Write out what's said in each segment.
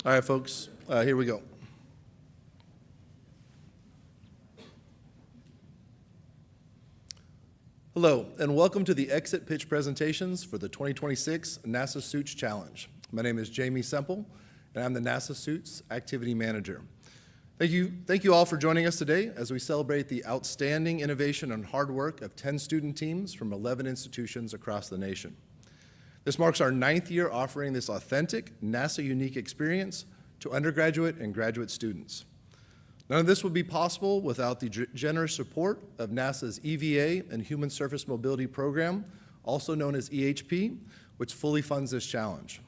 All right, folks, here we go. Hello, and welcome to the exit pitch presentations for the 2026 NASA Suits Challenge. My name is Jamie Semple, and I'm the NASA Suits Activity Manager. Thank you all for joining us today as we celebrate the outstanding innovation and hard work of 10 student teams from 11 institutions across the nation. This marks our 9th year offering this authentic, NASA-unique experience to undergraduate and graduate students. None of this would be possible without the generous support of NASA's EVA and Human Surface Mobility Program, also known as EHP, which fully funds this challenge.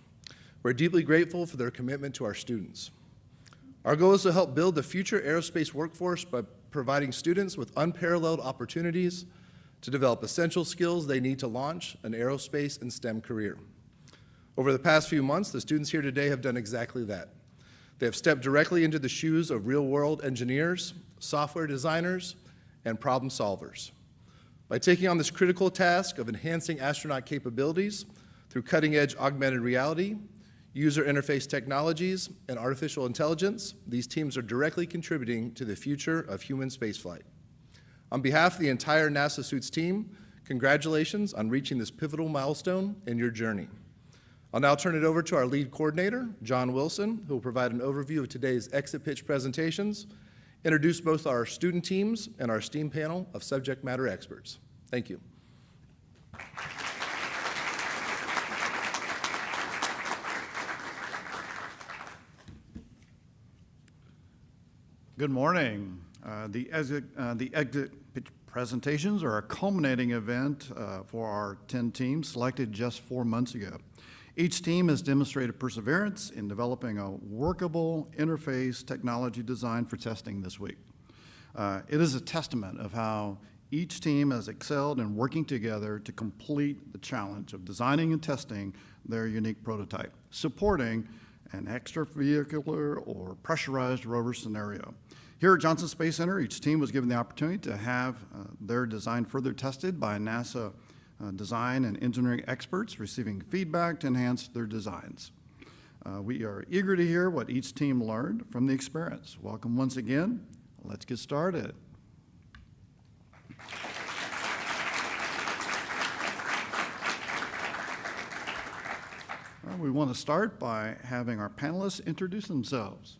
We're deeply grateful for their commitment to our students. Our goal is to help build the future aerospace workforce by providing students with unparalleled opportunities to develop essential skills they need to launch an aerospace and STEM career. Over the past few months, the students here today have done exactly that. They have stepped directly into the shoes of real-world engineers, software designers, and problem solvers. By taking on this critical task of enhancing astronaut capabilities through cutting-edge augmented reality, user interface technologies, and artificial intelligence, these teams are directly contributing to the future of human spaceflight. On behalf of the entire NASA Suits team, congratulations on reaching this pivotal milestone in your journey. I'll now turn it over to our lead coordinator, John Wilson, who will provide an overview of today's exit pitch presentations, introduce both our student teams and our esteemed panel of subject matter experts. Thank you. Good morning. The exit pitch presentations are a culminating event for our 10 teams selected just 4 months ago. Each team has demonstrated perseverance in developing a workable interface technology design for testing this week. It is a testament of how each team has excelled in working together to complete the challenge of designing and testing their unique prototype, supporting an extravehicular or pressurized rover scenario. Here at Johnson Space Center, each team was given the opportunity to have their design further tested by NASA design and engineering experts, receiving feedback to enhance their designs. We are eager to hear what each team learned from the experience. Welcome once again. Let's get started. We want to start by having our panelists introduce themselves.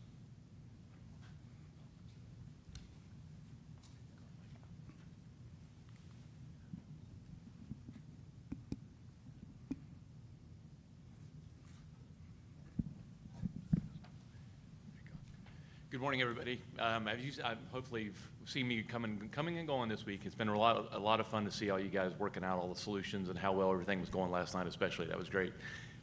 Good morning, everybody. Hopefully you've seen me coming and going this week. It's been a lot of fun to see all you guys working out all the solutions and how well everything was going last night, especially. That was great.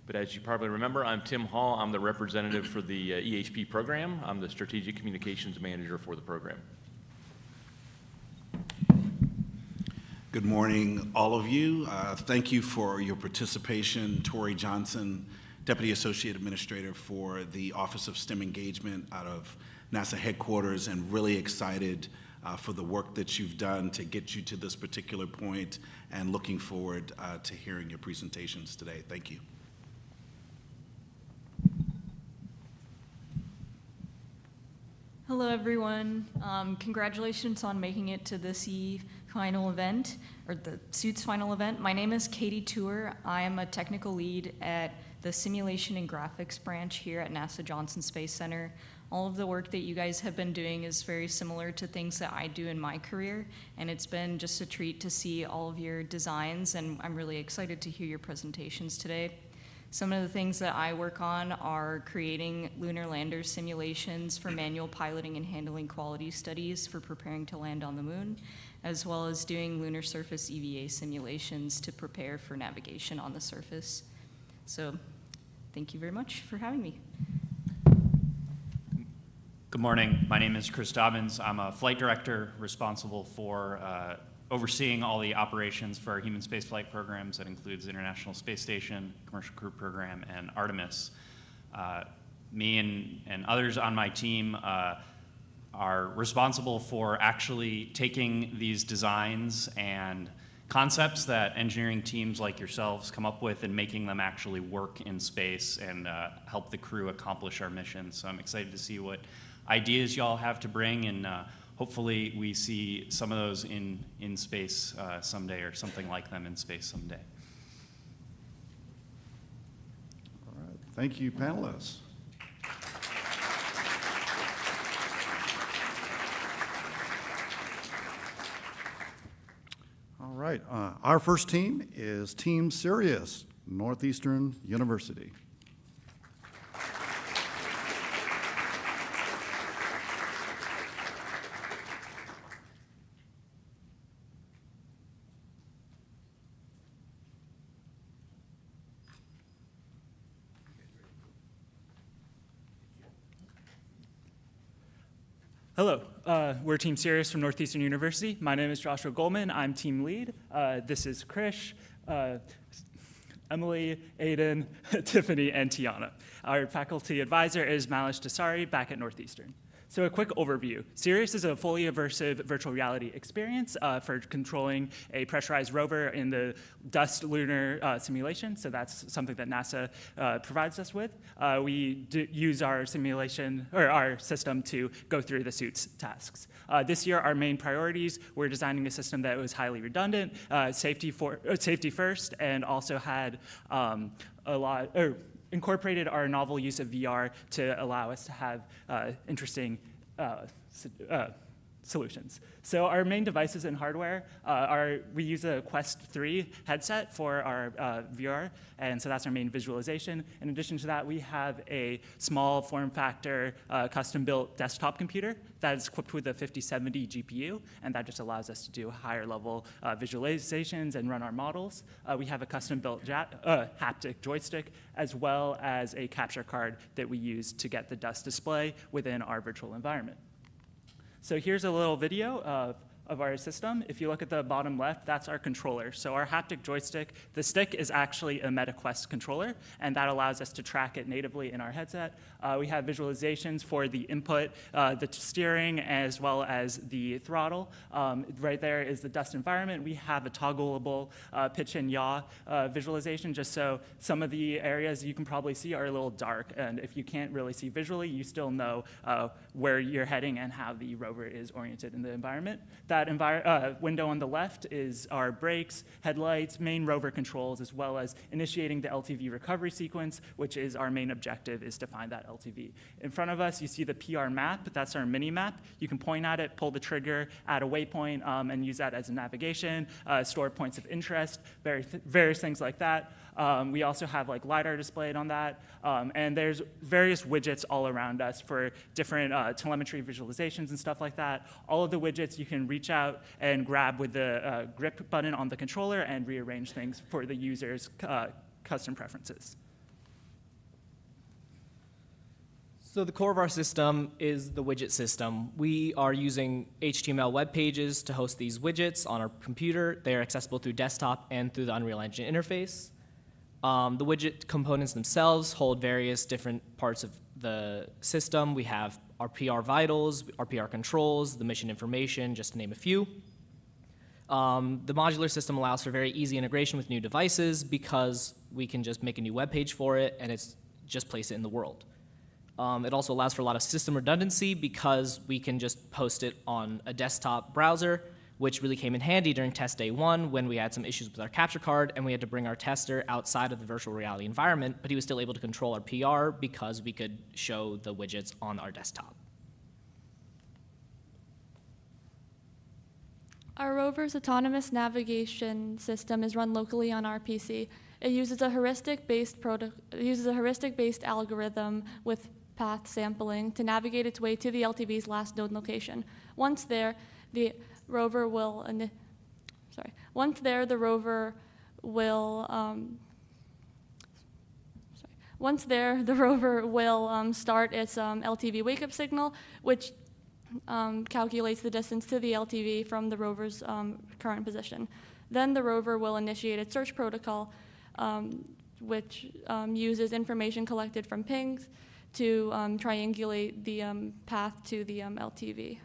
But as you probably remember, I'm Tim Hall. I'm the representative for the EHP program. I'm the Strategic Communications Manager for the program. Good morning, all of you. Thank you for your participation. Tori Johnson, Deputy Associate Administrator for the Office of STEM Engagement out of NASA headquarters, and really excited for the work that you've done to get you to this particular point, and looking forward to hearing your presentations today. Thank you. Hello, everyone. Congratulations on making it to this final event, or the Suits final event. My name is Katie Tour. I am a technical lead at the Simulation and Graphics branch here at NASA Johnson Space Center. All of the work that you guys have been doing is very similar to things that I do in my career, and it's been just a treat to see all of your designs, and I'm really excited to hear your presentations today. Some of the things that I work on are creating lunar lander simulations for manual piloting and handling quality studies for preparing to land on the moon, as well as doing lunar surface EVA simulations to prepare for navigation on the surface. So thank you very much for having me. Good morning. My name is Chris Dobbins. I'm a flight director responsible for overseeing all the operations for our human spaceflight programs. That includes the International Space Station, Commercial Crew Program, and Artemis. Me and others on my team are responsible for actually taking these designs and concepts that engineering teams like yourselves come up with and making them actually work in space and help the crew accomplish our mission. So I'm excited to see what ideas y'all have to bring, and hopefully we see some of those in space someday, or something like them in space someday. All right, thank you, panelists. All right, our first team is Team Sirius, Northeastern University. Hello, we're Team Sirius from Northeastern University. My name is Joshua Goldman. I'm team lead. This is Krish, Emily, Aiden, Tiffany, and Tiana. Our faculty advisor is Malish Dasari back at Northeastern. So a quick overview. Sirius is a fully immersive virtual reality experience for controlling a pressurized rover in the dust lunar simulation. So that's something that NASA provides us with. We use our simulation, or our system, to go through the suit's tasks. This year, our main priorities were designing a system that was highly redundant, safety first, and also had incorporated our novel use of VR to allow us to have interesting solutions. So our main devices and hardware we use a Quest 3 headset for our VR, and so that's our main visualization. In addition to that, we have a small form factor custom-built desktop computer that is equipped with a 5070 GPU, and that just allows us to do higher level visualizations and run our models. We have a custom-built haptic joystick, as well as a capture card that we use to get the dust display within our virtual environment. So here's a little video of our system. If you look at the bottom left, that's our controller. So our haptic joystick, the stick is actually a MetaQuest controller, and that allows us to track it natively in our headset. We have visualizations for the input, the steering, as well as the throttle. Right there is the dust environment. We have a toggleable pitch and yaw visualization, just so some of the areas you can probably see are a little dark, and if you can't really see visually, you still know where you're heading and how the rover is oriented in the environment. That window on the left is our brakes, headlights, main rover controls, as well as initiating the LTV recovery sequence, which is our main objective, is to find that LTV. In front of us, you see the PR map. That's our mini map. You can point at it, pull the trigger, add a waypoint, and use that as a navigation, store points of interest, various things like that. We also have like LiDAR displayed on that, and there's various widgets all around us for different telemetry visualizations and stuff like that. All of the widgets you can reach out and grab with the grip button on the controller and rearrange things for the user's custom preferences. So the core of our system is the widget system. We are using HTML web pages to host these widgets on our computer. They are accessible through desktop and through the Unreal Engine interface. The widget components themselves hold various different parts of the system. We have our PR vitals, our PR controls, the mission information, just to name a few. The modular system allows for very easy integration with new devices because we can just make a new web page for it and it's just place it in the world. It also allows for a lot of system redundancy because we can just post it on a desktop browser, which really came in handy during test day 1 when we had some issues with our capture card and we had to bring our tester outside of the virtual reality environment, but he was still able to control our PR because we could show the widgets on our desktop. Our rover's autonomous navigation system is run locally on our PC. It uses a heuristic-based algorithm with path sampling to navigate its way to the LTV's last known location. Once there, the rover will start its LTV wake-up signal, which calculates the distance to the LTV from the rover's current position. Then the rover will initiate its search protocol, which uses information collected from pings to triangulate the path to the LTV.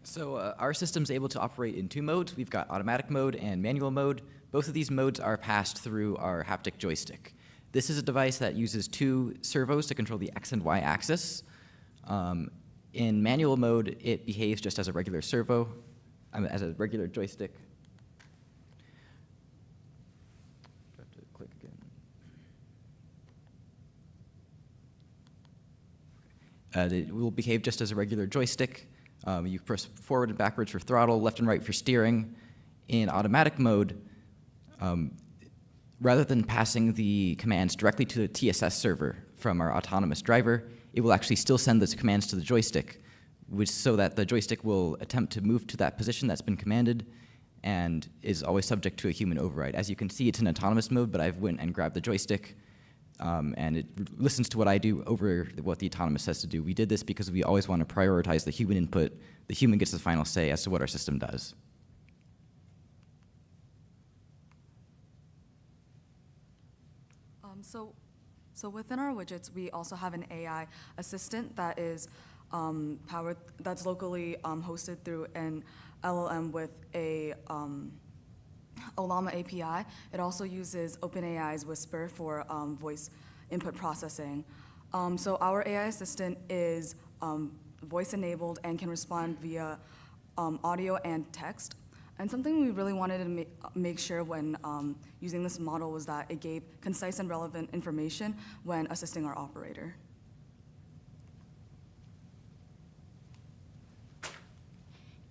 So our system's able to operate in two modes. We've got automatic mode and manual mode. Both of these modes are passed through our haptic joystick. This is a device that uses two servos to control the X and Y axis. In manual mode, it behaves just as a regular servo, as a regular joystick. Have to click again. It will behave just as a regular joystick. You press forward and backwards for throttle, left and right for steering. In automatic mode, rather than passing the commands directly to the TSS server from our autonomous driver, it will actually still send those commands to the joystick, so that the joystick will attempt to move to that position that's been commanded and is always subject to a human override. As you can see, it's in autonomous mode, but I've went and grabbed the joystick, and it listens to what I do over what the autonomous says to do. We did this because we always want to prioritize the human input. The human gets the final say as to what our system does. So within our widgets, we also have an AI assistant that is that's locally hosted through an LLM with a Olama API. It also uses OpenAI's Whisper for voice input processing. So our AI assistant is voice-enabled and can respond via audio and text. And something we really wanted to make sure when using this model was that it gave concise and relevant information when assisting our operator.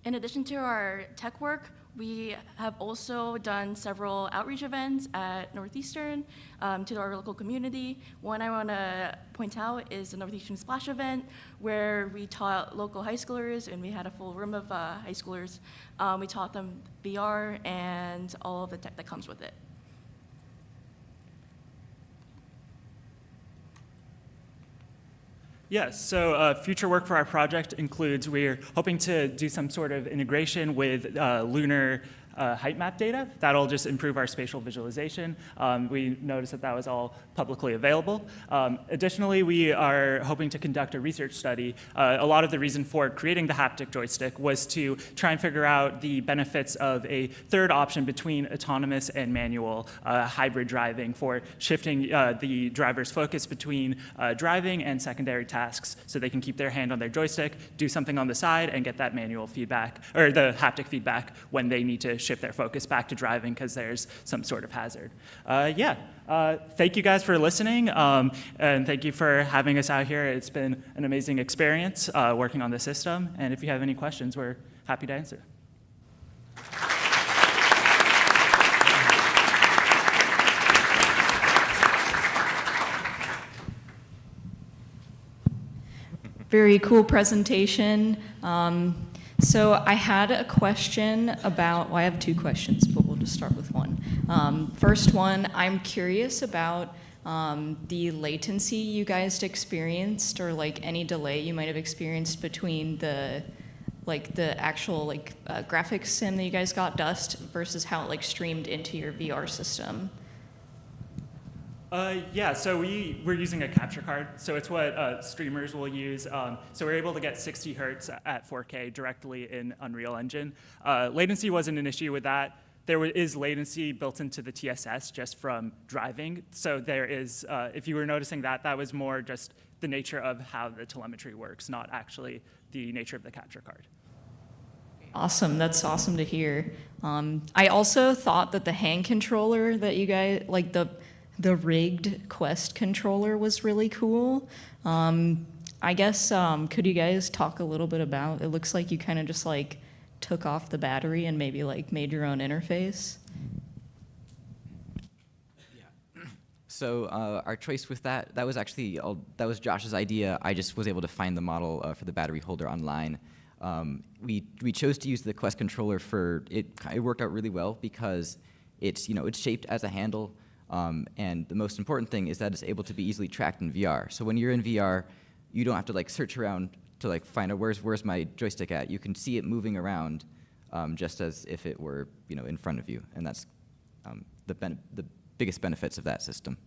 In addition to our tech work, we have also done several outreach events at Northeastern to our local community. One I want to point out is the Northeastern Splash event, where we taught local high schoolers, and we had a full room of high schoolers. We taught them VR and all of the tech that comes with it. Yes, so future work for our project includes we're hoping to do some sort of integration with lunar height map data. That'll just improve our spatial visualization. We noticed that that was all publicly available. Additionally, we are hoping to conduct a research study. A lot of the reason for creating the haptic joystick was to try and figure out the benefits of a third option between autonomous and manual hybrid driving for shifting the driver's focus between driving and secondary tasks so they can keep their hand on their joystick, do something on the side, and get that manual feedback, or the haptic feedback when they need to shift their focus back to driving because there's some sort of hazard. Thank you guys for listening, and thank you for having us out here. It's been an amazing experience working on the system, and if you have any questions, we're happy to answer. Very cool presentation. So I had a question about, well, I have two questions, but we'll just start with one. First one, I'm curious about the latency you guys experienced, or like any delay you might have experienced between the actual graphics sim that you guys got, Dust, versus how it streamed into your VR system. So we're using a capture card. So it's what streamers will use. So we're able to get 60 hertz at 4K directly in Unreal Engine. Latency wasn't an issue with that. There is latency built into the TSS just from driving. So there is, if you were noticing that, that was more just the nature of how the telemetry works, not actually the nature of the capture card. Awesome, that's awesome to hear. I also thought that the hand controller that you guys, the rigged Quest controller was really cool. I guess, could you guys talk a little bit about, it looks like you kind of just took off the battery and maybe made your own interface? Yeah. So our choice with that was actually, that was Josh's idea. I just was able to find the model for the battery holder online. We chose to use the Quest controller for, it worked out really well because it's shaped as a handle. And the most important thing is that it's able to be easily tracked in VR. So when you're in VR, you don't have to search around to find out where's my joystick at. You can see it moving around just as if it were in front of you, and that's the biggest benefits of that system.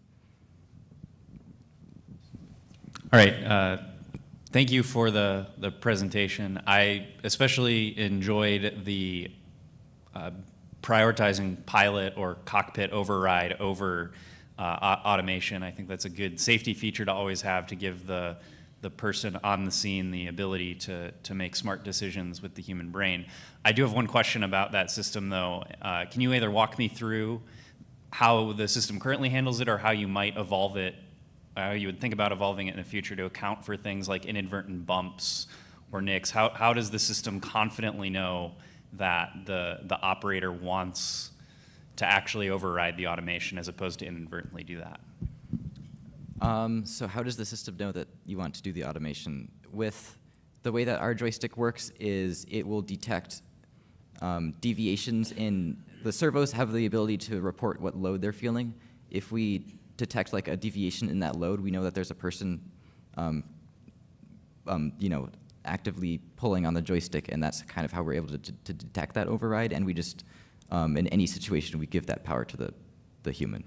All right. Thank you for the presentation. I especially enjoyed the prioritizing pilot or cockpit override over automation. I think that's a good safety feature to always have, to give the person on the scene the ability to make smart decisions with the human brain. I do have one question about that system, though. Can you either walk me through how the system currently handles it, or how you might evolve it, how you would think about evolving it in the future to account for things like inadvertent bumps or nicks? How does the system confidently know that the operator wants to actually override the automation as opposed to inadvertently do that? So how does the system know that you want to do the automation? With the way that our joystick works is it will detect deviations in, the servos have the ability to report what load they're feeling. If we detect like a deviation in that load, we know that there's a person actively pulling on the joystick, and that's kind of how we're able to detect that override, and we just, in any situation, we give that power to the human.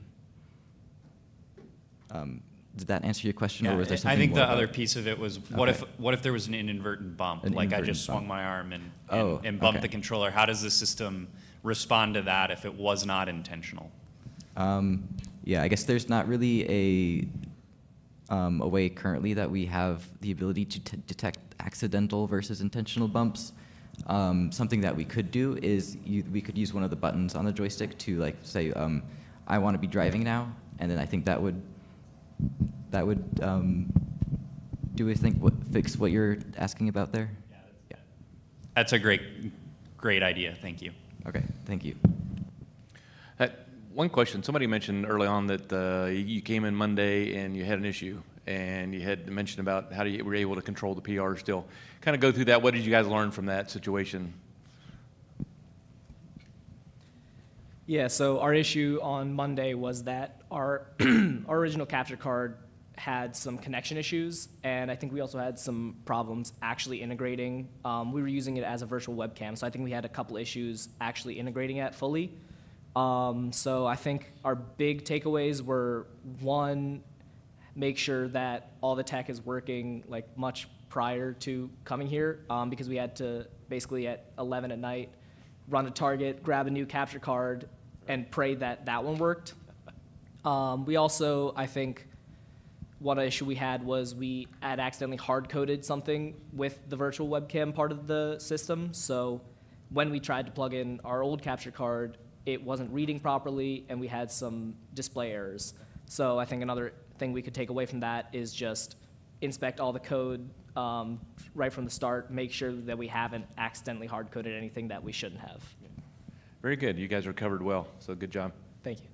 Did that answer your question, or was there something I think more the about- other piece of it was, what if there was an inadvertent bump? An Like I inadvertent just swung bump. my arm and bumped Okay. the controller. How does the system respond to that if it was not intentional? Yeah, I guess there's not really a way currently that we have the ability to detect accidental versus intentional bumps. Something that we could do is we could use one of the buttons on the joystick to like say, I want to be driving now, and then I think that would fix what you're asking about there? Yeah. That's a great idea. Thank you. Okay, thank you. One question, somebody mentioned early on that you came in Monday and you had an issue, and you had mentioned about how you were able to control the PR still. Kind of go through that. What did you guys learn from that situation? Yeah, so our issue on Monday was that our our original capture card had some connection issues, and I think we also had some problems actually integrating. We were using it as a virtual webcam, so I think we had a couple issues actually integrating it fully. So I think our big takeaways were, one, make sure that all the tech is working like much prior to coming here, because we had to basically at 11 at night run a target, grab a new capture card, and pray that that one worked. We also, I think, one issue we had was we had accidentally hard-coded something with the virtual webcam part of the system. So when we tried to plug in our old capture card, it wasn't reading properly, and we had some display errors. So I think another thing we could take away from that is just inspect all the code right from the start, make sure that we haven't accidentally hard-coded anything that we shouldn't have. Very good. You guys are covered well, so good job. Thank you.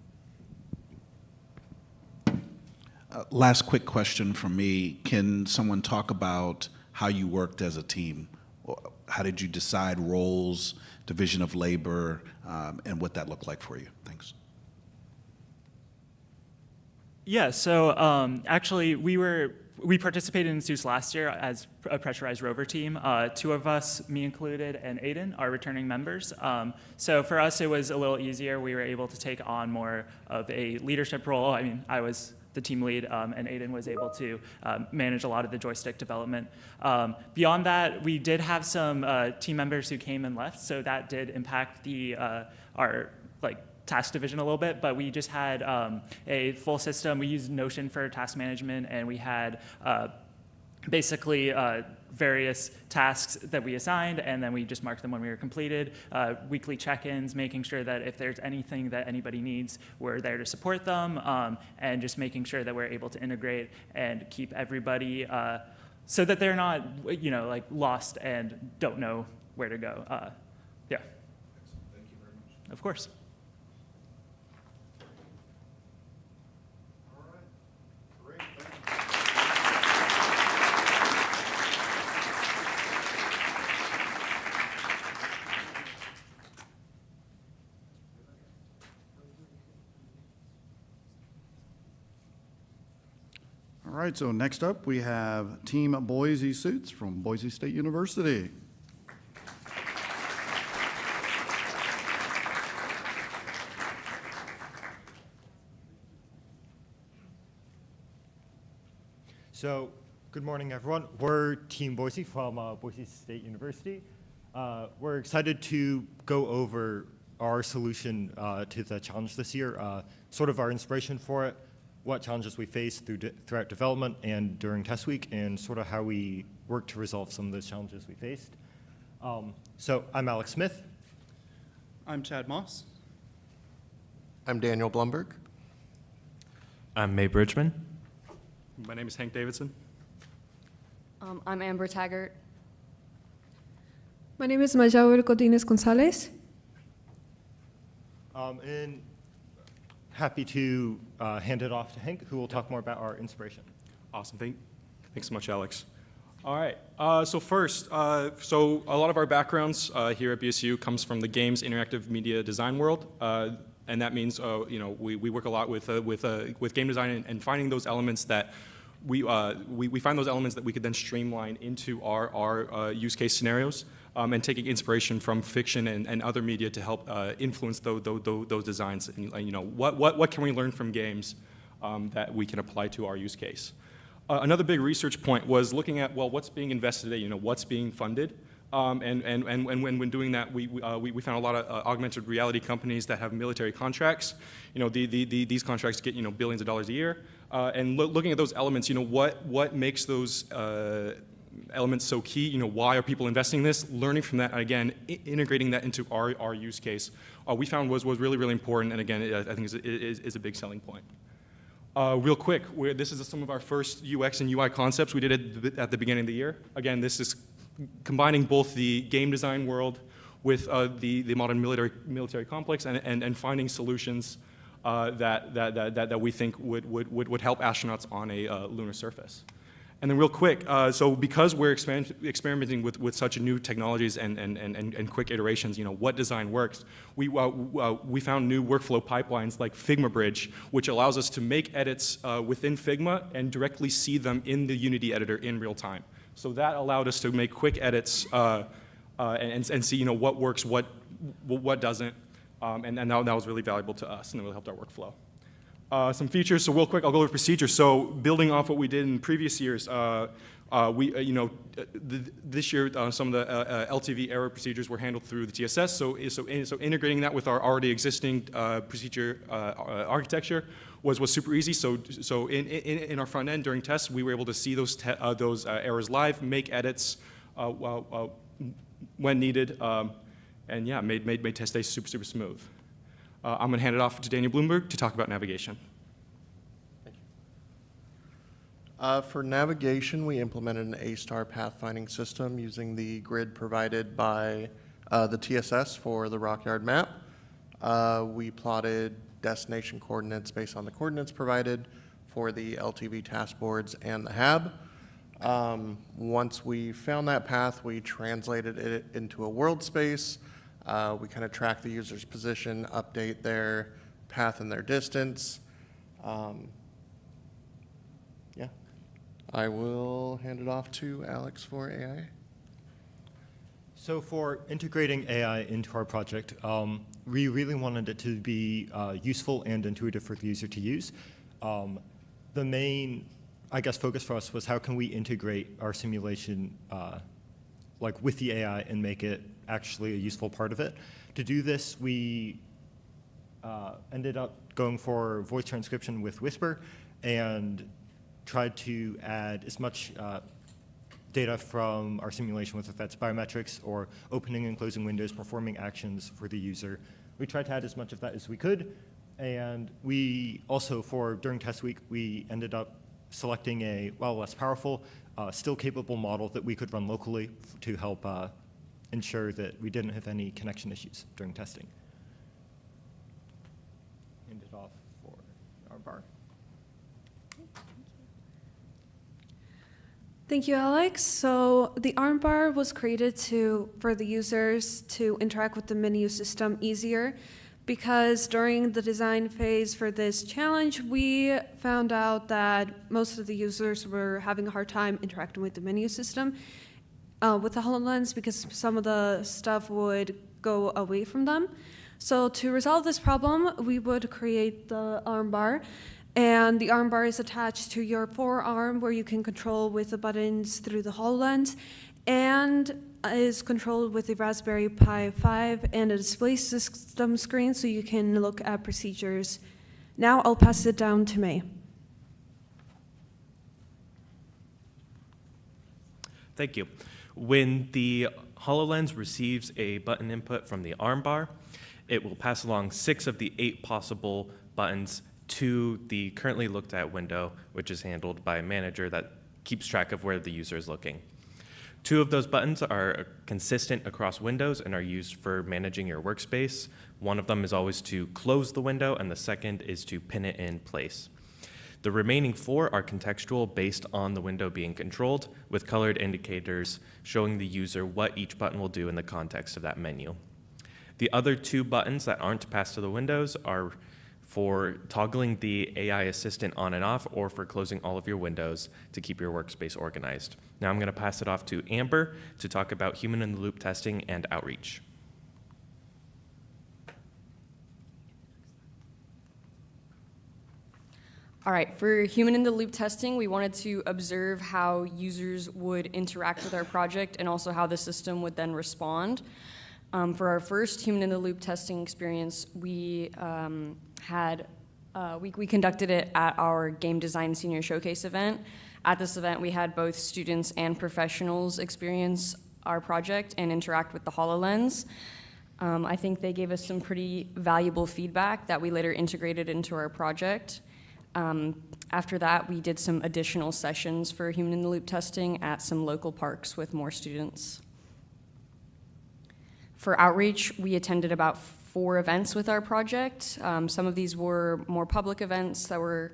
Last quick question from me. Can someone talk about how you worked as a team? How did you decide roles, division of labor, and what that looked like for you? Thanks. Yeah, so actually we participated in Zeus last year as a pressurized rover team. Two of us, me included, and Aiden, are returning members. So for us, it was a little easier. We were able to take on more of a leadership role. I mean, I was the team lead, and Aiden was able to manage a lot of the joystick development. Beyond that, we did have some team members who came and left, so that did impact our task division a little bit, but we just had a full system. We used Notion for task management, and we had basically various tasks that we assigned, and then we just marked them when we were completed. Weekly check-ins, making sure that if there's anything that anybody needs, we're there to support them, and just making sure that we're able to integrate and keep everybody so that they're not, lost and don't know where to go. Yeah. Thank you very much. Of course. All right, so next up, we have Team Boise Suits from Boise State University. So Good morning, everyone. We're Team Boise from Boise State University. We're excited to go over our solution to the challenge this year, sort of our inspiration for it, what challenges we faced throughout development and during test week, and sort of how we worked to resolve some of those challenges we faced. So I'm Alex Smith. I'm Chad Moss. I'm Daniel Blumberg. I'm May Bridgman. My name is Hank Davidson. I'm Amber Taggart. My name is Majaur Godinez Gonzalez. And happy to hand it off to Hank, who will talk more about our inspiration. Awesome. Thanks so much, Alex. All right. So first, so a lot of our backgrounds here at BSU comes from the games interactive media design world. And that means, we work a lot with game design and finding those elements that we find those elements that we could then streamline into our use case scenarios, and taking inspiration from fiction and other media to help influence those designs. And what can we learn from games that we can apply to our use case? Another big research point was looking at, well, what's being invested in, what's being funded. And when doing that, we found a lot of augmented reality companies that have military contracts. These contracts get billions of dollars a year. And looking at those elements, what makes those elements so key? Why are people investing in this? Learning from that, and again, integrating that into our use case, we found was really, really important. And again, I think is a big selling point. Real quick, this is some of our first UX and UI concepts we did at the beginning of the year. Again, this is combining both the game design world with the modern military complex and finding solutions that we think would help astronauts on a lunar surface. And then real quick, so because we're experimenting with such new technologies and quick iterations, what design works, we found new workflow pipelines like Figma Bridge, which allows us to make edits within Figma and directly see them in the Unity editor in real time. So that allowed us to make quick edits and see what works, what doesn't, and that was really valuable to us, and it really helped our workflow. Some features, so real quick, I'll go over procedures. So building off what we did in previous years, this year some of the LTV error procedures were handled through the TSS. So integrating that with our already existing procedure architecture was super easy. So in our front end during tests, we were able to see those errors live, make edits when needed, and yeah, made test days super smooth. I'm going to hand it off to Daniel Bloomberg to talk about navigation. Thank you. For navigation, we implemented an A-star pathfinding system using the grid provided by the TSS for the Rockyard map. We plotted destination coordinates based on the coordinates provided for the LTV task boards and the HAB. Once we found that path, we translated it into a world space. We kind of track the user's position, update their path and their distance. Yeah, I will hand it off to Alex for AI. So for integrating AI into our project, we really wanted it to be useful and intuitive for the user to use. The main, focus for us was how can we integrate our simulation with the AI and make it actually a useful part of it. To do this, we ended up going for voice transcription with Whisper and tried to add as much data from our simulation, whether that's biometrics or opening and closing windows, performing actions for the user. We tried to add as much of that as we could, and we also, during test week, we ended up selecting a, less powerful, still capable model that we could run locally to help ensure that we didn't have any connection issues during testing. Hand it off for our bar. Thank you, Alex. So the armbar was created for the users to interact with the menu system easier, because during the design phase for this challenge, we found out that most of the users were having a hard time interacting with the menu system with the HoloLens, because some of the stuff would go away from them. So to resolve this problem, we would create the armbar. And the armbar is attached to your forearm where you can control with the buttons through the HoloLens, and is controlled with the Raspberry Pi 5 and a display system screen so you can look at procedures. Now I'll pass it down to May. Thank you. When the HoloLens receives a button input from the armbar, it will pass along 6 of the 8 possible buttons to the currently looked at window, which is handled by a manager that keeps track of where the user is looking. 2 of those buttons are consistent across windows and are used for managing your workspace. One of them is always to close the window, and the second is to pin it in place. The remaining 4 are contextual based on the window being controlled, with colored indicators showing the user what each button will do in the context of that menu. The other 2 buttons that aren't passed to the windows are for toggling the AI assistant on and off, or for closing all of your windows to keep your workspace organized. Now I'm going to pass it off to Amber to talk about human-in-the-loop testing and outreach. All right, for human-in-the-loop testing, we wanted to observe how users would interact with our project and also how the system would then respond. For our first human-in-the-loop testing experience, we conducted it at our Game Design Senior Showcase event. At this event, we had both students and professionals experience our project and interact with the HoloLens. I think they gave us some pretty valuable feedback that we later integrated into our project. After that, we did some additional sessions for human-in-the-loop testing at some local parks with more students. For outreach, we attended about 4 events with our project. Some of these were more public events that were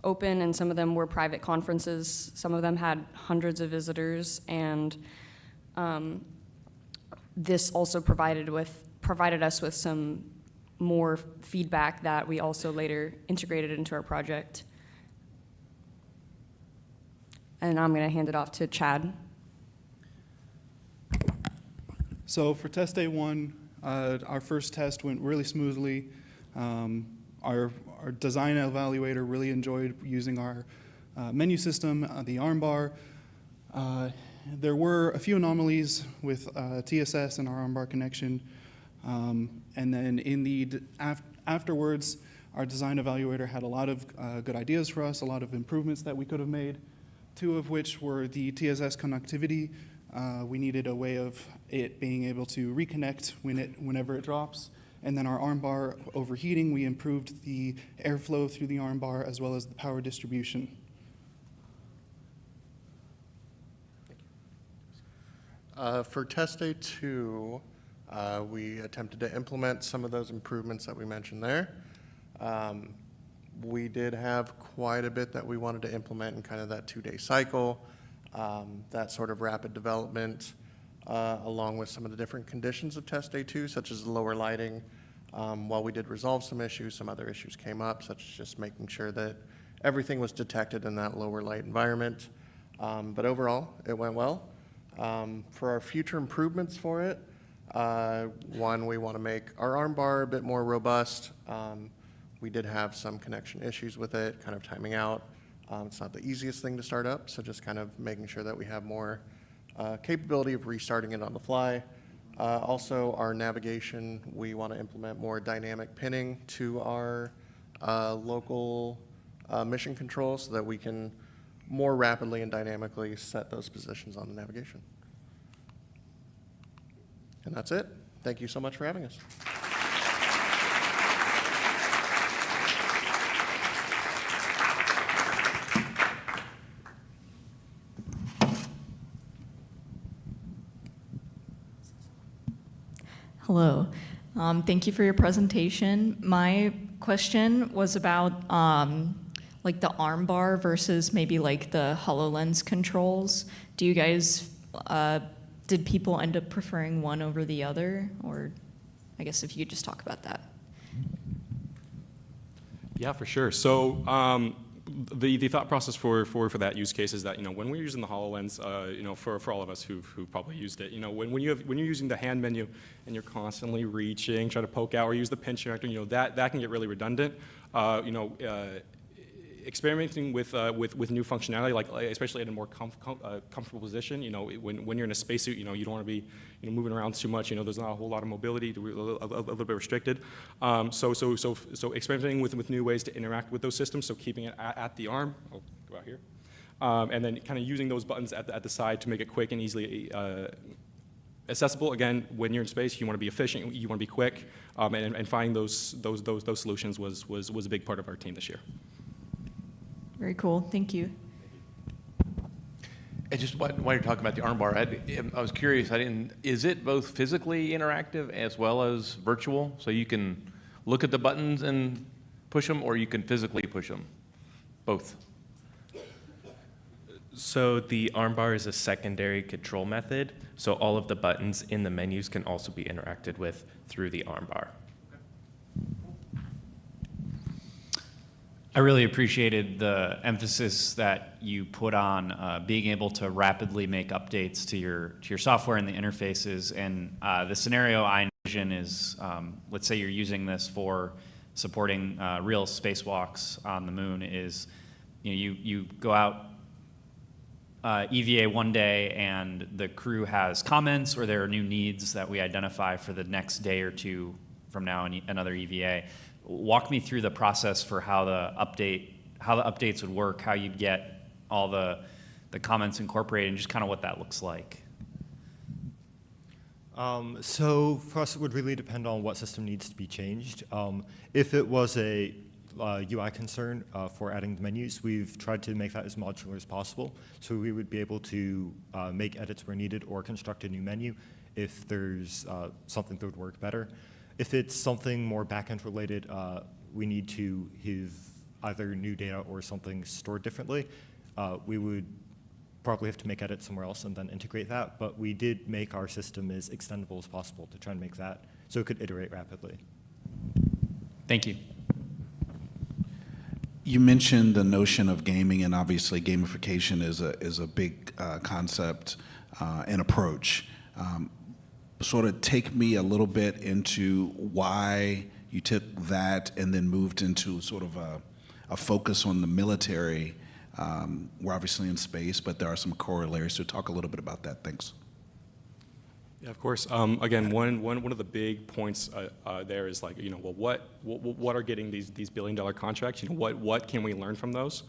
open, and some of them were private conferences. Some of them had hundreds of visitors, and this also provided us with some more feedback that we also later integrated into our project. And I'm going to hand it off to Chad. So for test day 1, our first test went really smoothly. Our design evaluator really enjoyed using our menu system, the armbar. There were a few anomalies with TSS and our armbar connection. And then afterwards, our design evaluator had a lot of good ideas for us, a lot of improvements that we could have made, 2 of which were the TSS connectivity. We needed a way of it being able to reconnect whenever it drops. And then our armbar overheating, we improved the airflow through the armbar as well as the power distribution. For test day 2, we attempted to implement some of those improvements that we mentioned there. We did have quite a bit that we wanted to implement in kind of that 2-day cycle, that sort of rapid development, along with some of the different conditions of test day 2, such as the lower lighting. While we did resolve some issues, some other issues came up, such as just making sure that everything was detected in that lower light environment. But overall, it went well. For our future improvements for it, one, we want to make our armbar a bit more robust. We did have some connection issues with it, kind of timing out. It's not the easiest thing to start up, so just kind of making sure that we have more capability of restarting it on the fly. Also, our navigation, we want to implement more dynamic pinning to our local mission control so that we can more rapidly and dynamically set those positions on the navigation. And that's it. Thank you so much for having us. Hello. Thank you for your presentation. My question was about like the armbar versus maybe like the HoloLens controls. Do you guys, did people end up preferring one over the other? Or I guess if you could just talk about that. Yeah, for sure. So the thought process for that use case is that, when we're using the HoloLens, for all of us who've probably used it, when you're using the hand menu and you're constantly reaching, try to poke out or use the pinch reactor, that can get really redundant. experimenting with new functionality, like especially in a more comfortable position. You know, when you're in a spacesuit, you know, you don't want to be moving around too much. You know, there's not a whole lot of mobility, a little bit restricted. So experimenting with new ways to interact with those systems. So keeping it at the arm. I'll go out here. And then kind of using those buttons at the side to make it quick and easily accessible. Again, when you're in space, you want to be efficient, you want to be quick, and finding those solutions was a big part of our team this year. Very cool. Thank you. And just while you're talking about the armbar, I was curious. Is it both physically interactive as well as virtual? So you can look at the buttons and push them, or you can physically push them? Both. So the armbar is a secondary control method, so all of the buttons in the menus can also be interacted with through the armbar. I really appreciated the emphasis that you put on being able to rapidly make updates to your software and the interfaces. And the scenario I envision is, let's say you're using this for supporting real spacewalks on the moon. Is you go out EVA one day and the crew has comments or there are new needs that we identify for the next day or two from now in another EVA. Walk me through the process for how the updates would work, how you'd get all the comments incorporated, and just kind of what that looks like. So for us, it would really depend on what system needs to be changed. If it was a UI concern for adding the menus, we've tried to make that as modular as possible. So we would be able to make edits where needed or construct a new menu if there's something that would work better. If it's something more backend related, we need to have either new data or something stored differently. We would probably have to make edits somewhere else and then integrate that. But we did make our system as extendable as possible to try and make that so it could iterate rapidly. Thank you. You mentioned the notion of gaming, and obviously gamification is a big concept and approach. Sort of take me a little bit into why you took that and then moved into sort of a focus on the military. We're obviously in space, but there are some corollaries. So talk a little bit about that. Thanks. Yeah, of course. Again, one of the big points there is like, well, what are getting these billion-dollar contracts? What can we learn from those?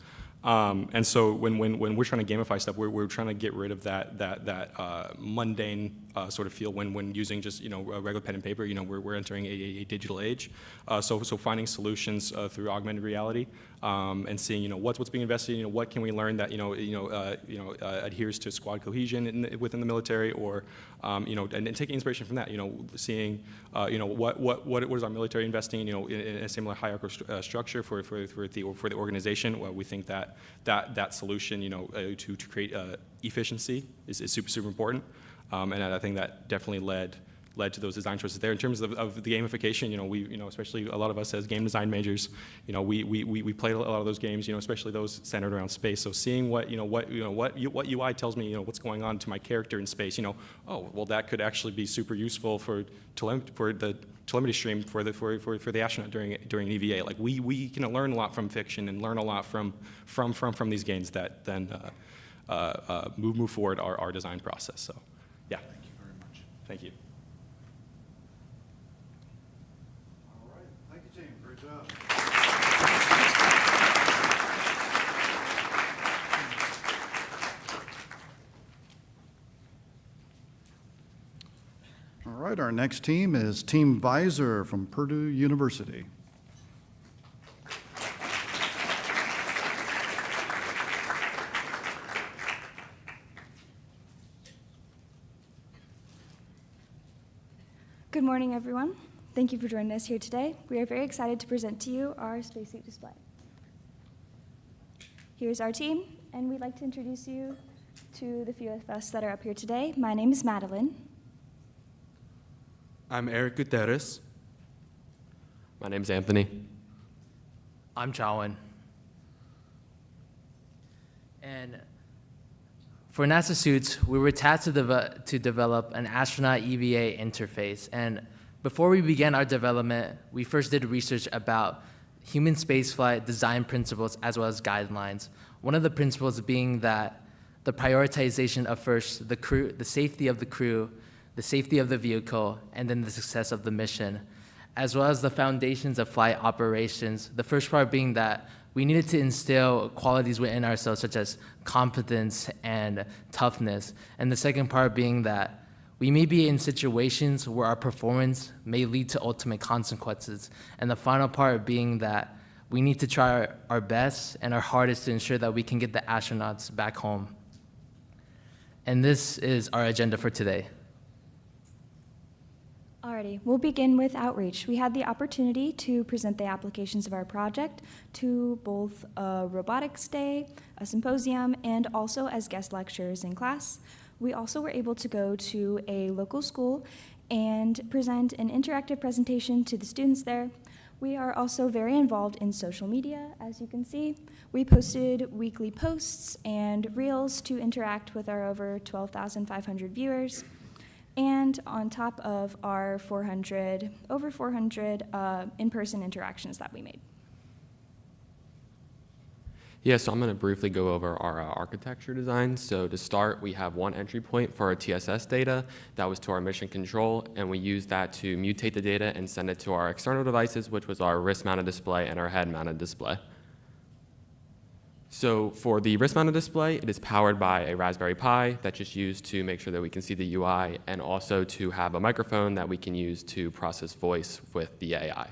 And so when we're trying to gamify stuff, we're trying to get rid of that mundane sort of feel when using just a regular pen and paper. We're entering a digital age. So finding solutions through augmented reality and seeing what's being invested in. What can we learn that adheres to squad cohesion within the military, or and taking inspiration from that. Seeing what is our military investing in a similar hierarchical structure for the organization. Well, we think that solution to create efficiency is super important. And I think that definitely led to those design choices there. In terms of the gamification, we especially a lot of us as game design majors, we played a lot of those games, especially those centered around space. So seeing what UI tells me, what's going on to my character in space, oh, well, that could actually be super useful for the telemetry stream for the astronaut during EVA. Like we can learn a lot from fiction and learn a lot from these games that then move forward our design process. So yeah. Thank you very much. Thank you. All right. Thank you, team. Great job. All right, our next team is Team Visor from Purdue University. Good morning, everyone. Thank you for joining us here today. We are very excited to present to you our spacesuit display. Here's our team, and we'd like to introduce you to the few of us that are up here today. My name is Madeline. I'm Eric Gutierrez. My name's Anthony. I'm Chawan. And for NASA Suits, we were tasked to develop an astronaut EVA interface. And before we began our development, we first did research about human spaceflight design principles as well as guidelines. One of the principles being that the prioritization of first the crew, the safety of the crew, the safety of the vehicle, and then the success of the mission, as well as the foundations of flight operations. The first part being that we needed to instill qualities within ourselves such as competence and toughness. And the second part being that we may be in situations where our performance may lead to ultimate consequences. And the final part being that we need to try our best and our hardest to ensure that we can get the astronauts back home. And this is our agenda for today. Alrighty, we'll begin with outreach. We had the opportunity to present the applications of our project to both a robotics day, a symposium, and also as guest lecturers in class. We also were able to go to a local school and present an interactive presentation to the students there. We are also very involved in social media, as you can see. We posted weekly posts and reels to interact with our over 12,500 viewers. And on top of our over 400 in-person interactions that we made. Yeah, so I'm going to briefly go over our architecture design. So to start, we have one entry point for our TSS data. That was to our mission control, and we used that to mutate the data and send it to our external devices, which was our wrist-mounted display and our head-mounted display. So for the wrist-mounted display, it is powered by a Raspberry Pi that's just used to make sure that we can see the UI and also to have a microphone that we can use to process voice with the AI.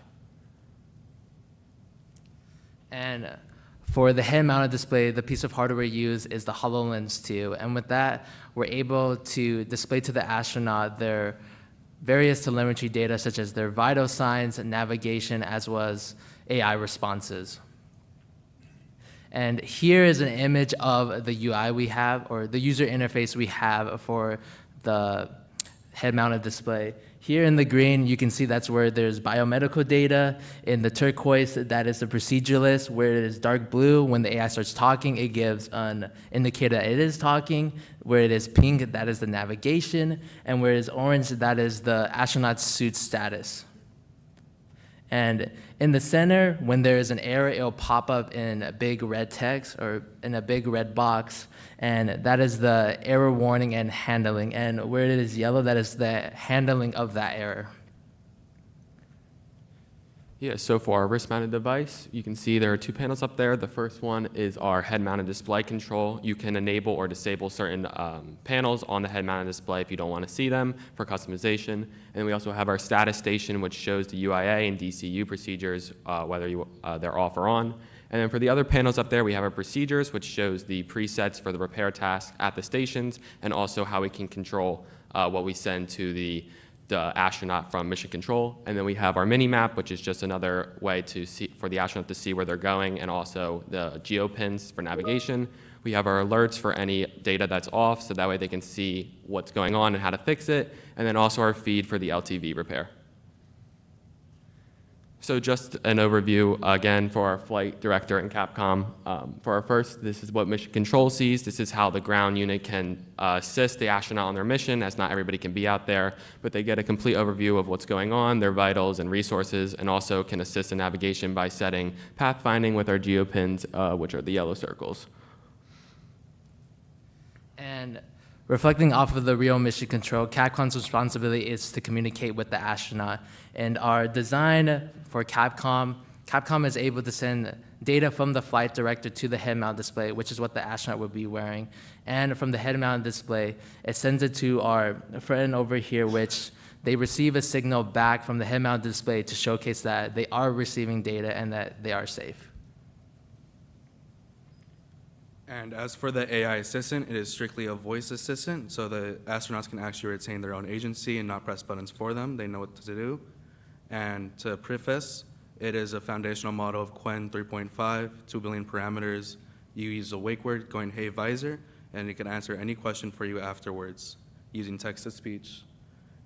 And for the head-mounted display, the piece of hardware used is the HoloLens 2. And with that, we're able to display to the astronaut their various telemetry data, such as their vital signs, navigation, as well as AI responses. And here is an image of the UI we have, or the user interface we have for the head-mounted display. Here in the green, you can see that's where there's biomedical data. In the turquoise, that is the procedure list. Where it is dark blue, when the AI starts talking, it gives an indicator that it is talking. Where it is pink, that is the navigation. And where it is orange, that is the astronaut suit status. And in the center, when there is an error, it'll pop up in a big red text or in a big red box, and that is the error warning and handling. And where it is yellow, that is the handling of that error. Yeah, so for our wrist-mounted device, you can see there are two panels up there. The first one is our head-mounted display control. You can enable or disable certain panels on the head-mounted display if you don't want to see them for customization. And then we also have our status station, which shows the UIA and DCU procedures, whether they're off or on. And then for the other panels up there, we have our procedures, which shows the presets for the repair tasks at the stations, and also how we can control what we send to the astronaut from mission control. And then we have our mini map, which is just another way to see for the astronaut to see where they're going, and also the geo pins for navigation. We have our alerts for any data that's off, so that way they can see what's going on and how to fix it. And then also our feed for the LTV repair. So just an overview, again, for our flight director and Capcom. For our first, this is what mission control sees. This is how the ground unit can assist the astronaut on their mission, as not everybody can be out there, but they get a complete overview of what's going on, their vitals and resources, and also can assist in navigation by setting pathfinding with our geopins, which are the yellow circles. And reflecting off of the real mission control, Capcom's responsibility is to communicate with the astronaut. And our design for Capcom is able to send data from the flight director to the head-mounted display, which is what the astronaut would be wearing. And from the head-mounted display, it sends it to our friend over here, which they receive a signal back from the head-mounted display to showcase that they are receiving data and that they are safe. And as for the AI assistant, it is strictly a voice assistant, so the astronauts can actually retain their own agency and not press buttons for them. They know what to do. And to preface, it is a foundational model of Quen 3.5, 2 billion parameters. You use a wake word going, hey visor, and it can answer any question for you afterwards using text-to-speech.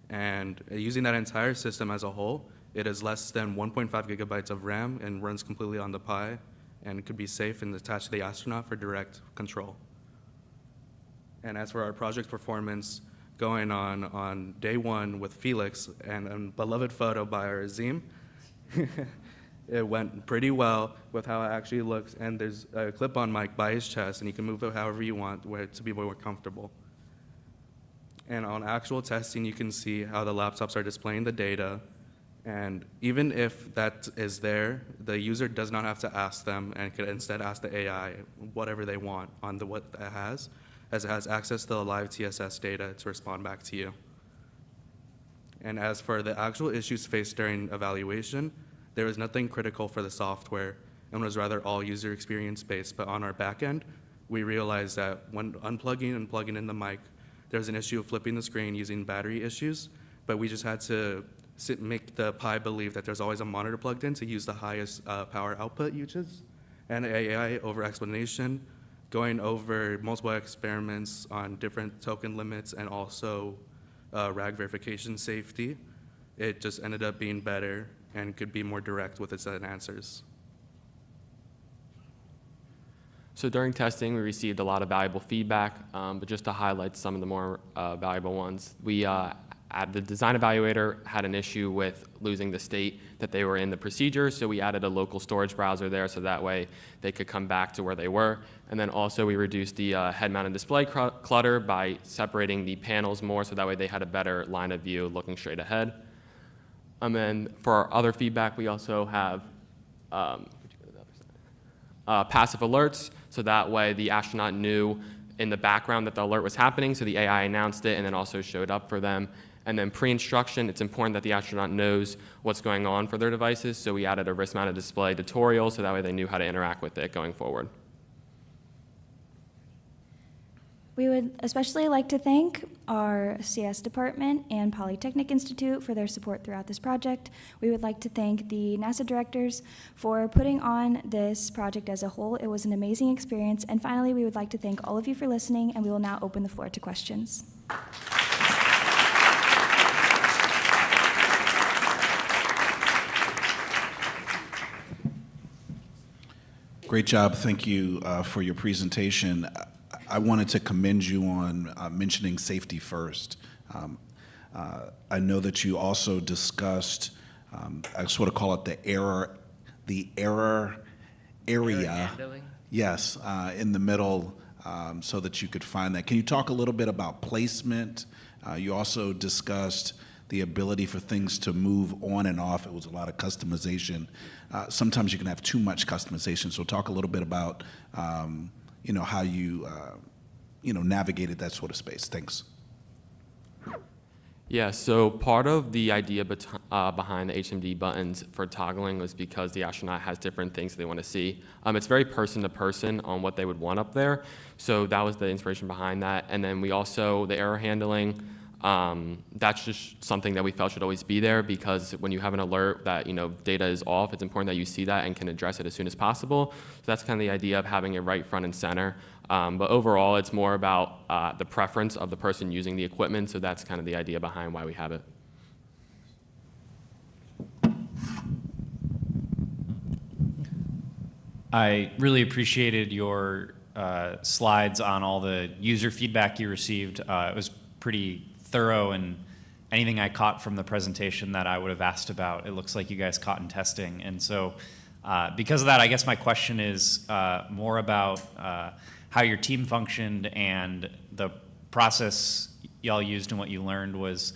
And using that entire system as a whole, it is less than 1.5 gigabytes of RAM and runs completely on the Pi, and could be safe and attached to the astronaut for direct control. And as for our project performance, going on day one with Felix and a beloved photo by our Azim, it went pretty well with how it actually looks, and there's a clip-on mic by his chest, and you can move it however you want where to be more comfortable. And on actual testing, you can see how the laptops are displaying the data, and even if that is there, the user does not have to ask them and could instead ask the AI whatever they want on what it has, as it has access to the live TSS data to respond back to you. And as for the actual issues faced during evaluation, there was nothing critical for the software and was rather all user experience based. But on our back end, we realized that when unplugging and plugging in the mic, there was an issue of flipping the screen using battery issues, but we just had to make the Pi believe that there's always a monitor plugged in to use the highest power output uses, and AI over explanation, going over multiple experiments on different token limits and also RAG verification safety. It just ended up being better and could be more direct with its answers. So during testing, we received a lot of valuable feedback, but just to highlight some of the more valuable ones, the design evaluator had an issue with losing the state that they were in the procedure, so we added a local storage browser there so that way they could come back to where they were. And then also we reduced the head-mounted display clutter by separating the panels more so that way they had a better line of view looking straight ahead. And then for our other feedback, we also have passive alerts, so that way the astronaut knew in the background that the alert was happening, so the AI announced it and then also showed up for them. And then pre-instruction, it's important that the astronaut knows what's going on for their devices, so we added a wrist-mounted display tutorial so that way they knew how to interact with it going forward. We would especially like to thank our CS department and Polytechnic Institute for their support throughout this project. We would like to thank the NASA directors for putting on this project as a whole. It was an amazing experience. And finally, we would like to thank all of you for listening, and we will now open the floor to questions. Great job. Thank you for your presentation. I wanted to commend you on mentioning safety first. I know that you also discussed, I sort of call it the error area. Yes, in the middle, so that you could find that. Can you talk a little bit about placement? You also discussed the ability for things to move on and off. It was a lot of customization. Sometimes you can have too much customization. So talk a little bit about how you navigated that sort of space. Thanks. Yeah, so part of the idea behind the HMD buttons for toggling was because the astronaut has different things they want to see. It's very person to person on what they would want up there. So that was the inspiration behind that. And then we also, the error handling, that's just something that we felt should always be there, because when you have an alert that data is off, it's important that you see that and can address it as soon as possible. So that's kind of the idea of having it right front and center. But overall, it's more about the preference of the person using the equipment. So that's kind of the idea behind why we have it. I really appreciated your slides on all the user feedback you received. It was pretty thorough, and anything I caught from the presentation that I would have asked about, it looks like you guys caught in testing. And so because of that, I guess my question is more about how your team functioned and the process y'all used, and what you learned was,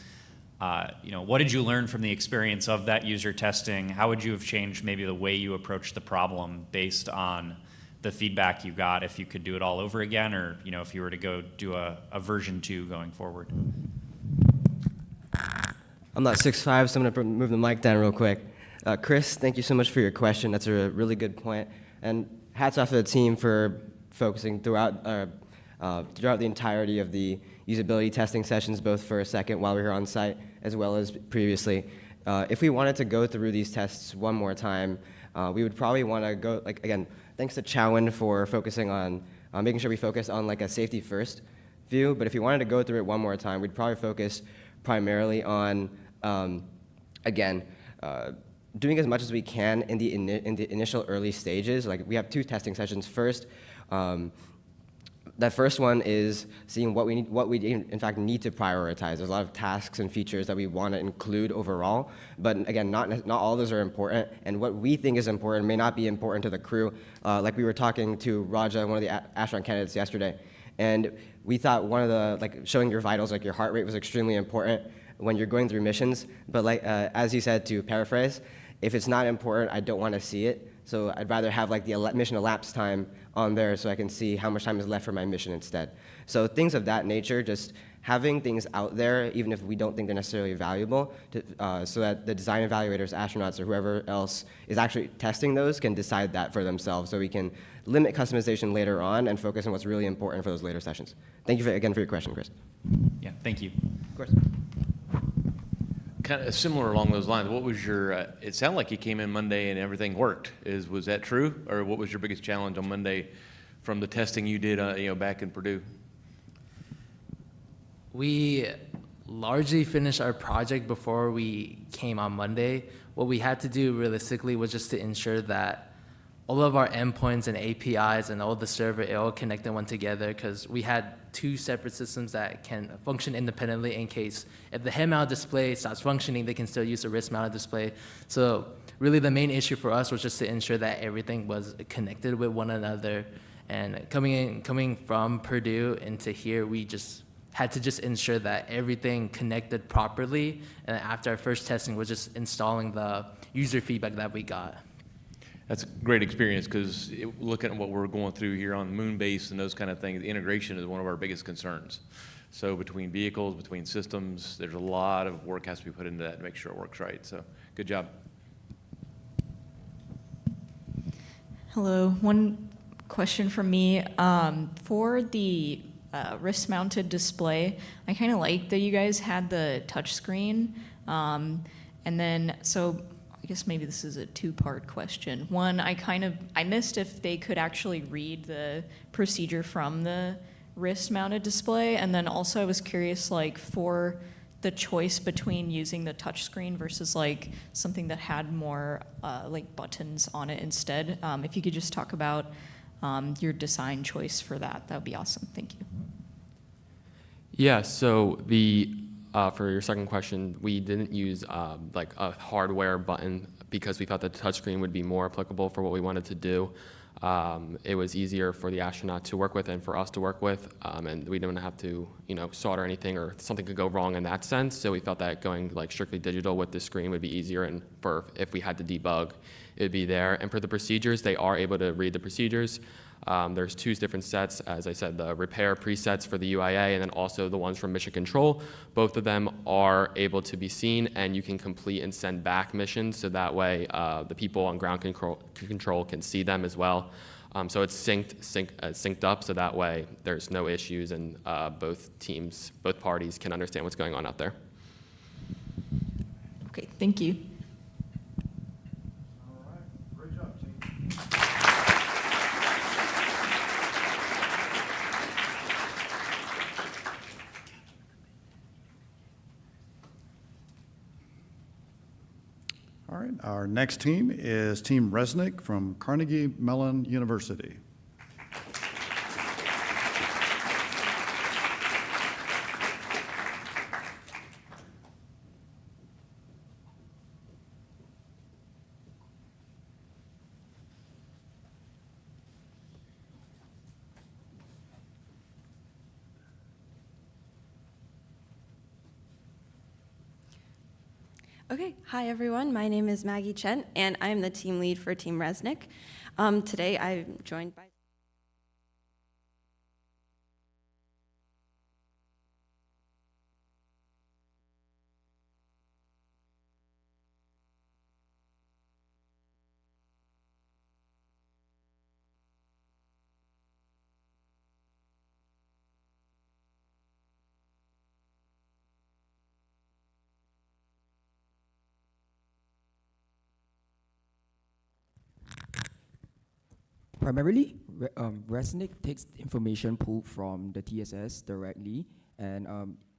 what did you learn from the experience of that user testing? How would you have changed maybe the way you approached the problem based on the feedback you got, if you could do it all over again, or if you were to go do a version 2 going forward? I'm not 6'5", so I'm going to move the mic down real quick. Chris, thank you so much for your question. That's a really good point. And hats off to the team for focusing throughout the entirety of the usability testing sessions, both for a second while we were on site, as well as previously. If we wanted to go through these tests one more time, we would probably want to go, again, thanks to Chowan for focusing on making sure we focus on a safety first view. But if you wanted to go through it one more time, we'd probably focus primarily on, doing as much as we can in the initial early stages. We have 2 testing sessions. First, That first one is seeing what we in fact need to prioritize. There's a lot of tasks and features that we want to include overall, but again, not all of those are important, and what we think is important may not be important to the crew. Like we were talking to Raja, one of the astronaut candidates yesterday, and we thought one of the, like showing your vitals, like your heart rate was extremely important when you're going through missions, but like, as he said, to paraphrase, if it's not important, I don't want to see it. So I'd rather have like the mission elapsed time on there so I can see how much time is left for my mission instead. So things of that nature, just having things out there, even if we don't think they're necessarily valuable, so that the design evaluators, astronauts, or whoever else is actually testing those can decide that for themselves, so we can limit customization later on and focus on what's really important for those later sessions. Thank you again for your question, Chris. Yeah, thank you. Of course. Kind of similar along those lines, what was your, it sounded like you came in Monday and everything worked. Was that true? Or what was your biggest challenge on Monday from the testing you did back in Purdue? We largely finished our project before we came on Monday. What we had to do realistically was just to ensure that all of our endpoints and APIs and all the server, it all connected one together, because we had two separate systems that can function independently in case if the head-mounted display stops functioning, they can still use the wrist-mounted display. So really the main issue for us was just to ensure that everything was connected with one another. And coming from Purdue into here, we just had to just ensure that everything connected properly. And after our first testing was just installing the user feedback that we got. That's a great experience, because looking at what we're going through here on moon base and those kind of things, integration is one of our biggest concerns. So between vehicles, between systems, there's a lot of work has to be put into that to make sure it works right. So good job. Hello. One question from me. For the wrist-mounted display, I kind of like that you guys had the touch screen. And then, so I guess maybe this is a two-part question. One, I missed if they could actually read the procedure from the wrist-mounted display, and then also I was curious, like, for the choice between using the touchscreen versus like something that had more like buttons on it instead. If you could just talk about your design choice for that, that would be awesome. Thank you. Yeah. So for your second question, we didn't use like a hardware button because we thought the touchscreen would be more applicable for what we wanted to do. It was easier for the astronaut to work with and for us to work with, and we didn't have to, solder anything or something could go wrong in that sense. So we felt that going like strictly digital with the screen would be easier, and if we had to debug, it'd be there. And for the procedures, they are able to read the procedures. There's two different sets, as I said, the repair presets for the UIA and then also the ones from Mission Control. Both of them are able to be seen, and you can complete and send back missions, so that way the people on ground control can see them as well. So it's synced up, so that way there's no issues, and both parties can understand what's going on out there. Okay, thank you. All right, great job, team. All right, our next team is Team Resnick from Carnegie Mellon University. Okay, hi everyone. My name is Maggie Chen, and I'm the team lead for Team Resnick. Today I'm joined by Primarily, Resnick takes information pulled from the TSS directly, and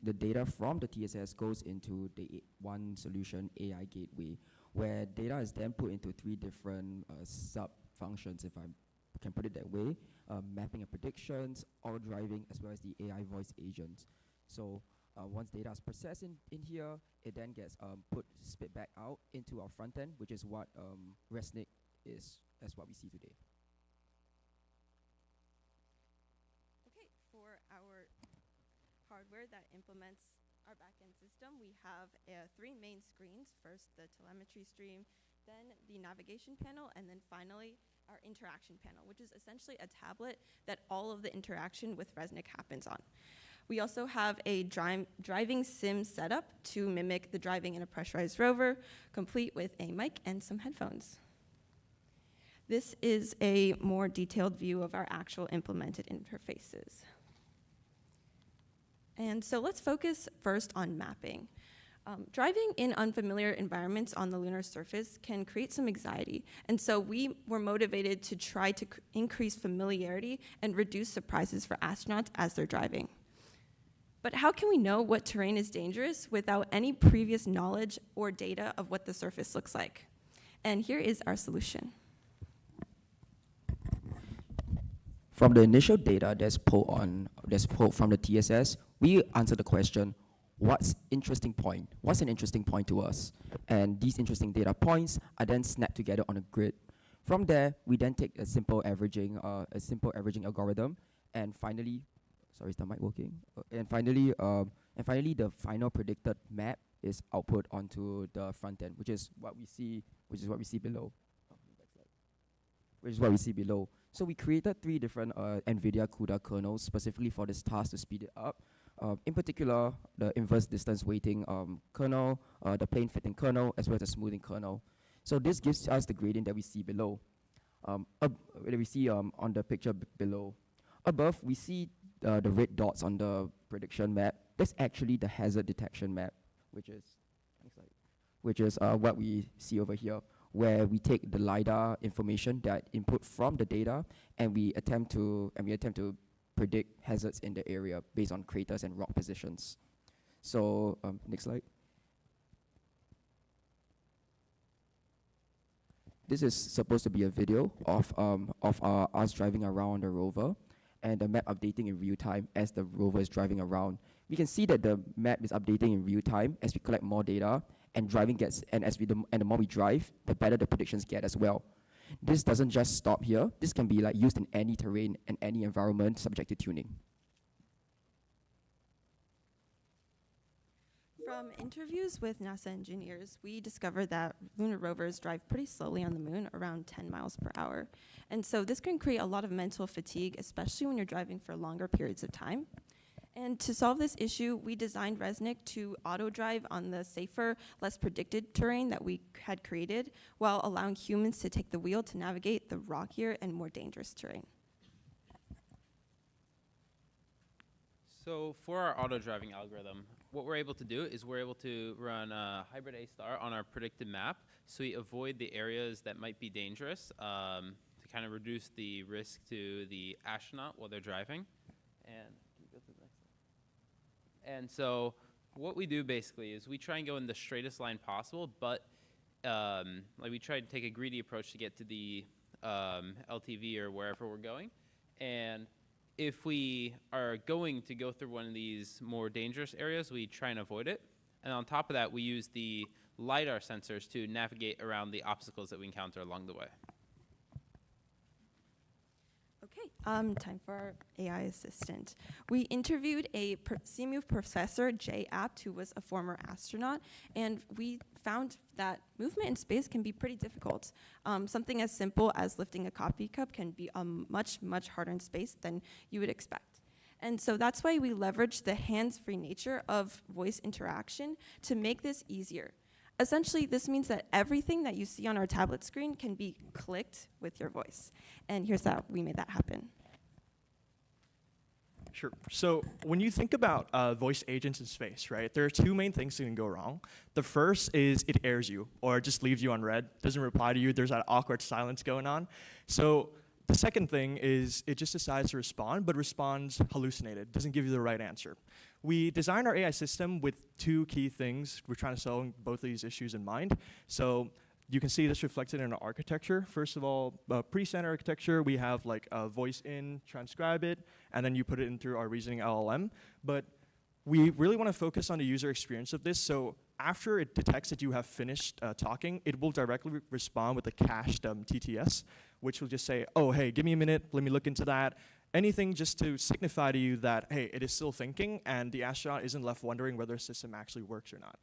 the data from the TSS goes into the one solution AI Gateway, where data is then put into 3 different sub-functions, if I can put it that way, mapping and predictions, auto driving, as well as the AI voice agents. So once data is processed in here, it then gets spit back out into our front end, which is what Resnick is, as what we see today. Okay, for our hardware that implements our backend system, we have 3 main screens. First, the telemetry stream, then the navigation panel, and then finally our interaction panel, which is essentially a tablet that all of the interaction with Resnick happens on. We also have a driving sim setup to mimic the driving in a pressurized rover, complete with a mic and some headphones. This is a more detailed view of our actual implemented interfaces. And so let's focus first on mapping. Driving in unfamiliar environments on the lunar surface can create some anxiety. And so we were motivated to try to increase familiarity and reduce surprises for astronauts as they're driving. But how can we know what terrain is dangerous without any previous knowledge or data of what the surface looks like? And here is our solution. From the initial data that's pulled from the TSS, we answer the question, what's an interesting point to us? And these interesting data points are then snapped together on a grid. From there, we then take a simple averaging algorithm, and finally, sorry, is the mic working? And finally, the final predicted map is output onto the front end, which is what we see below. So we created 3 different NVIDIA CUDA kernels specifically for this task to speed it up. In particular, the inverse distance weighting kernel, the plane fitting kernel, as well as the smoothing kernel. So this gives us the gradient that we see below. On the picture below. Above, we see the red dots on the prediction map. That's actually the hazard detection map, which is what we see over here, where we take the LiDAR information that input from the data, and we attempt to predict hazards in the area based on craters and rock positions. So next slide. This is supposed to be a video of us driving around the rover, and the map updating in real time as the rover is driving around. We can see that the map is updating in real time as we collect more data, and the more we drive, the better the predictions get as well. This doesn't just stop here. This can be used in any terrain and any environment subject to tuning. From interviews with NASA engineers, we discovered that lunar rovers drive pretty slowly on the moon, around 10 miles per hour. And so this can create a lot of mental fatigue, especially when you're driving for longer periods of time. And to solve this issue, we designed Resnick to auto-drive on the safer, less predicted terrain that we had created, while allowing humans to take the wheel to navigate the rockier and more dangerous terrain. So for our auto-driving algorithm, what we're able to do is we're able to run a hybrid A-star on our predicted map, so we avoid the areas that might be dangerous to kind of reduce the risk to the astronaut while they're driving. And can you go to the next slide? And so what we do basically is we try and go in the straightest line possible, but we try to take a greedy approach to get to the LTV or wherever we're going. And if we are going to go through one of these more dangerous areas, we try and avoid it. And on top of that, we use the LiDAR sensors to navigate around the obstacles that we encounter along the way. Okay, time for our AI assistant. We interviewed a CMU professor, Jay Apt, who was a former astronaut, and we found that movement in space can be pretty difficult. Something as simple as lifting a coffee cup can be much, much harder in space than you would expect. And so that's why we leveraged the hands-free nature of voice interaction to make this easier. Essentially, this means that everything that you see on our tablet screen can be clicked with your voice. And here's how we made that happen. Sure. So when you think about voice agents in space, right, there are 2 main things that can go wrong. The first is it errors you or it just leaves you unread, doesn't reply to you. There's that awkward silence going on. So the second thing is it just decides to respond, but responds hallucinated, doesn't give you the right answer. We designed our AI system with 2 key things. We're trying to solve both of these issues in mind. So you can see this reflected in our architecture. First of all, pre-standard architecture, we have like a voice in, transcribe it, and then you put it in through our reasoning LLM. But we really want to focus on the user experience of this. So after it detects that you have finished talking, it will directly respond with a cached TTS, which will just say, oh, hey, give me a minute, let me look into that. Anything just to signify to you that, hey, it is still thinking, and the astronaut isn't left wondering whether the system actually works or not.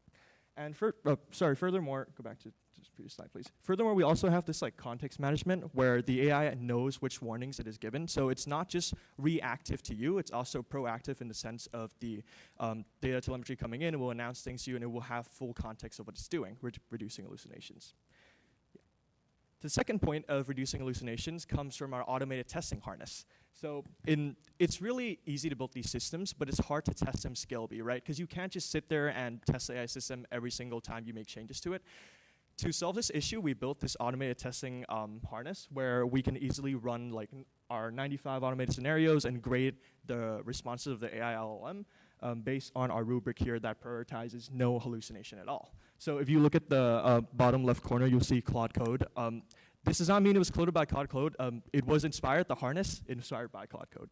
And furthermore, go back to the previous slide, please. Furthermore, we also have this like context management where the AI knows which warnings it is given. So it's not just reactive to you, it's also proactive in the sense of the data telemetry coming in. It will announce things to you and it will have full context of what it's doing, reducing hallucinations. The second point of reducing hallucinations comes from our automated testing harness. So it's really easy to build these systems, but it's hard to test them scalably, right? Because you can't just sit there and test the AI system every single time you make changes to it. To solve this issue, we built this automated testing harness where we can easily run like our 95 automated scenarios and grade the responses of the AI LLM based on our rubric here that prioritizes no hallucination at all. So if you look at the bottom left corner, you'll see Claude Code. This does not mean it was coded by Claude Code. It was inspired, the harness, inspired by Claude Code.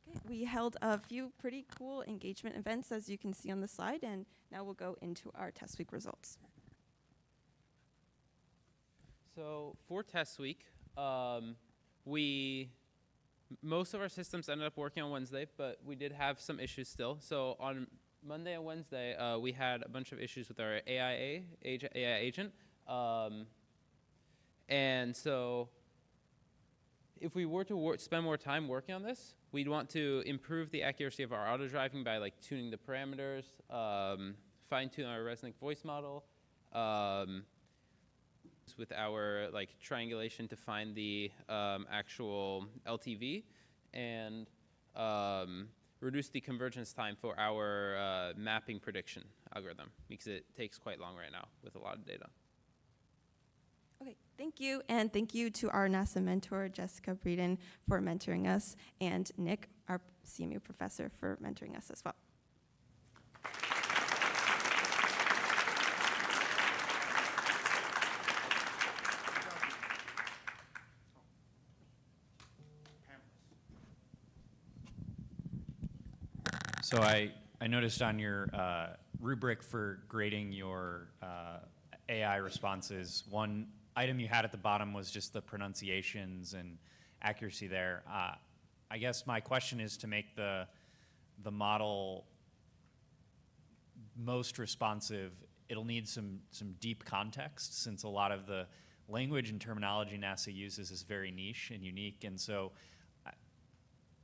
Okay, we held a few pretty cool engagement events, as you can see on the slide, and now we'll go into our test week results. So for test week, most of our systems ended up working on Wednesday, but we did have some issues still. So on Monday and Wednesday, we had a bunch of issues with our AI agent. And so if we were to spend more time working on this, we'd want to improve the accuracy of our auto driving by like tuning the parameters, fine-tune our Resnick voice model, with our like triangulation to find the actual LTV, and reduce the convergence time for our mapping prediction algorithm, because it takes quite long right now with a lot of data. Okay, thank you, and thank you to our NASA mentor, Jessica Breeden, for mentoring us, and Nick, our CMU professor, for mentoring us as well. So I noticed on your rubric for grading your AI responses, one item you had at the bottom was just the pronunciations and accuracy there. I guess my question is, to make the model most responsive, it'll need some deep context, since a lot of the language and terminology NASA uses is very niche and unique. And so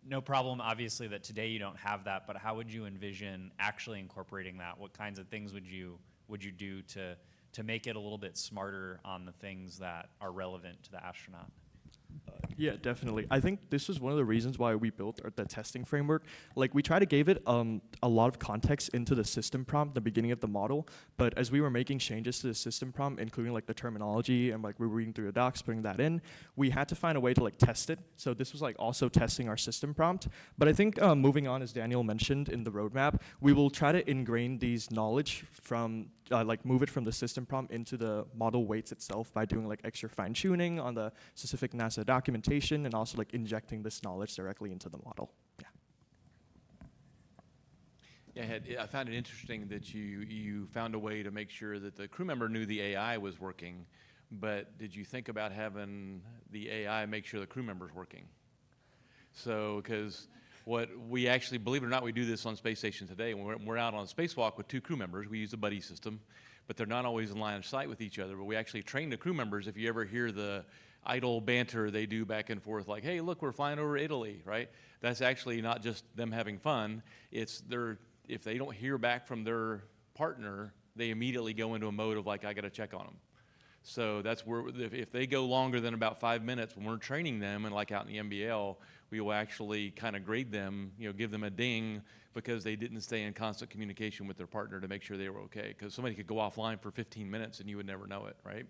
no problem, obviously, that today you don't have that, but how would you envision actually incorporating that? What kinds of things would you do to make it a little bit smarter on the things that are relevant to the astronaut? Yeah, definitely. I think this is one of the reasons why we built the testing framework. Like, we try to give it a lot of context into the system prompt, the beginning of the model. But as we were making changes to the system prompt, including like the terminology and like we were reading through the docs, putting that in, we had to find a way to like test it. So this was like also testing our system prompt. But I think moving on, as Daniel mentioned in the roadmap, we will try to ingrain these knowledge from like move it from the system prompt into the model weights itself by doing like extra fine tuning on the specific NASA documentation, and also like injecting this knowledge directly into the model. Yeah, I found it interesting that you found a way to make sure that the crew member knew the AI was working, but did you think about having the AI make sure the crew member's working? So, because what we actually, believe it or not, we do this on space station today. When we're out on a spacewalk with two crew members, we use a buddy system, but they're not always in line of sight with each other. But we actually train the crew members. If you ever hear the idle banter they do back and forth, like, hey, look, we're flying over Italy, right? That's actually not just them having fun. It's if they don't hear back from their partner, they immediately go into a mode of like, I got to check on them. So that's where, if they go longer than about 5 minutes, when we're training them, and like out in the MBL, we will actually kind of grade them, give them a ding because they didn't stay in constant communication with their partner to make sure they were okay. Because somebody could go offline for 15 minutes and you would never know it, right?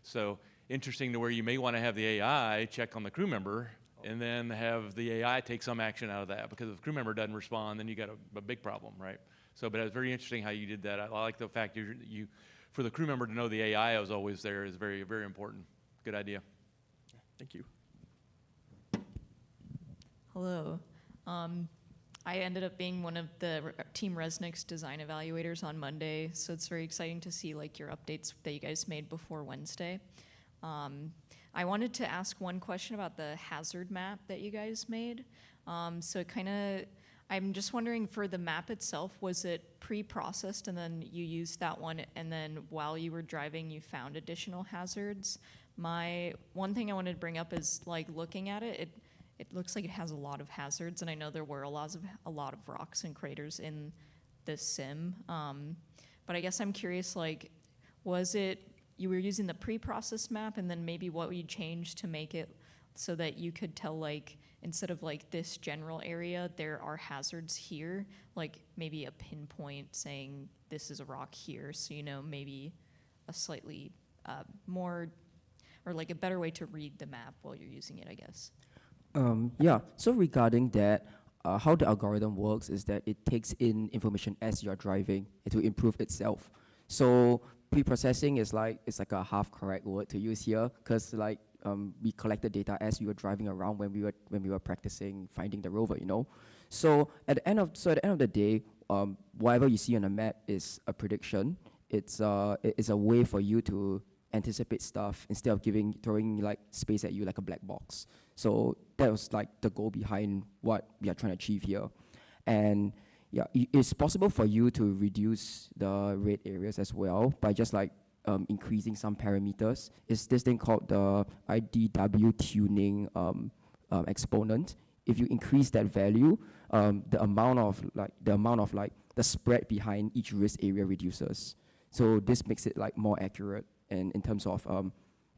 So interesting, to where you may want to have the AI check on the crew member and then have the AI take some action out of that, because if the crew member doesn't respond, then you got a big problem, right? So, but it was very interesting how you did that. I like the fact you for the crew member to know the AI was always there is very, very important. Good idea. Thank you. Hello. I ended up being one of the Team Resnick's design evaluators on Monday, so it's very exciting to see like your updates that you guys made before Wednesday. I wanted to ask one question about the hazard map that you guys made. So I'm just wondering, for the map itself, was it pre-processed and then you used that one, and then while you were driving you found additional hazards? My one thing I wanted to bring up is, like, looking at it, it looks like it has a lot of hazards, and I know there were a lot of rocks and craters in this sim. But I guess I'm curious, like, was it you were using the pre-processed map, and then maybe what you changed to make it so that you could tell, like, instead of like this general area, there are hazards here, like maybe a pinpoint saying this is a rock here, so you know maybe a slightly more, or like a better way to read the map while you're using it, I guess. Yeah, so regarding that, how the algorithm works is that it takes in information as you're driving to improve itself. So pre-processing is like, it's like a half correct word to use here, because like we collected data as we were driving around when we were practicing finding the rover, you know. So at the end of the day, whatever you see on the map is a prediction. It's a way for you to anticipate stuff instead of throwing like space at you like a black box. So that was like the goal behind what we are trying to achieve here. And yeah, it's possible for you to reduce the red areas as well by just like increasing some parameters. It's this thing called the IDW tuning exponent. If you increase that value, the amount of the spread behind each risk area reduces. So this makes it like more accurate and in terms of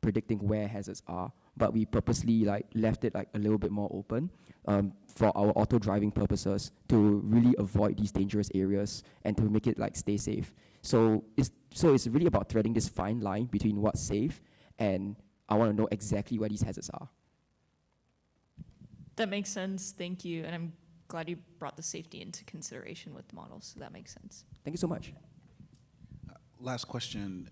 predicting where hazards are. But we purposely like left it like a little bit more open for our auto driving purposes to really avoid these dangerous areas and to make it like stay safe. So it's really about threading this fine line between what's safe and I want to know exactly where these hazards are. That makes sense, thank you. And I'm glad you brought the safety into consideration with the models, so that makes sense. Thank you so much. Last question.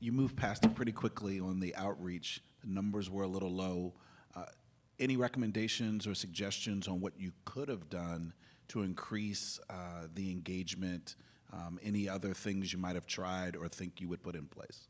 You moved past it pretty quickly on the outreach. The numbers were a little low. Any recommendations or suggestions on what you could have done to increase the engagement? Any other things you might have tried or think you would put in place?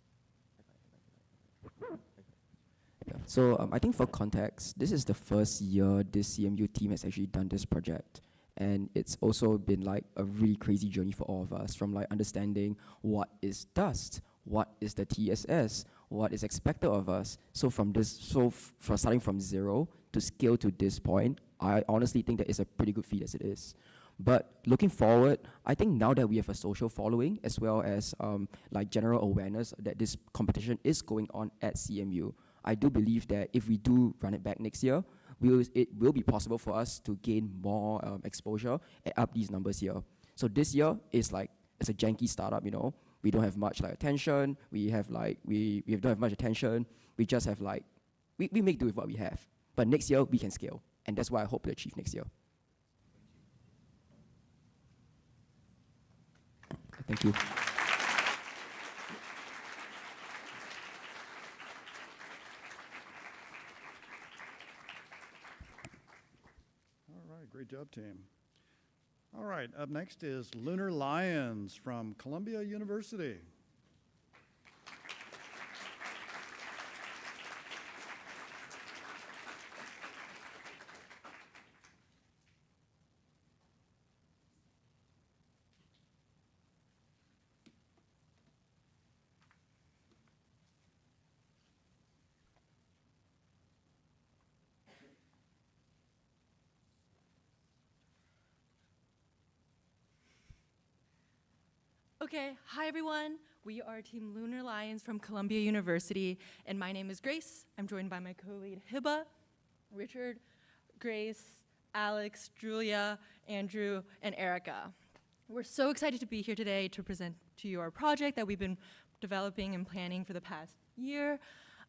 Yeah. So I think for context, this is the first year this CMU team has actually done this project. And it's also been like a really crazy journey for all of us, from like understanding what is dust, what is the TSS, what is expected of us. So from starting from zero to scale to this point, I honestly think that it's a pretty good feat as it is. But looking forward, I think now that we have a social following as well as like general awareness that this competition is going on at CMU, I do believe that if we do run it back next year, it will be possible for us to gain more exposure and up these numbers here. So this year is like, it's a janky startup, you know. We don't have much like attention. We don't have much attention. We just have like, we make do with what we have. But next year we can scale, and that's what I hope to achieve next year. Thank you. All right, great job, team. All right, up next is Lunar Lions from Columbia University. Okay, hi everyone. We are Team Lunar Lions from Columbia University, and my name is Grace. I'm joined by my co-lead Hiba, Richard, Grace, Alex, Julia, Andrew, and Erica. We're so excited to be here today to present to you our project that we've been developing and planning for the past year.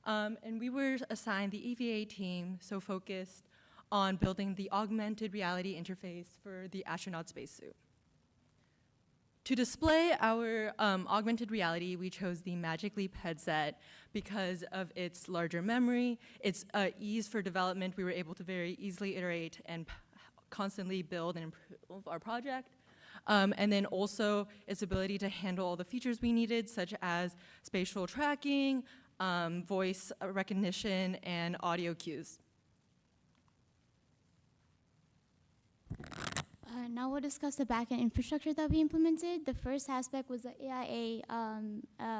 And we were assigned the EVA team, so focused on building the augmented reality interface for the astronaut spacesuit. To display our augmented reality, we chose the Magic Leap headset because of its larger memory, its ease for development. We were able to very easily iterate and constantly build and improve our project. And then also its ability to handle all the features we needed, such as spatial tracking, voice recognition, and audio cues. Now we'll discuss the backend infrastructure that we implemented. The first aspect was the AIA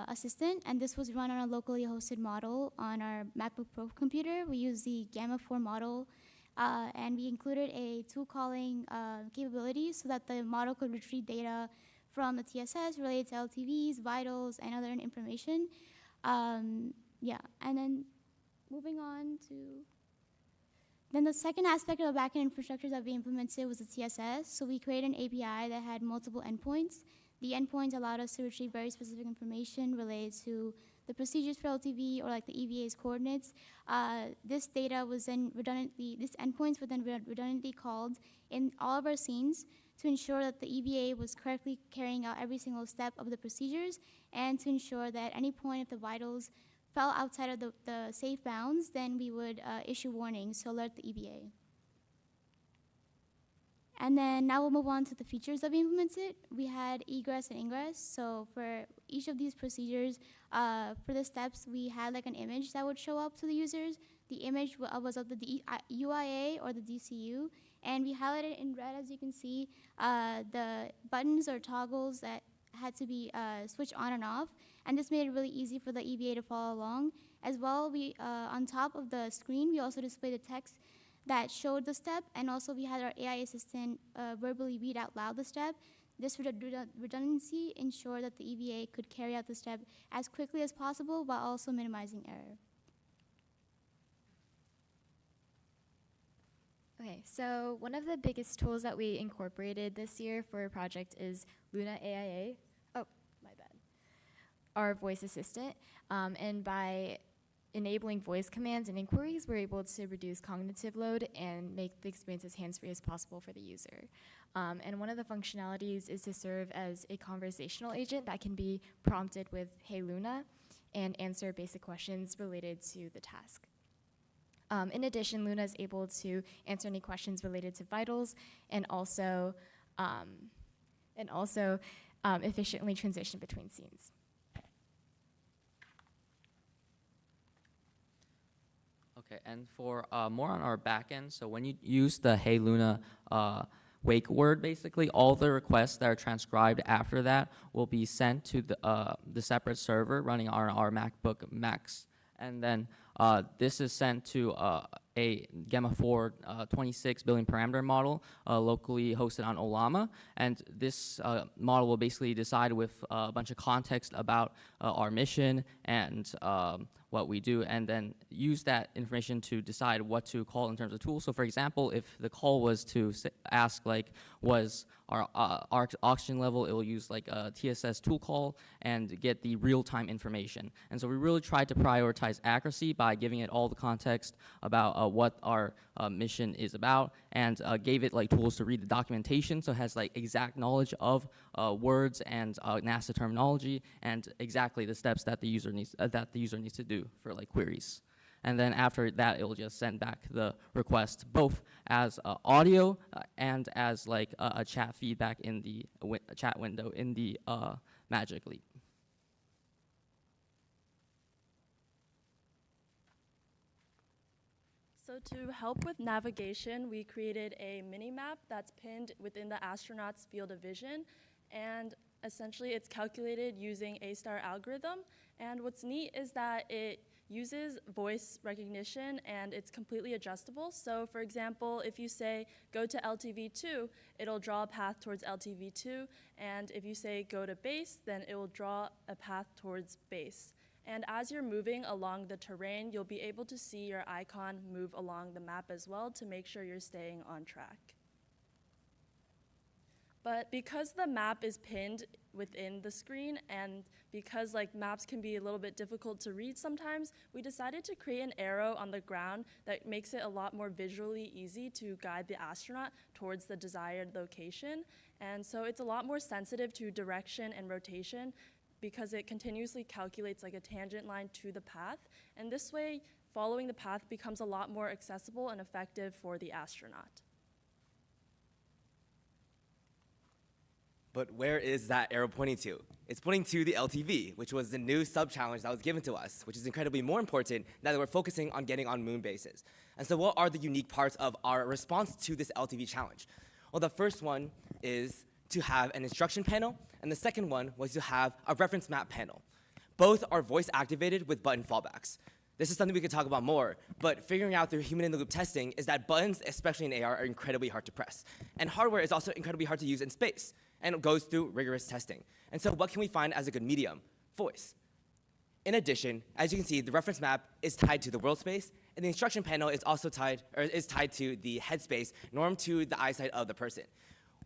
assistant, and this was run on a locally hosted model on our MacBook Pro computer. We used the Gamma 4 model, and we included a tool calling capability so that the model could retrieve data from the TSS related to LTVs, vitals, and other information. Yeah, and then moving on to then the second aspect of the backend infrastructure that we implemented was the TSS. So we created an API that had multiple endpoints. The endpoints allowed us to retrieve very specific information related to the procedures for LTV or like the EVA's coordinates. This data was then these endpoints were then redundantly called in all of our scenes to ensure that the EVA was correctly carrying out every single step of the procedures and to ensure that at any point if the vitals fell outside of the safe bounds, then we would issue warnings to alert the EVA. And then now we'll move on to the features that we implemented. We had egress and ingress. So for each of these procedures, for the steps, we had like an image that would show up to the users. The image was of the UIA or the DCU, and we highlighted in red, as you can see, the buttons or toggles that had to be switched on and off, and this made it really easy for the EVA to follow along. As well, we on top of the screen, we also displayed the text that showed the step, and also we had our AI assistant verbally read out loud the step. This redundancy ensured that the EVA could carry out the step as quickly as possible while also minimizing error. Okay, so one of the biggest tools that we incorporated this year for our project is Luna AIA. Oh, my bad. Our voice assistant. And by enabling voice commands and inquiries, we're able to reduce cognitive load and make the experience as hands-free as possible for the user. And one of the functionalities is to serve as a conversational agent that can be prompted with "Hey Luna" and answer basic questions related to the task. In addition, Luna is able to answer any questions related to vitals and also efficiently transition between scenes. Okay, and for more on our backend, so when you use the Hey Luna wake word, basically all the requests that are transcribed after that will be sent to the separate server running on our MacBook Max. And then this is sent to a Gamma 4 26 billion parameter model locally hosted on Olama. And this model will basically decide with a bunch of context about our mission and what we do, and then use that information to decide what to call in terms of tools. So for example, if the call was to ask like, was our oxygen level, it will use like a TSS tool call and get the real-time information. And so we really tried to prioritize accuracy by giving it all the context about what our mission is about, and gave it like tools to read the documentation, so it has like exact knowledge of words and NASA terminology and exactly the steps that the user needs to do for like queries. And then after that, it will just send back the request both as audio and as like a chat feedback in the chat window in the Magic Leap. So to help with navigation, we created a mini-map that's pinned within the astronaut's field of vision, and essentially it's calculated using A-star algorithm. And what's neat is that it uses voice recognition and it's completely adjustable. So for example, if you say go to LTV2, it'll draw a path towards LTV2, and if you say go to base, then it will draw a path towards base. And as you're moving along the terrain, you'll be able to see your icon move along the map as well to make sure you're staying on track. But because the map is pinned within the screen and because like maps can be a little bit difficult to read sometimes, we decided to create an arrow on the ground that makes it a lot more visually easy to guide the astronaut towards the desired location. And so it's a lot more sensitive to direction and rotation because it continuously calculates like a tangent line to the path. And this way, following the path becomes a lot more accessible and effective for the astronaut. But where is that arrow pointing to? It's pointing to the LTV, which was the new sub-challenge that was given to us, which is incredibly more important now that we're focusing on getting on moon bases. And so what are the unique parts of our response to this LTV challenge? Well, the first one is to have an instruction panel, and the second one was to have a reference map panel. Both are voice activated with button fallbacks. This is something we could talk about more, but figuring out through human-in-the-loop testing is that buttons, especially in AR, are incredibly hard to press. And hardware is also incredibly hard to use in space, and it goes through rigorous testing. And so what can we find as a good medium? Voice. In addition, as you can see, the reference map is tied to the world space, and the instruction panel is also tied to the headspace, normed to the eyesight of the person.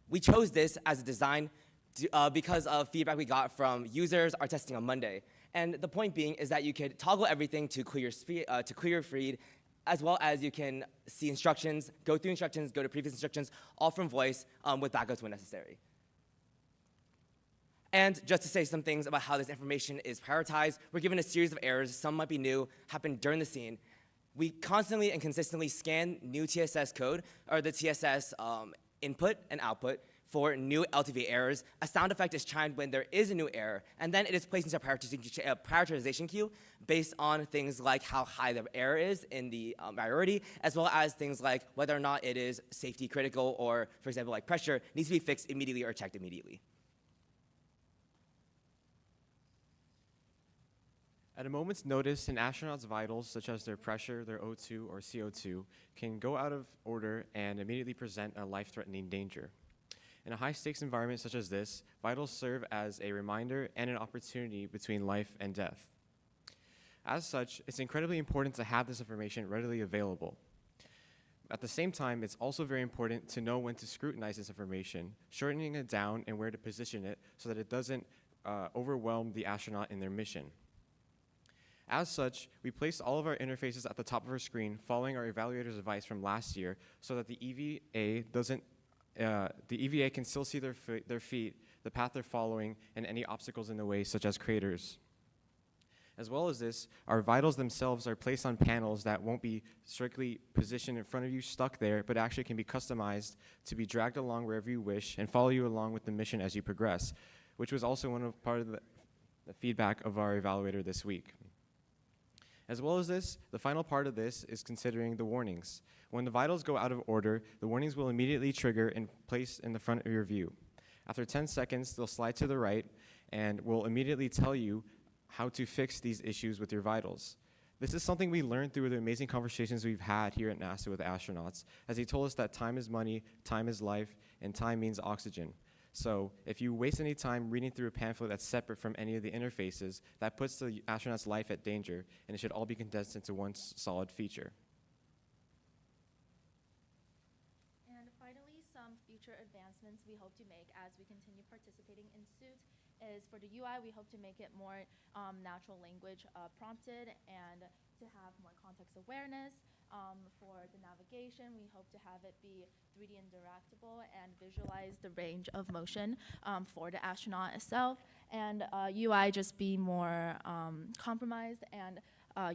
We chose this as a design because of feedback we got from users, our testing on Monday. And the point being is that you could toggle everything to clear your feed, as well as you can see instructions, go through instructions, go to previous instructions, all from voice with backups when necessary. And just to say some things about how this information is prioritized, we're given a series of errors. Some might be new, happened during the scene. We constantly and consistently scan new TSS code, or the TSS input and output, for new LTV errors. A sound effect is chimed when there is a new error, and then it is placed into a prioritization queue based on things like how high the error is in the priority, as well as things like whether or not it is safety critical or, for example, like pressure, needs to be fixed immediately or checked immediately. At a moment's notice, an astronaut's vitals, such as their pressure, their O2 or CO2, can go out of order and immediately present a life-threatening danger. In a high-stakes environment such as this, vitals serve as a reminder and an opportunity between life and death. As such, it's incredibly important to have this information readily available. At the same time, it's also very important to know when to scrutinize this information, shortening it down and where to position it so that it doesn't overwhelm the astronaut in their mission. As such, we placed all of our interfaces at the top of our screen following our evaluator's advice from last year so that the EVA can still see their feet, the path they're following, and any obstacles in the way, such as craters. As well as this, our vitals themselves are placed on panels that won't be strictly positioned in front of you, stuck there, but actually can be customized to be dragged along wherever you wish and follow you along with the mission as you progress, which was also part of the feedback of our evaluator this week. As well as this, the final part of this is considering the warnings. When the vitals go out of order, the warnings will immediately trigger and place in the front of your view. After 10 seconds, they'll slide to the right and will immediately tell you how to fix these issues with your vitals. This is something we learned through the amazing conversations we've had here at NASA with astronauts, as he told us that time is money, time is life, and time means oxygen. So if you waste any time reading through a pamphlet that's separate from any of the interfaces, that puts the astronaut's life at danger, and it should all be condensed into one solid feature. And finally, some future advancements we hope to make as we continue participating in Suit is for the UI, we hope to make it more natural language prompted and to have more context awareness. For the navigation, we hope to have it be 3D interactable and visualize the range of motion for the astronaut itself, and UI just be more compromised and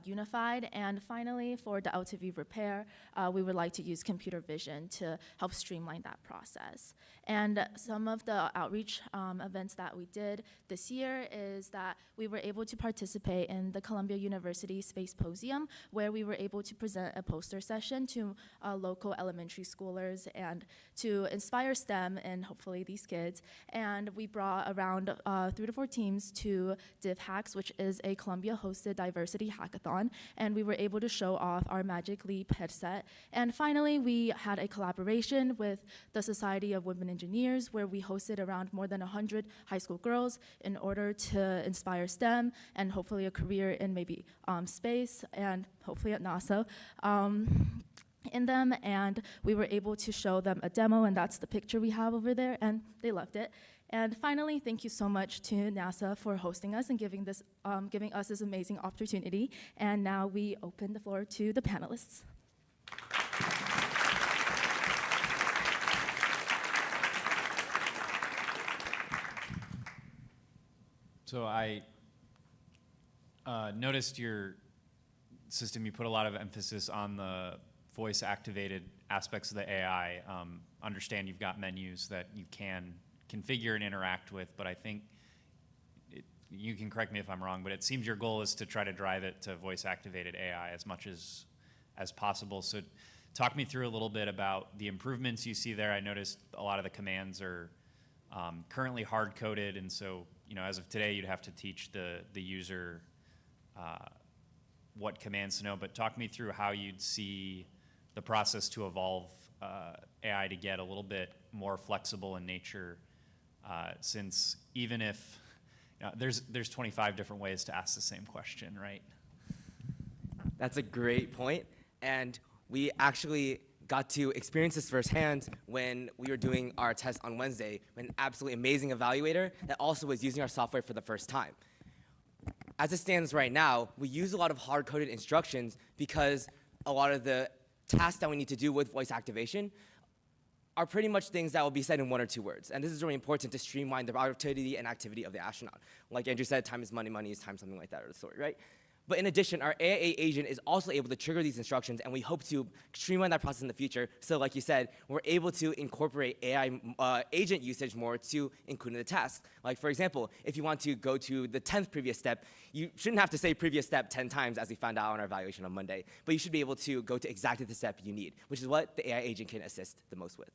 unified. And finally, for the LTV repair, we would like to use computer vision to help streamline that process. And some of the outreach events that we did this year is that we were able to participate in the Columbia University Spacesuit, where we were able to present a poster session to local elementary schoolers and to inspire STEM and hopefully these kids. And we brought around 3 to 4 teams to DivHacks, which is a Columbia-hosted diversity hackathon, and we were able to show off our Magic Leap headset. And finally, we had a collaboration with the Society of Women Engineers, where we hosted around more than 100 high school girls in order to inspire STEM and hopefully a career in maybe space and hopefully at NASA. in them, and we were able to show them a demo, and that's the picture we have over there, and they loved it. And finally, thank you so much to NASA for hosting us and giving us this amazing opportunity. And now we open the floor to the panelists. So I noticed your system, you put a lot of emphasis on the voice-activated aspects of the AI. Understand you've got menus that you can configure and interact with, but I think, you can correct me if I'm wrong, but it seems your goal is to try to drive it to voice-activated AI as much as possible. So talk me through a little bit about the improvements you see there. I noticed a lot of the commands are currently hard-coded, and so as of today, you'd have to teach the user what commands to know, but talk me through how you'd see the process to evolve AI to get a little bit more flexible in nature, since even if there's 25 different ways to ask the same question, right? That's a great point, and we actually got to experience this firsthand when we were doing our test on Wednesday with an absolutely amazing evaluator that also was using our software for the first time. As it stands right now, we use a lot of hard-coded instructions because a lot of the tasks that we need to do with voice activation are pretty much things that will be said in 1 or 2 words. And this is really important to streamline the productivity and activity of the astronaut. Like Andrew said, time is money, money is time, something like that, or the story, right? But in addition, our AIA agent is also able to trigger these instructions, and we hope to streamline that process in the future. So like you said, we're able to incorporate AI agent usage more to include in the task. Like for example, if you want to go to the 10th previous step, you shouldn't have to say previous step 10 times as we found out on our evaluation on Monday, but you should be able to go to exactly the step you need, which is what the AI agent can assist the most with.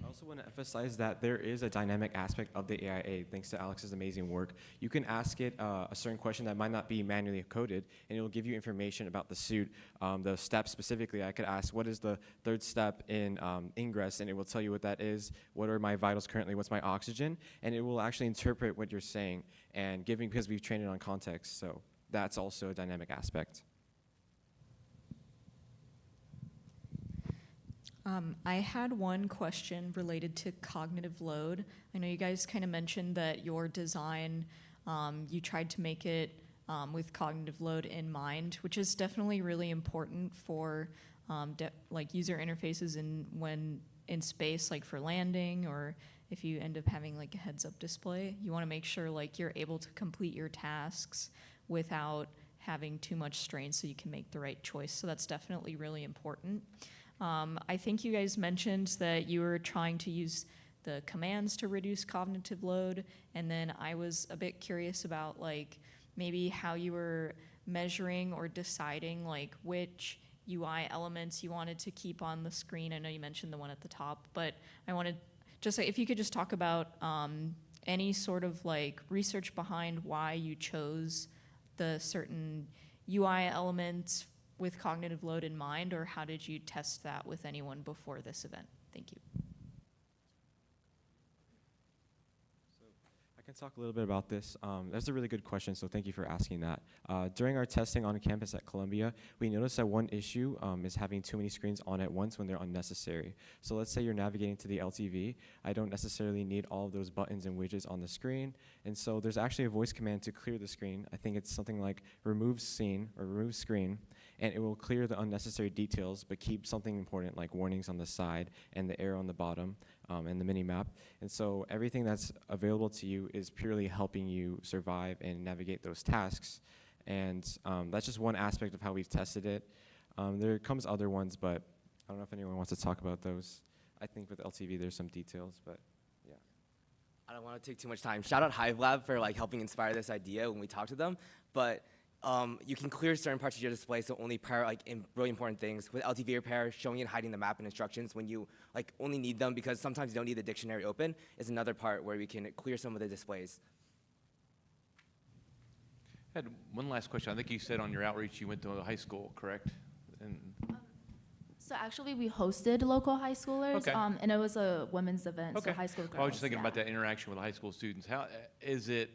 I also want to emphasize that there is a dynamic aspect of the AIA, thanks to Alex's amazing work. You can ask it a certain question that might not be manually coded, and it will give you information about the suit, the steps specifically. I could ask, what is the 3rd step in ingress, and it will tell you what that is, what are my vitals currently, what's my oxygen, and it will actually interpret what you're saying, and because we've trained it on context, so that's also a dynamic aspect. I had one question related to cognitive load. I know you guys kind of mentioned that your design, you tried to make it with cognitive load in mind, which is definitely really important for like user interfaces when in space, like for landing, or if you end up having like a heads-up display. You want to make sure like you're able to complete your tasks without having too much strain so you can make the right choice. So that's definitely really important. I think you guys mentioned that you were trying to use the commands to reduce cognitive load, and then I was a bit curious about like maybe how you were measuring or deciding like which UI elements you wanted to keep on the screen. I know you mentioned the one at the top, but I wanted just if you could just talk about any sort of like research behind why you chose the certain UI elements with cognitive load in mind, or how did you test that with anyone before this event? Thank you. I can talk a little bit about this. That's a really good question, so thank you for asking that. During our testing on campus at Columbia, we noticed that one issue is having too many screens on at once when they're unnecessary. So let's say you're navigating to the LTV. I don't necessarily need all of those buttons and widgets on the screen, and so there's actually a voice command to clear the screen. I think it's something like remove scene or remove screen, and it will clear the unnecessary details, but keep something important like warnings on the side and the arrow on the bottom and the mini map. And so everything that's available to you is purely helping you survive and navigate those tasks. And that's just one aspect of how we've tested it. There comes other ones, but I don't know if anyone wants to talk about those. I think with LTV there's some details, but yeah. I don't want to take too much time. Shout out Hive Lab for like helping inspire this idea when we talked to them. But you can clear certain parts of your display, so only pair like really important things. With LTV repair, showing and hiding the map and instructions when you like only need them, because sometimes you don't need the dictionary open, is another part where we can clear some of the displays. I had one last question. I think you said on your outreach you went to a high school, correct? And So actually, we hosted local high schoolers, Okay. And it was a women's event, okay. so high school girls. Well, I was just thinking yeah. about that interaction with the high school students. How is it?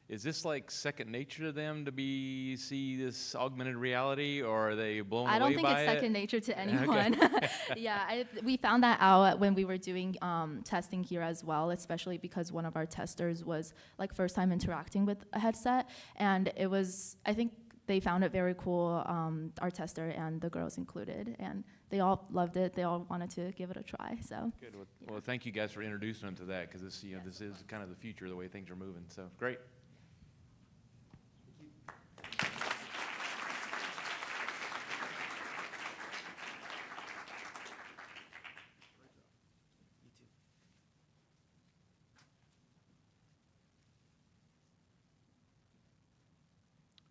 is this like second nature to them to see this augmented reality, or are they blown away by it? I don't think it's second nature to anyone. Okay. Yeah, we found that out when we were doing testing here as well, especially because one of our testers was like first time interacting with a headset, and it was, I think they found it very cool, our tester and the girls included, and they all loved it. They all wanted to give it a try. So Good. Well, thank you guys for introducing them to that, because this, this is kind of the future, the way things are moving. So great.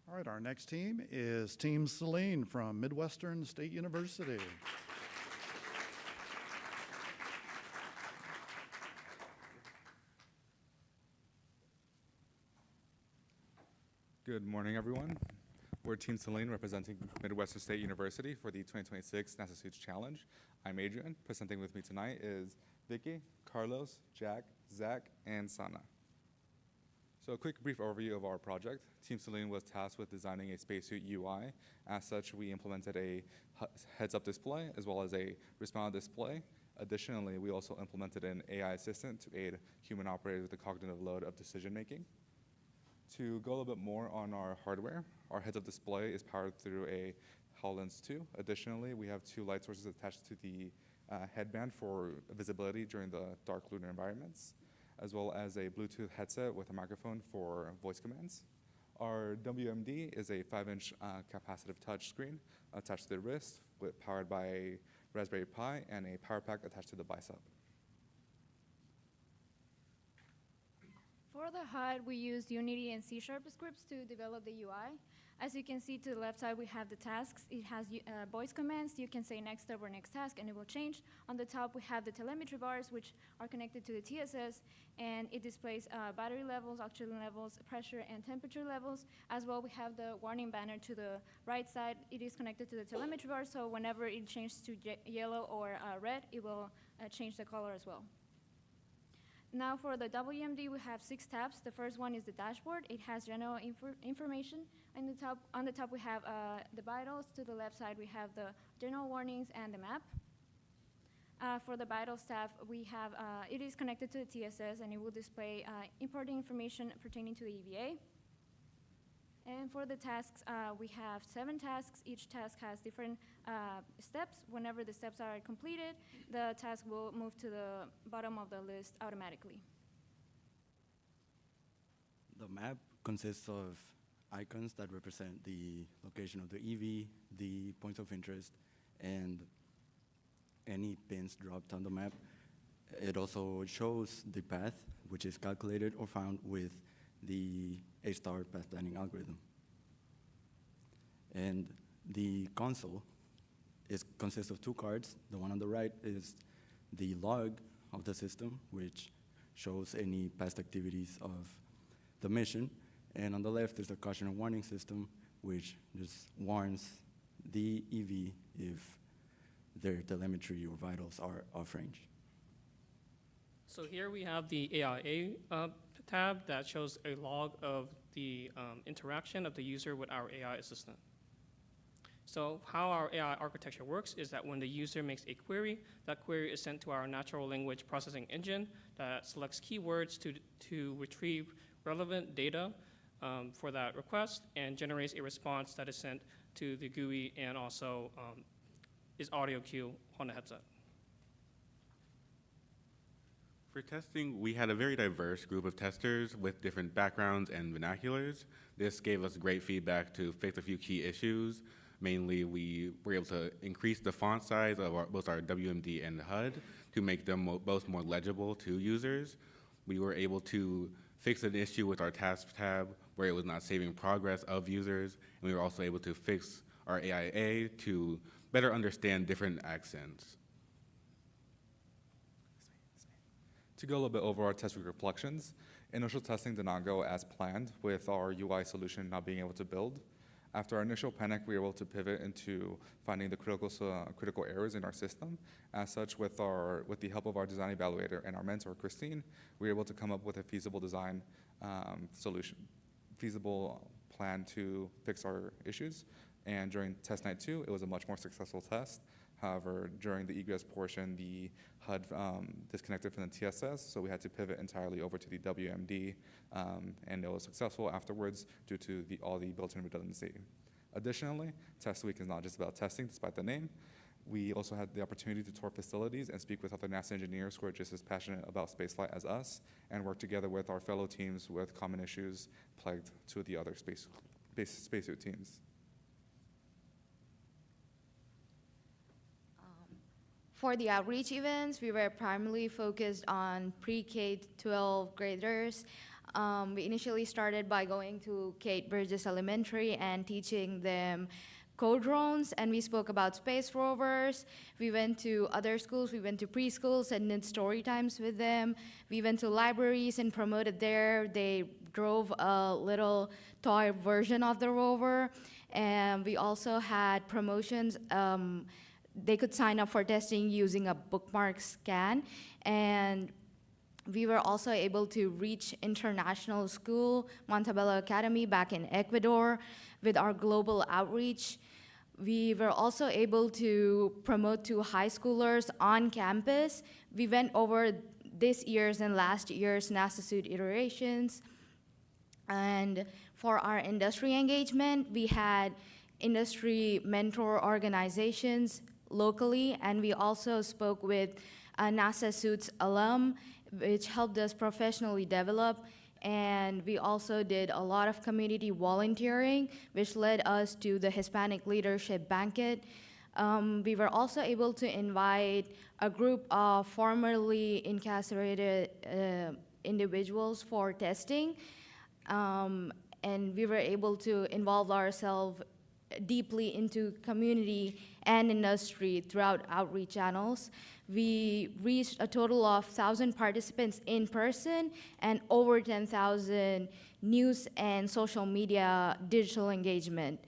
All right, our next team is Team Celine from Midwestern State University. Good morning, everyone. We're Team Celine representing Midwestern State University for the 2026 NASA Suits Challenge. I'm Adrian. Presenting with me tonight is Vicky, Carlos, Jack, Zach, and Sana. So a quick brief overview of our project. Team Celine was tasked with designing a spacesuit UI. As such, we implemented a heads-up display as well as a wrist-mounted display. Additionally, we also implemented an AI assistant to aid human operators with the cognitive load of decision-making. To go a little bit more on our hardware, our heads-up display is powered through a HoloLens 2. Additionally, we have 2 light sources attached to the headband for visibility during the dark lunar environments, as well as a Bluetooth headset with a microphone for voice commands. Our WMD is a 5-inch capacitive touch screen attached to the wrist, powered by a Raspberry Pi and a power pack attached to the bicep. For the HUD, we used Unity and C# scripts to develop the UI. As you can see to the left side, we have the tasks. It has voice commands. You can say next step or next task, and it will change. On the top, we have the telemetry bars, which are connected to the TSS, and it displays battery levels, oxygen levels, pressure, and temperature levels. As well, we have the warning banner to the right side. It is connected to the telemetry bar, so whenever it changes to yellow or red, it will change the color as well. Now for the WMD, we have 6 tabs. The first one is the dashboard. It has general information. On the top, we have the vitals. To the left side, we have the general warnings and the map. For the vitals tab, we have it is connected to the TSS, and it will display important information pertaining to the EVA. And for the tasks, we have 7 tasks. Each task has different steps. Whenever the steps are completed, the task will move to the bottom of the list automatically. The map consists of icons that represent the location of the EV, the points of interest, and any pins dropped on the map. It also shows the path, which is calculated or found with the A-star path planning algorithm. And the console consists of 2 cards. The one on the right is the log of the system, which shows any past activities of the mission. And on the left is the caution and warning system, which just warns the EV if their telemetry or vitals are off range. So here we have the AIA tab that shows a log of the interaction of the user with our AI assistant. So how our AI architecture works is that when the user makes a query, that query is sent to our natural language processing engine that selects keywords to retrieve relevant data for that request and generates a response that is sent to the GUI and also is audio cue on the headset. For testing, we had a very diverse group of testers with different backgrounds and vernaculars. This gave us great feedback to fix a few key issues. Mainly, we were able to increase the font size of both our WMD and HUD to make them both more legible to users. We were able to fix an issue with our task tab where it was not saving progress of users, and we were also able to fix our AIA to better understand different accents. To go a little bit over our test week reflections, initial testing did not go as planned, with our UI solution not being able to build. After our initial panic, we were able to pivot into finding the critical errors in our system. As such, with the help of our design evaluator and our mentor, Christine, we were able to come up with a feasible design solution. feasible plan to fix our issues. And during test night 2, it was a much more successful test. However, during the egress portion, the HUD disconnected from the TSS, so we had to pivot entirely over to the WMD, and it was successful afterwards due to all the built-in redundancy. Additionally, Test Week is not just about testing, despite the name. We also had the opportunity to tour facilities and speak with other NASA engineers who are just as passionate about spaceflight as us, and work together with our fellow teams with common issues plagued two of the other spacesuit teams. For the outreach events, we were primarily focused on pre-K-12 graders. We initially started by going to Kate Burgess Elementary and teaching them co-drones, and we spoke about space rovers. We went to other schools, we went to preschools and did story times with them. We went to libraries and promoted there. They drove a little toy version of the rover, and we also had promotions. They could sign up for testing using a bookmark scan, and we were also able to reach international school, Montebello Academy back in Ecuador, with our global outreach. We were also able to promote to high schoolers on campus. We went over this year's and last year's NASA suit iterations. And for our industry engagement, we had industry mentor organizations locally, and we also spoke with NASA Suits alum, which helped us professionally develop. And we also did a lot of community volunteering, which led us to the Hispanic Leadership Banquet. We were also able to invite a group of formerly incarcerated individuals for testing. And we were able to involve ourselves deeply into community and industry throughout outreach channels. We reached a total of 1,000 participants in person and over 10,000 news and social media digital engagement.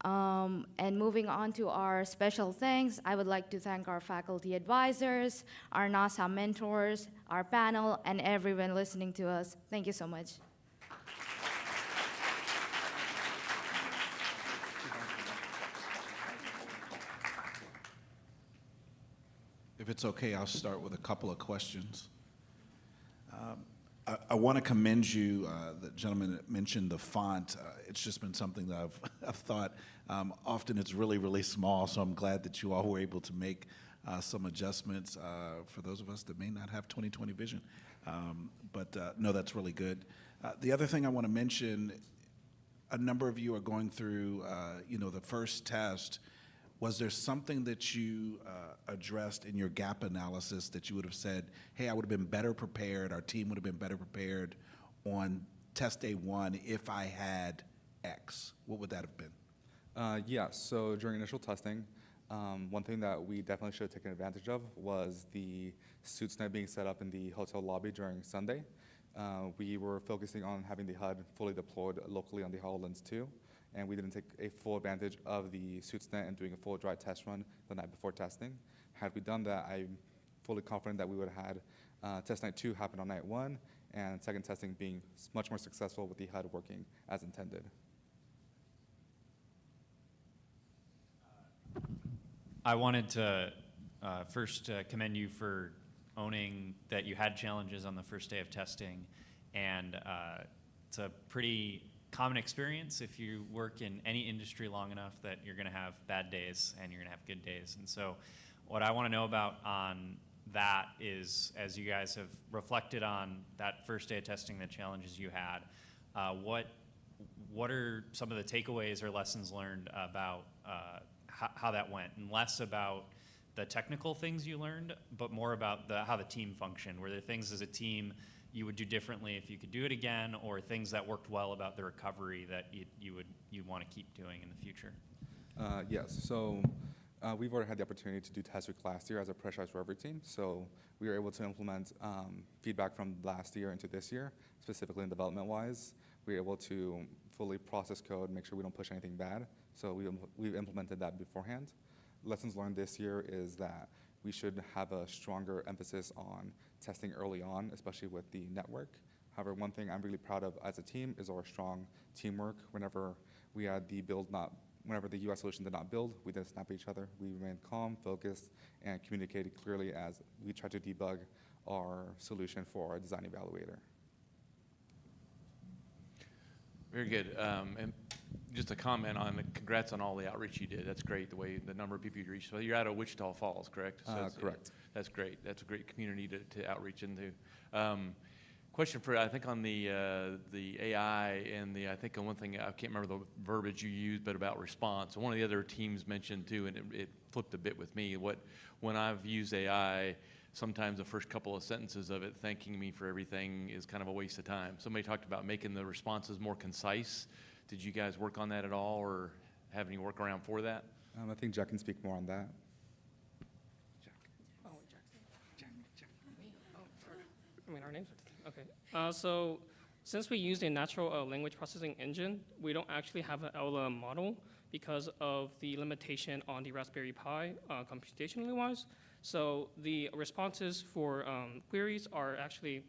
And moving on to our special thanks, I would like to thank our faculty advisors, our NASA mentors, our panel, and everyone listening to us. Thank you so much. If it's okay, I'll start with a couple of questions. I want to commend you, the gentleman that mentioned the font. It's just been something that I've thought. Often it's really, really small, so I'm glad that you all were able to make some adjustments for those of us that may not have 20/20 vision. No, that's really good. The other thing I want to mention, a number of you are going through, the first test. Was there something that you addressed in your gap analysis that you would have said, hey, I would have been better prepared, our team would have been better prepared on test day 1 if I had X? What would that have been? Yeah, so during initial testing, one thing that we definitely should have taken advantage of was the suits net being set up in the hotel lobby during Sunday. We were focusing on having the HUD fully deployed locally on the HoloLens 2. And we didn't take a full advantage of the suitsnet and doing a full dry test run the night before testing. Had we done that, I'm fully confident that we would have had test night 2 happen on night 1, and second testing being much more successful with the HUD working as intended. I wanted to first commend you for owning that you had challenges on the first day of testing, and it's a pretty common experience if you work in any industry long enough that you're going to have bad days and you're going to have good days. And so what I want to know about on that is, as you guys have reflected on that first day of testing, the challenges you had, what are some of the takeaways or lessons learned about how that went, and less about the technical things you learned, but more about how the team functioned? Were there things as a team you would do differently if you could do it again, or things that worked well about the recovery that you want to keep doing in the future? Yes, so we've already had the opportunity to do test week last year as a pressurized rover team, so we were able to implement feedback from last year into this year, specifically in development-wise. We were able to fully process code, make sure we don't push anything bad, so we've implemented that beforehand. Lessons learned this year is that we should have a stronger emphasis on testing early on, especially with the network. However, one thing I'm really proud of as a team is our strong teamwork. Whenever we had whenever the UI solution did not build, we didn't snap at each other. We remained calm, focused, and communicated clearly as we tried to debug our solution for our design evaluator. Very good. And just a comment on congrats on all the outreach you did. That's great, the number of people you reached. So you're out of Wichita Falls, correct? So Correct. That's great. That's a great community to outreach into. Question for, I think, on the AI and I think on one thing, I can't remember the verbiage you used, but about response. One of the other teams mentioned too, and it flipped a bit with me, when I've used AI, sometimes the first couple of sentences of it thanking me for everything is kind of a waste of time. Somebody talked about making the responses more concise. Did you guys work on that at all or have any workaround for that? I think Jack can speak more on that. I mean, our names are okay. So since we use a natural language processing engine, we don't actually have an LLM model because of the limitation on the Raspberry Pi computationally wise. So the responses for queries are actually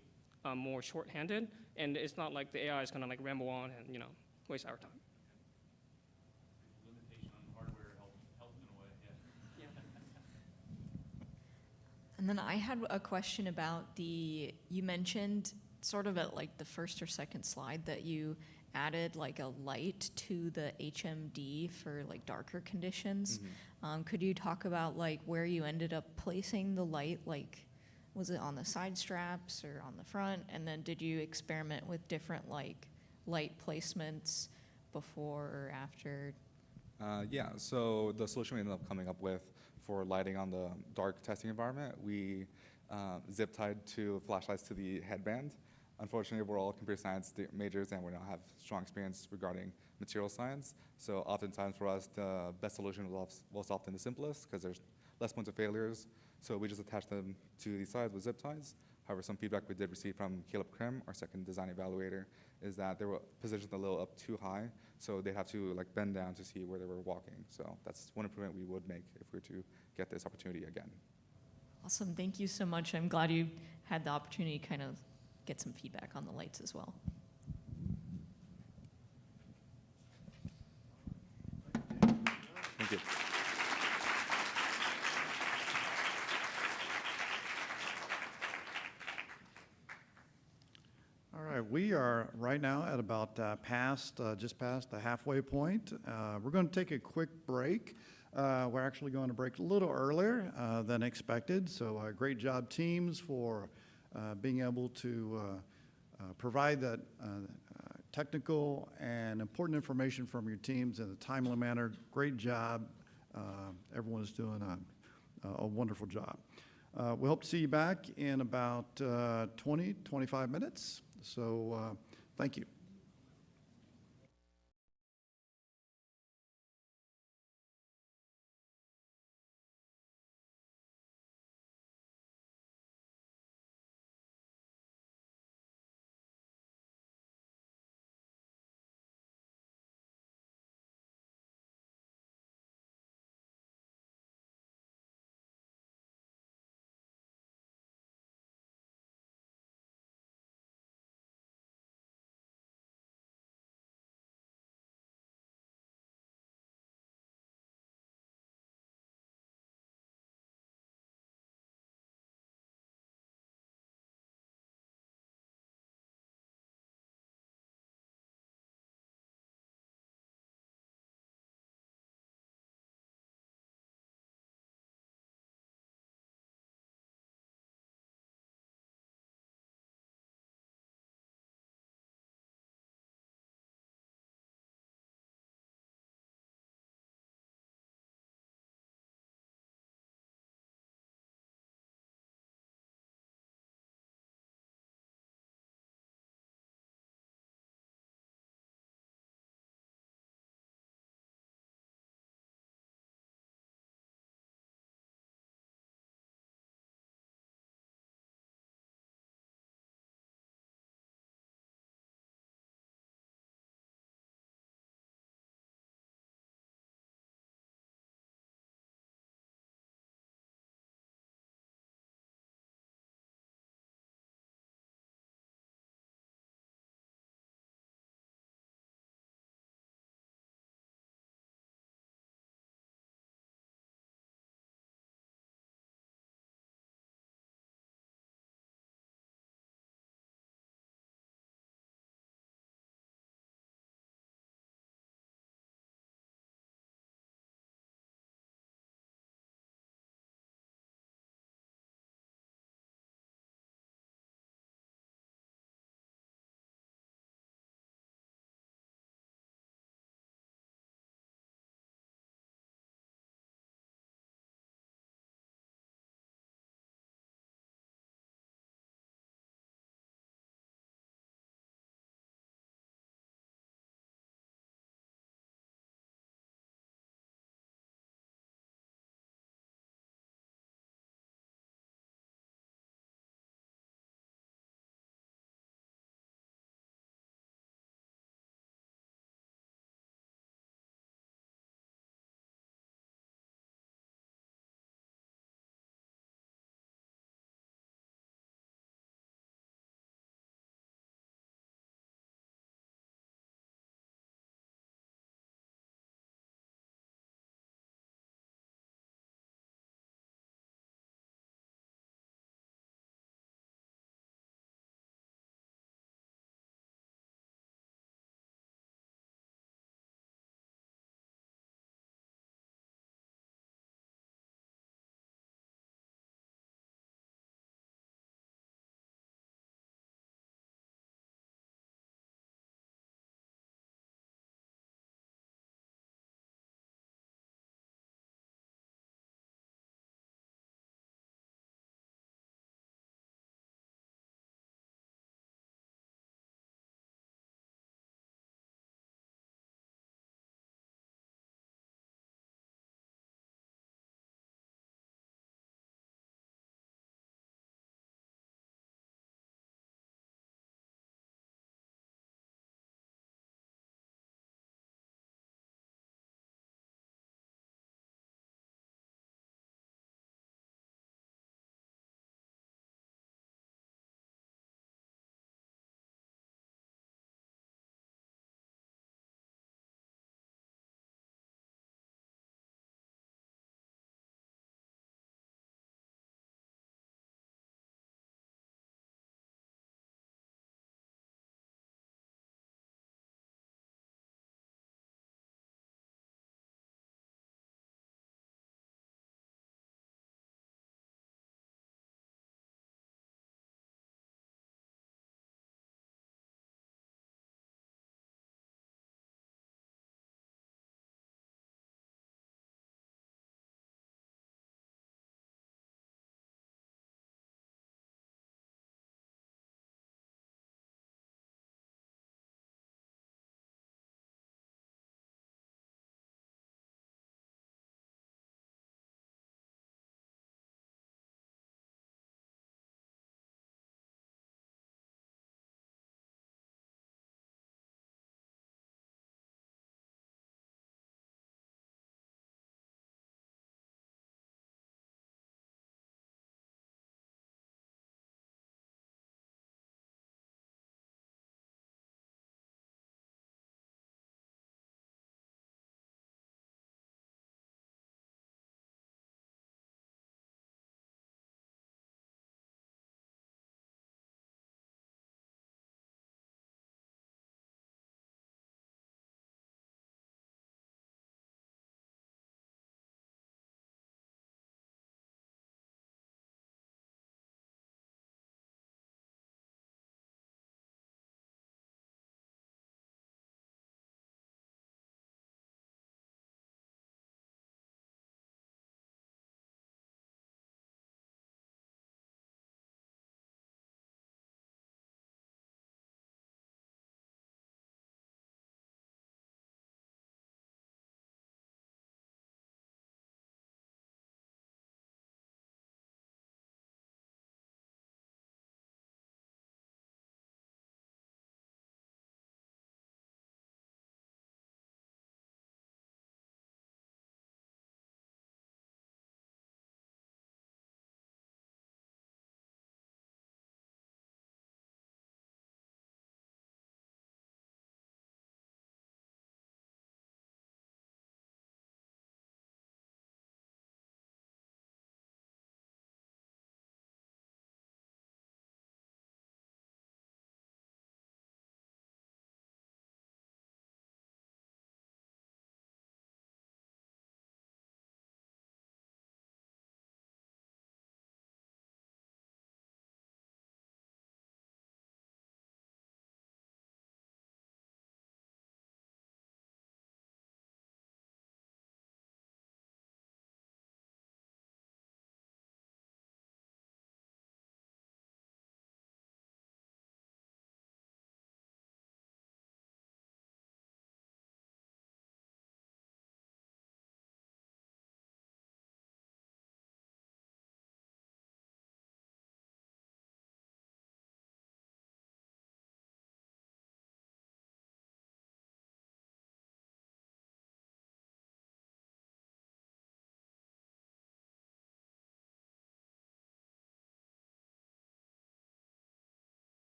more shorthanded, and it's not like the AI is gonna like ramble on and waste our time. Limitation on hardware help in a way, yeah. And then I had a question about you mentioned sort of at like the first or second slide that you added like a light to the HMD for like darker conditions. Could you talk about like where you ended up placing the light? Like, was it on the side straps or on the front? And then did you experiment with different like light placements before or after? Yeah, so the solution we ended up coming up with for lighting on the dark testing environment, we zip tied two flashlights to the headband. Unfortunately, we're all computer science majors and we don't have strong experience regarding material science. So oftentimes for us, the best solution was often the simplest because there's less points of failures. So we just attached them to the sides with zip ties. However, some feedback we did receive from Caleb Krim, our second design evaluator, is that they were positioned a little up too high. So they'd have to like bend down to see where they were walking. So that's one improvement we would make if we were to get this opportunity again. Awesome, thank you so much. I'm glad you had the opportunity to kind of get some feedback on the lights as well. Thank you. All right, we are right now at about just past the halfway point. We're going to take a quick break. We're actually going to break a little earlier than expected. So great job, teams, for being able to provide that technical and important information from your teams in a timely manner. Great job. Everyone is doing a wonderful job. We hope to see you back in about 25 minutes. So thank you.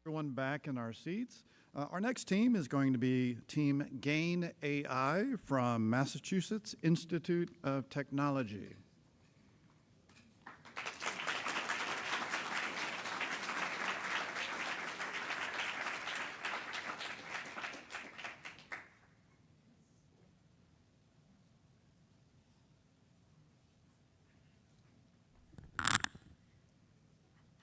Everyone back in our seats. Our next team is going to be Team Gain AI from Massachusetts Institute of Technology.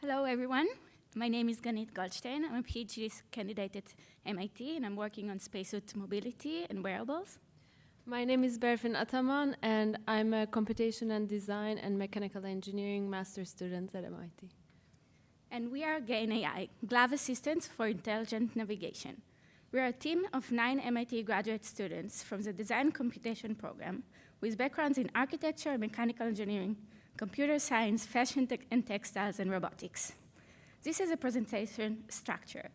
Hello, everyone. My name is Ganit Goldstein. I'm a PhD candidate at MIT, and I'm working on spacesuit mobility and wearables. My name is Berfin Ataman, and I'm a computation and design and mechanical engineering master's student at MIT. And we are Gain AI, Glove Assistants for Intelligent Navigation. We are a team of 9 MIT graduate students from the Design Computation program with backgrounds in architecture, mechanical engineering, computer science, fashion and textiles, and robotics. This is a presentation structure,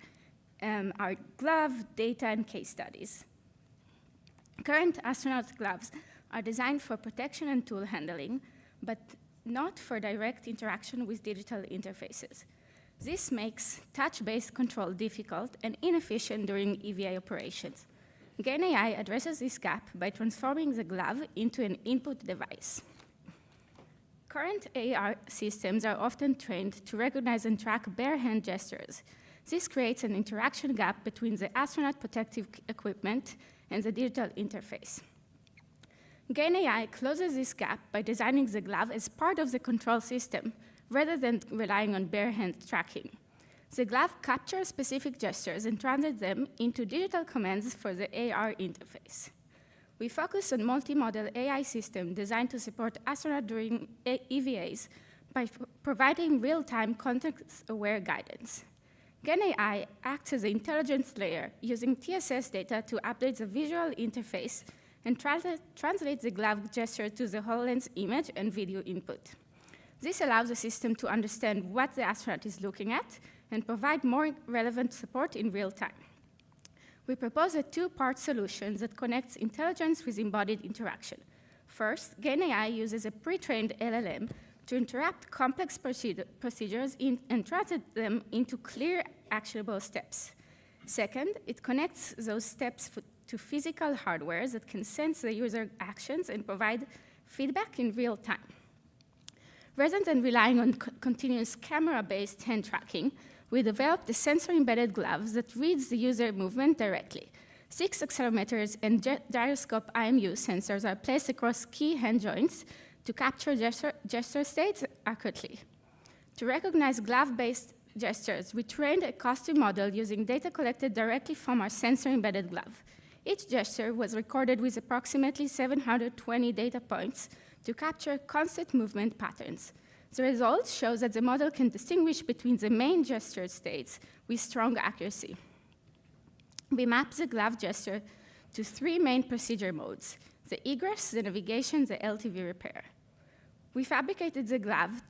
our glove, data, and case studies. Current astronaut gloves are designed for protection and tool handling, but not for direct interaction with digital interfaces. This makes touch-based control difficult and inefficient during EVA operations. Gain AI addresses this gap by transforming the glove into an input device. Current AR systems are often trained to recognize and track bare hand gestures. This creates an interaction gap between the astronaut protective equipment and the digital interface. Gain AI closes this gap by designing the glove as part of the control system, rather than relying on bare hand tracking. The glove captures specific gestures and translates them into digital commands for the AR interface. We focus on multimodal AI system designed to support astronauts during EVAs by providing real-time context-aware guidance. Gain AI acts as an intelligence layer using TSS data to update the visual interface and translate the glove gesture to the HoloLens image and video input. This allows the system to understand what the astronaut is looking at and provide more relevant support in real time. We propose a two-part solution that connects intelligence with embodied interaction. First, Gain AI uses a pre-trained LLM to interrupt complex procedures and translate them into clear, actionable steps. Second, it connects those steps to physical hardware that can sense the user actions and provide feedback in real time. Rather than relying on continuous camera-based hand tracking, we developed a sensor-embedded glove that reads the user movement directly. 6 accelerometers and gyroscope IMU sensors are placed across key hand joints to capture gesture states accurately. To recognize glove-based gestures, we trained a costume model using data collected directly from our sensor-embedded glove. Each gesture was recorded with approximately 720 data points to capture constant movement patterns. The result shows that the model can distinguish between the main gesture states with strong accuracy. We map the glove gesture to 3 main procedure modes: the egress, the navigation, the LTV repair. We fabricated the glove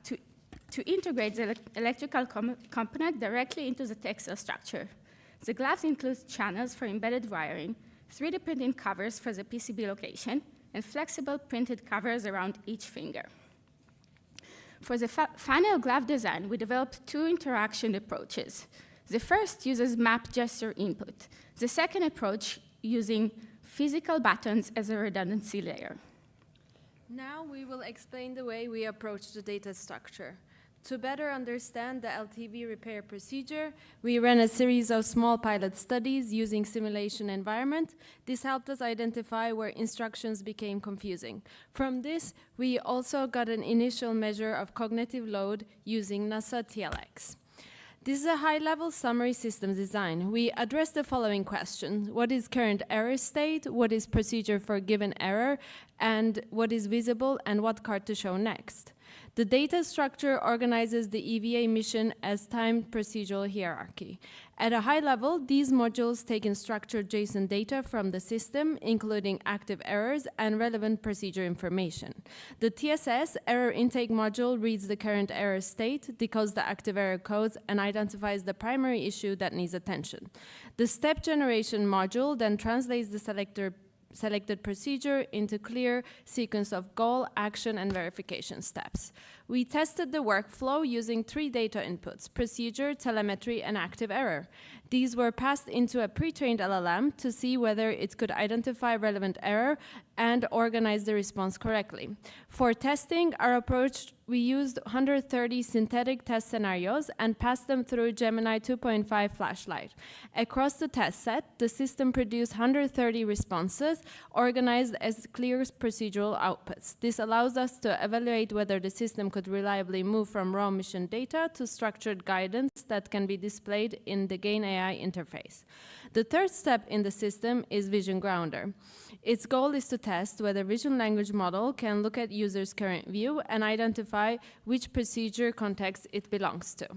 to integrate the electrical component directly into the textile structure. The gloves include channels for embedded wiring, 3D printing covers for the PCB location, and flexible printed covers around each finger. For the final glove design, we developed 2 interaction approaches. The first uses map gesture input. The second approach using physical buttons as a redundancy layer. Now we will explain the way we approach the data structure. To better understand the LTV repair procedure, we ran a series of small pilot studies using simulation environment. This helped us identify where instructions became confusing. From this, we also got an initial measure of cognitive load using NASA TLX. This is a high-level summary systems design. We address the following questions: what is current error state, what is procedure for given error, and what is visible, and what card to show next. The data structure organizes the EVA mission as timed procedural hierarchy. At a high level, these modules take in structured JSON data from the system, including active errors and relevant procedure information. The TSS error intake module reads the current error state, decodes the active error codes, and identifies the primary issue that needs attention. The step generation module then translates the selected procedure into clear sequence of goal, action, and verification steps. We tested the workflow using 3 data inputs: procedure, telemetry, and active error. These were passed into a pre-trained LLM to see whether it could identify relevant error and organize the response correctly. For testing, our approach, we used 130 synthetic test scenarios and passed them through Gemini 2.5 Flashlight. Across the test set, the system produced 130 responses organized as clear procedural outputs. This allows us to evaluate whether the system could reliably move from raw mission data to structured guidance that can be displayed in the Gain AI interface. The third step in the system is Vision Grounder. Its goal is to test whether vision language model can look at user's current view and identify which procedure context it belongs to.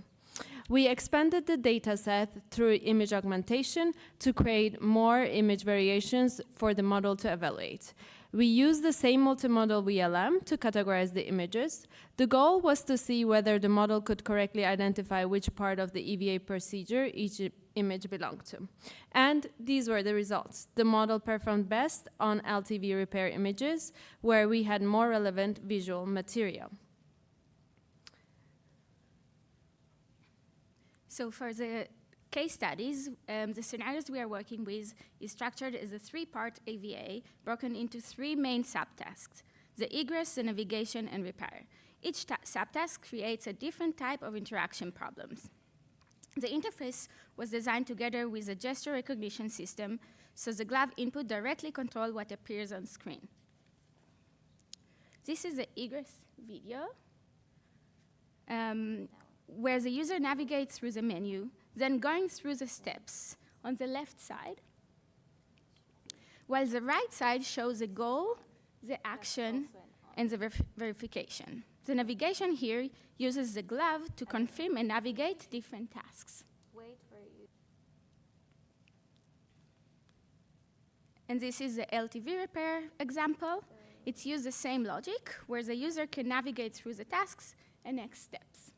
We expanded the dataset through image augmentation to create more image variations for the model to evaluate. We used the same multimodal VLM to categorize the images. The goal was to see whether the model could correctly identify which part of the EVA procedure each image belonged to. And these were the results. The model performed best on LTV repair images, where we had more relevant visual material. So for the case studies, the scenarios we are working with is structured as a 3-part AVA broken into 3 main subtasks: the egress, the navigation, and repair. Each subtask creates a different type of interaction problems. The interface was designed together with a gesture recognition system, so the glove input directly controls what appears on screen. This is the egress video, where the user navigates through the menu, then going through the steps on the left side, while the right side shows the goal, the action, and the verification. The navigation here uses the glove to confirm and navigate different tasks. And this is the LTV repair example. It's used the same logic, where the user can navigate through the tasks and next steps.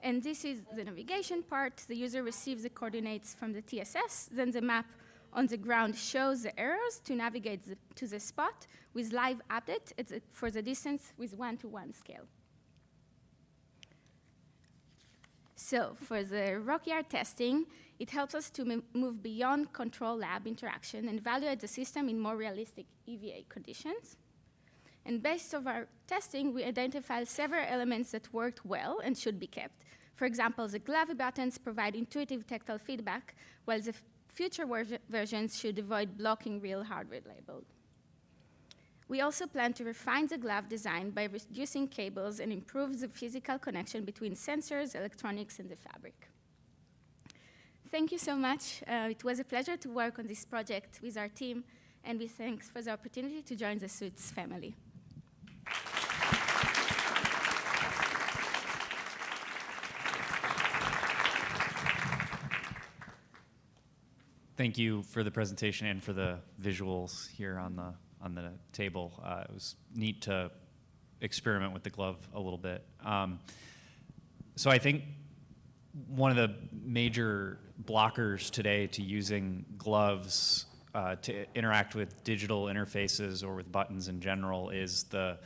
And this is the navigation part. The user receives the coordinates from the TSS, then the map on the ground shows the arrows to navigate to the spot with live update for the distance with 1-to-1 scale. So for the Rockyard testing, it helps us to move beyond control lab interaction and evaluate the system in more realistic EVA conditions. And based on our testing, we identified several elements that worked well and should be kept. For example, the glove buttons provide intuitive tactile feedback, while the future versions should avoid blocking real hardware label. We also plan to refine the glove design by reducing cables and improve the physical connection between sensors, electronics, and the fabric. Thank you so much. It was a pleasure to work on this project with our team, and we thanks for the opportunity to join the Suits family. Thank you for the presentation and for the visuals here on the table. It was neat to experiment with the glove a little bit. So I think one of the major blockers today to using gloves to interact with digital interfaces or with buttons in general is the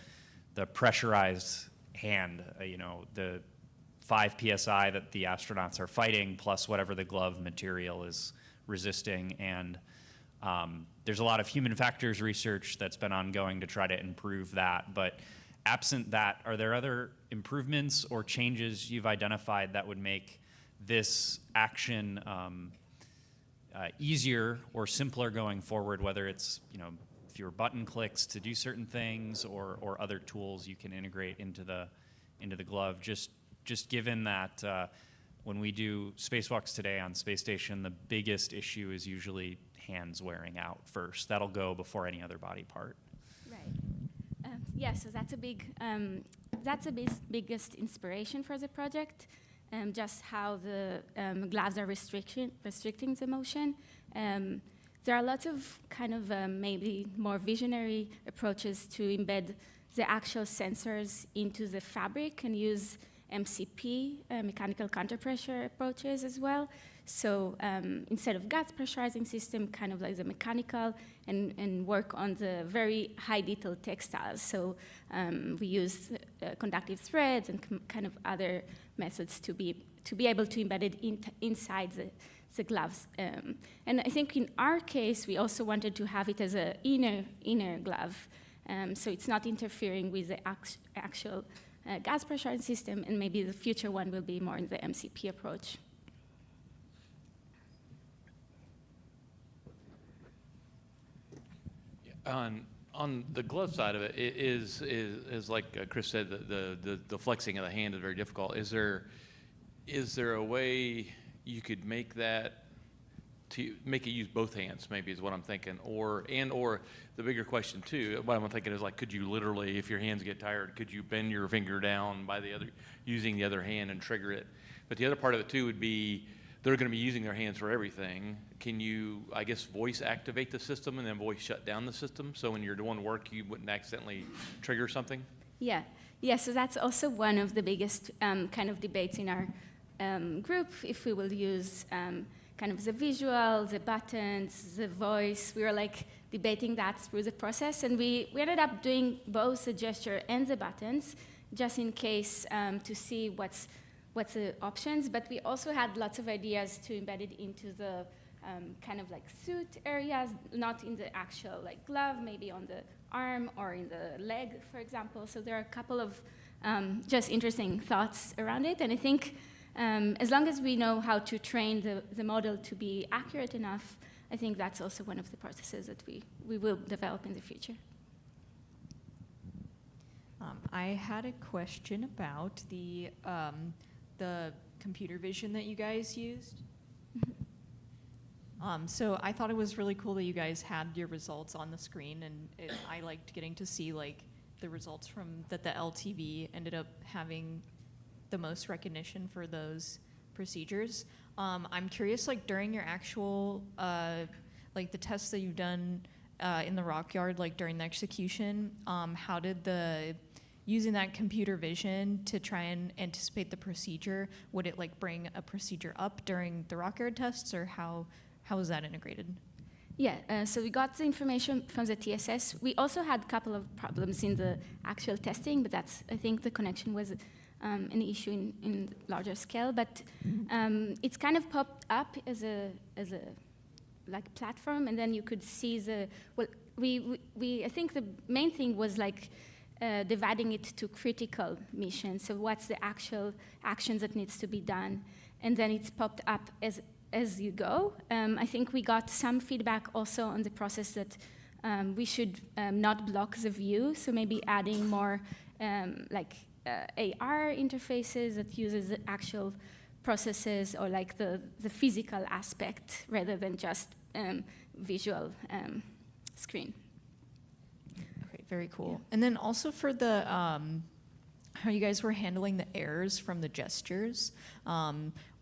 pressurized hand, the 5 PSI that the astronauts are fighting plus whatever the glove material is resisting. And there's a lot of human factors research that's been ongoing to try to improve that. But absent that, are there other improvements or changes you've identified that would make this action easier or simpler going forward, whether it's fewer button clicks to do certain things or other tools you can integrate into the glove? Just given that when we do spacewalks today on space station, the biggest issue is usually hands wearing out first. That'll go before any other body part. Right. Yeah, so that's a biggest inspiration for the project. Just how the gloves are restricting the motion. There are lots of kind of maybe more visionary approaches to embed the actual sensors into the fabric and use MCP, mechanical counterpressure approaches as well. So instead of gas pressurizing system, kind of like the mechanical, and work on the very high detail textiles. So we use conductive threads and kind of other methods to be able to embed it inside the gloves. And I think in our case, we also wanted to have it as an inner glove. So it's not interfering with the actual gas pressurizing system, and maybe the future one will be more in the MCP approach. On the glove side of it, is like Chris said, the flexing of the hand is very difficult. Is there a way you could make that to make it use both hands? Maybe is what I'm thinking, or the bigger question too. What I'm thinking is like, could you literally, if your hands get tired, could you bend your finger down by using the other hand and trigger it? But the other part of it too would be, they're going to be using their hands for everything. Can you, I guess, voice activate the system and then voice shut down the system, so when you're doing work, you wouldn't accidentally trigger something? Yeah, so that's also one of the biggest kind of debates in our group, if we will use kind of the visual, the buttons, the voice. We were like debating that through the process, and we ended up doing both the gesture and the buttons, just in case to see what's the options. But we also had lots of ideas to embed it into the kind of like suit areas, not in the actual like glove, maybe on the arm or in the leg, for example. So there are a couple of just interesting thoughts around it. And I think as long as we know how to train the model to be accurate enough, I think that's also one of the processes that we will develop in the future. I had a question about the computer vision that you guys used. So I thought it was really cool that you guys had your results on the screen, and I liked getting to see like the results from that the LTV ended up having the most recognition for those procedures. I'm curious, like during your actual like the tests that you've done in the rock yard, like during the execution, how did using that computer vision to try and anticipate the procedure, would it like bring a procedure up during the rock yard tests, or how is that integrated? Yeah, so we got the information from the TSS. We also had a couple of problems in the actual testing, but I think the connection was an issue in larger scale. But it's kind of popped up as a like platform, and then you could see I think the main thing was like dividing it to critical missions. So what's the actual actions that needs to be done, and then it's popped up as you go. I think we got some feedback also on the process that we should not block the view, so maybe adding more like AR interfaces that uses the actual processes, or like the physical aspect rather than just visual screen. Okay, very cool. Yeah. And then also for the how you guys were handling the errors from the gestures,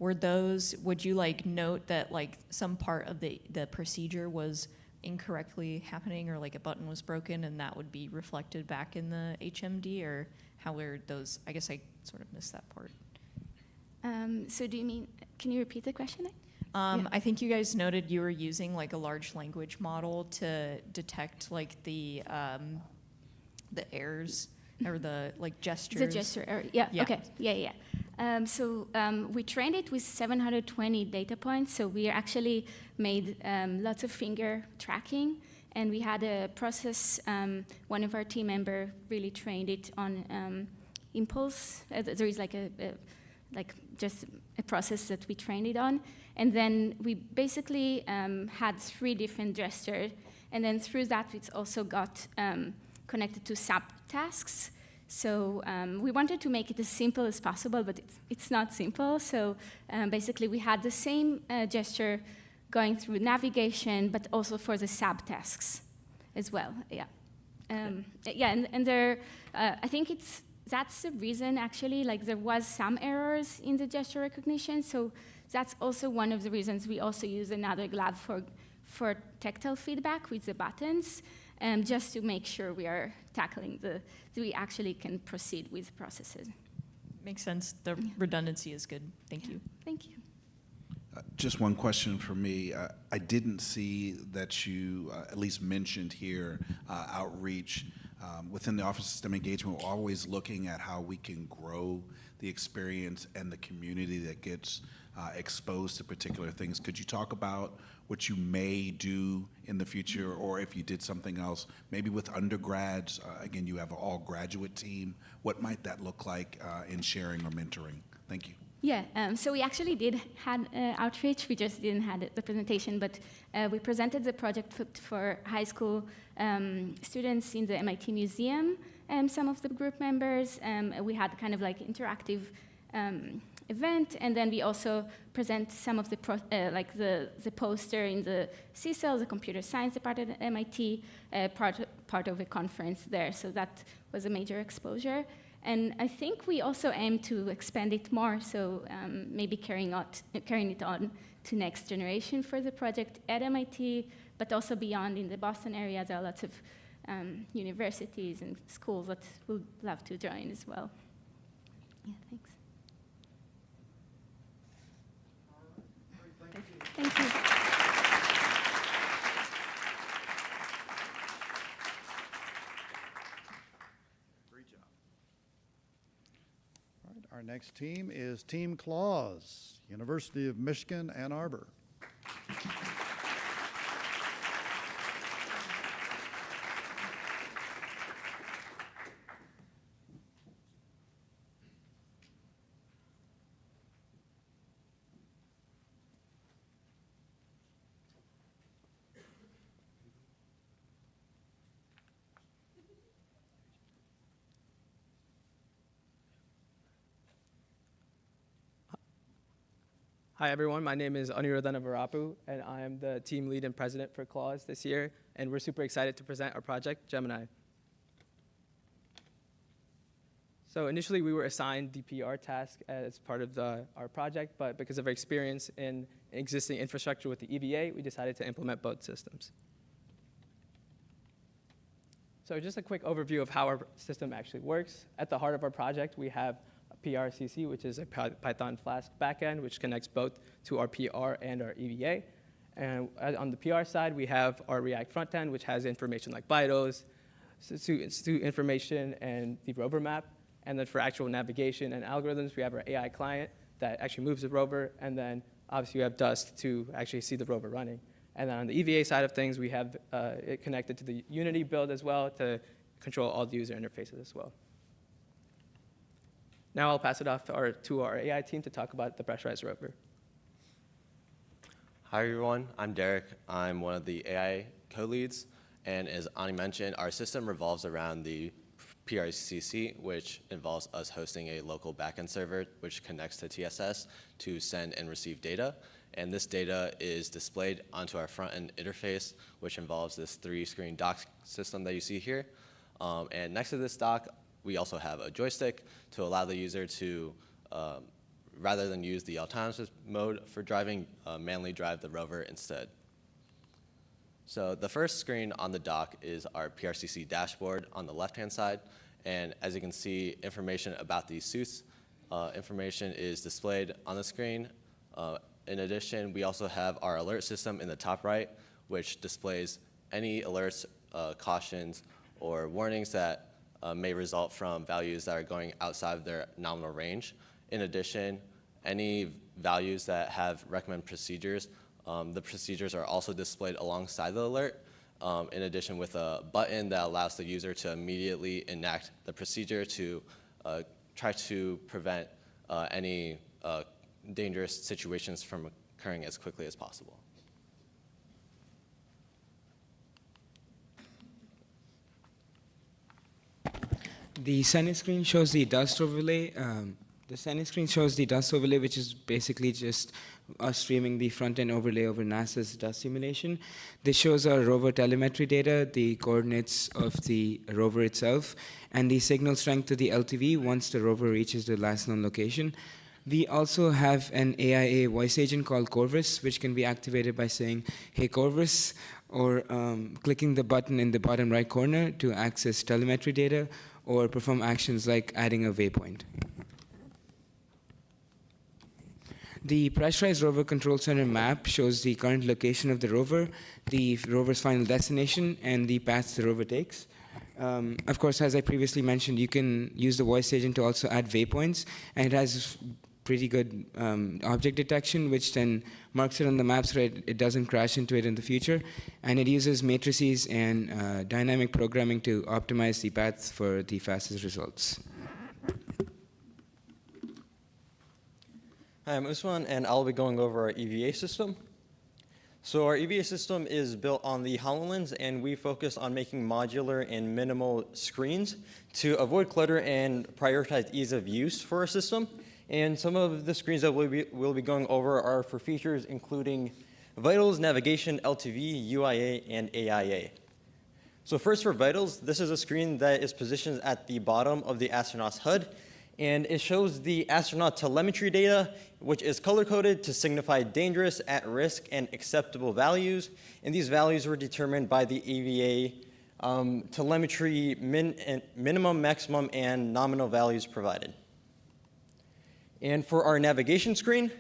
would you like note that like some part of the procedure was incorrectly happening, or like a button was broken, and that would be reflected back in the HMD, or how were those? I guess I sort of missed that part. So do you mean, can you repeat the question? Yeah. I think you guys noted you were using like a large language model to detect like the errors, or the like gestures. The gesture error, yeah. Okay, yeah. So we trained it with 720 data points. So we actually made lots of finger tracking, and we had a process. One of our team members really trained it on impulse. There is like just a process that we trained it on, and then we basically had 3 different gestures, and then through that it's also got connected to subtasks. So we wanted to make it as simple as possible, but it's not simple. So basically we had the same gesture going through navigation, but also for the subtasks as well. Yeah, and there, I think that's the reason actually. Like there was some errors in the gesture recognition, so that's also one of the reasons we also use another glove for tactile feedback with the buttons. Just to make sure we are tackling we actually can proceed with processes. Makes sense. The redundancy is good. Thank you. Thank you. Just one question for me. I didn't see that you at least mentioned here outreach. Within the Office of STEM Engagement, we're always looking at how we can grow the experience and the community that gets exposed to particular things. Could you talk about what you may do in the future, or if you did something else, maybe with undergrads? Again, you have an all-graduate team. What might that look like in sharing or mentoring? Thank you. Yeah, so we actually did had outreach. We just didn't have the presentation, but we presented the project for high school students in the MIT Museum, and some of the group members. We had kind of like interactive event, and then we also present some of the the poster in the CSEL, the computer science department at MIT, part of a conference there. So that was a major exposure. And I think we also aim to expand it more, so maybe carrying it on to next generation for the project at MIT, but also beyond in the Boston area. There are lots of universities and schools that would love to join as well. Yeah, thanks. Thank you. Our next team is Team Claus, University of Michigan, Ann Arbor. Hi everyone, my name is Anirudhana Varapu, and I am the team lead and president for Claus this year, and we're super excited to present our project, Gemini. So initially we were assigned the PR task as part of our project, but because of our experience in existing infrastructure with the EVA, we decided to implement both systems. So just a quick overview of how our system actually works. At the heart of our project, we have PRCC, which is a Python Flask backend, which connects both to our PR and our EVA. And on the PR side, we have our React frontend, which has information like vitals, student information, and the rover map. And then for actual navigation and algorithms, we have our AI client that actually moves the rover. And then obviously we have Dust to actually see the rover running. And then on the EVA side of things, we have it connected to the Unity build as well to control all the user interfaces as well. Now I'll pass it off to our AI team to talk about the pressurized rover. Hi everyone, I'm Derek. I'm one of the AI co-leads, and as Ani mentioned, our system revolves around the PRCC, which involves us hosting a local backend server which connects to TSS to send and receive data. And this data is displayed onto our front-end interface, which involves this 3-screen dock system that you see here. And next to this dock, we also have a joystick to allow the user to, rather than use the autonomous mode for driving, manually drive the rover instead. So the first screen on the dock is our PRCC dashboard on the left-hand side. And as you can see, information about these suits, information is displayed on the screen. In addition, we also have our alert system in the top right, which displays any alerts, cautions, or warnings that may result from values that are going outside of their nominal range. In addition, any values that have recommended procedures, the procedures are also displayed alongside the alert, in addition with a button that allows the user to immediately enact the procedure to try to prevent any dangerous situations from occurring as quickly as possible. The center screen shows the dust overlay. The center screen shows the dust overlay, which is basically just us streaming the front-end overlay over NASA's dust simulation. This shows our rover telemetry data, the coordinates of the rover itself, and the signal strength to the LTV once the rover reaches the last known location. We also have an AIA voice agent called Corvus, which can be activated by saying, "Hey Corvus," or clicking the button in the bottom right corner to access telemetry data, or perform actions like adding a waypoint. The pressurized rover control center map shows the current location of the rover's final destination, and the paths the rover takes. Of course, as I previously mentioned, you can use the voice agent to also add waypoints, and it has pretty good object detection, which then marks it on the map so that it doesn't crash into it in the future. And it uses matrices and dynamic programming to optimize the paths for the fastest results. Hi, I'm Usman, and I'll be going over our EVA system. So our EVA system is built on the HoloLens, and we focus on making modular and minimal screens to avoid clutter and prioritize ease of use for our system. And some of the screens that we'll be going over are for features including vitals, navigation, LTV, UIA, and AIA. So first for vitals, this is a screen that is positioned at the bottom of the astronaut's HUD, and it shows the astronaut telemetry data, which is color-coded to signify dangerous, at-risk, and acceptable values. And these values were determined by the EVA telemetry minimum, maximum, and nominal values provided. And for our navigation screen,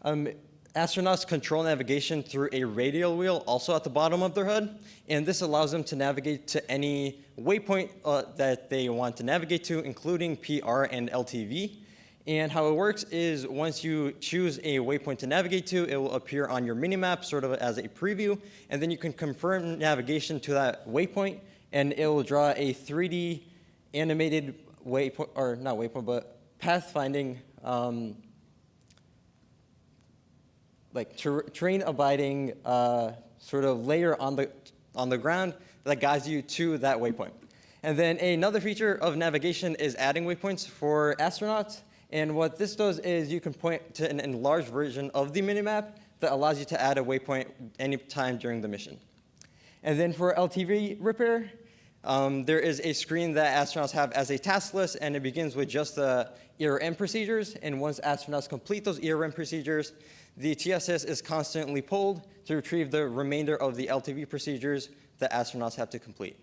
astronauts control navigation through a radial wheel also at the bottom of their HUD, and this allows them to navigate to any waypoint that they want to navigate to, including PR and LTV. And how it works is once you choose a waypoint to navigate to, it will appear on your minimap sort of as a preview, and then you can confirm navigation to that waypoint, and it will draw a 3D animated waypoint, or not waypoint, but pathfinding like terrain abiding sort of layer on the ground that guides you to that waypoint. And then another feature of navigation is adding waypoints for astronauts. And what this does is you can point to an enlarged version of the minimap that allows you to add a waypoint anytime during the mission. And then for LTV repair, there is a screen that astronauts have as a task list, and it begins with just the ERM procedures. And once astronauts complete those ERM procedures, the TSS is constantly pulled to retrieve the remainder of the LTV procedures that astronauts have to complete.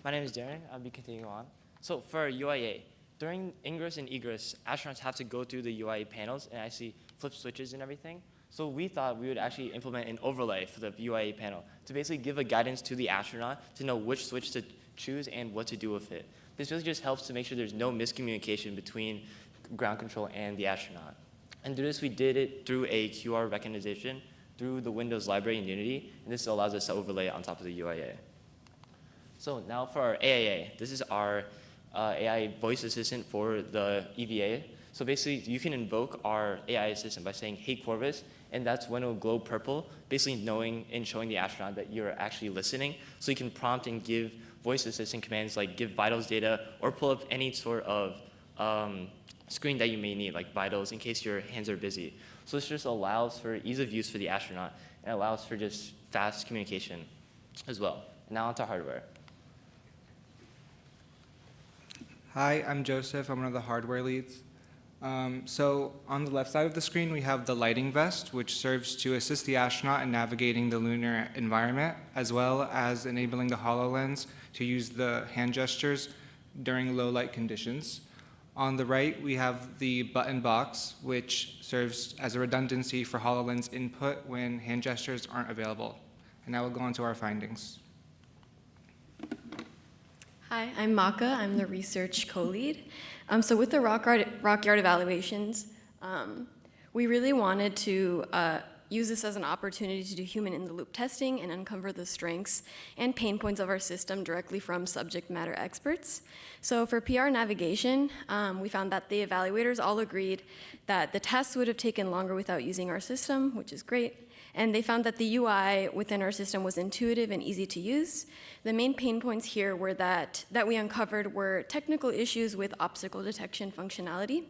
My name is Darren. I'll be continuing on. So for UIA, during ingress and egress, astronauts have to go through the UIA panels and actually flip switches and everything. So we thought we would actually implement an overlay for the UIA panel to basically give a guidance to the astronaut to know which switch to choose and what to do with it. This really just helps to make sure there's no miscommunication between ground control and the astronaut. And through this, we did it through a QR recognition through the Windows library in Unity, and this allows us to overlay it on top of the UIA. So now for our AIA, this is our AI voice assistant for the EVA. So basically, you can invoke our AI assistant by saying, "Hey Corvus," and that's when it will glow purple, basically knowing and showing the astronaut that you're actually listening. So you can prompt and give voice assistant commands like give vitals data or pull up any sort of screen that you may need, like vitals, in case your hands are busy. So this just allows for ease of use for the astronaut and allows for just fast communication as well. Now onto hardware. Hi, I'm Joseph. I'm one of the hardware leads. So on the left side of the screen, we have the lighting vest, which serves to assist the astronaut in navigating the lunar environment, as well as enabling the HoloLens to use the hand gestures during low light conditions. On the right, we have the button box, which serves as a redundancy for HoloLens input when hand gestures aren't available. And now we'll go on to our findings. Hi, I'm Maka. I'm the research co-lead. So with the Rockyard evaluations, we really wanted to use this as an opportunity to do human-in-the-loop testing and uncover the strengths and pain points of our system directly from subject matter experts. So for PR navigation, we found that the evaluators all agreed that the tests would have taken longer without using our system, which is great. And they found that the UI within our system was intuitive and easy to use. The main pain points here were that we uncovered were technical issues with obstacle detection functionality.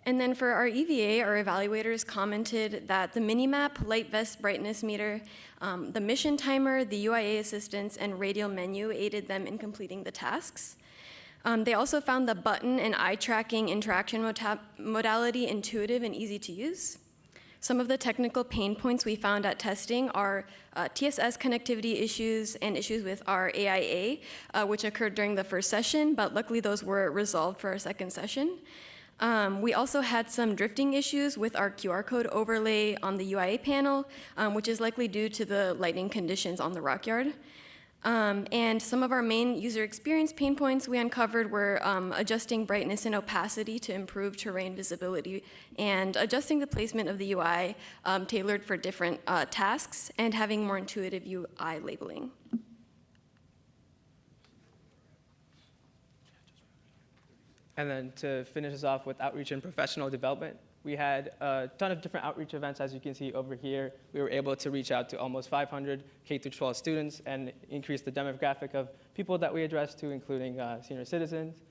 And then for our EVA, our evaluators commented that the minimap, light vest brightness meter, the mission timer, the UIA assistance, and radial menu aided them in completing the tasks. They also found the button and eye tracking interaction modality intuitive and easy to use. Some of the technical pain points we found at testing are TSS connectivity issues and issues with our AIA, which occurred during the first session, but luckily those were resolved for our second session. We also had some drifting issues with our QR code overlay on the UIA panel, which is likely due to the lighting conditions on the rock yard. And some of our main user experience pain points we uncovered were adjusting brightness and opacity to improve terrain visibility, and adjusting the placement of the UI tailored for different tasks, and having more intuitive UI labeling. And then to finish us off with outreach and professional development, we had a ton of different outreach events. As you can see over here, we were able to reach out to almost 500 K-12 students and increase the demographic of people that we address to, including senior citizens.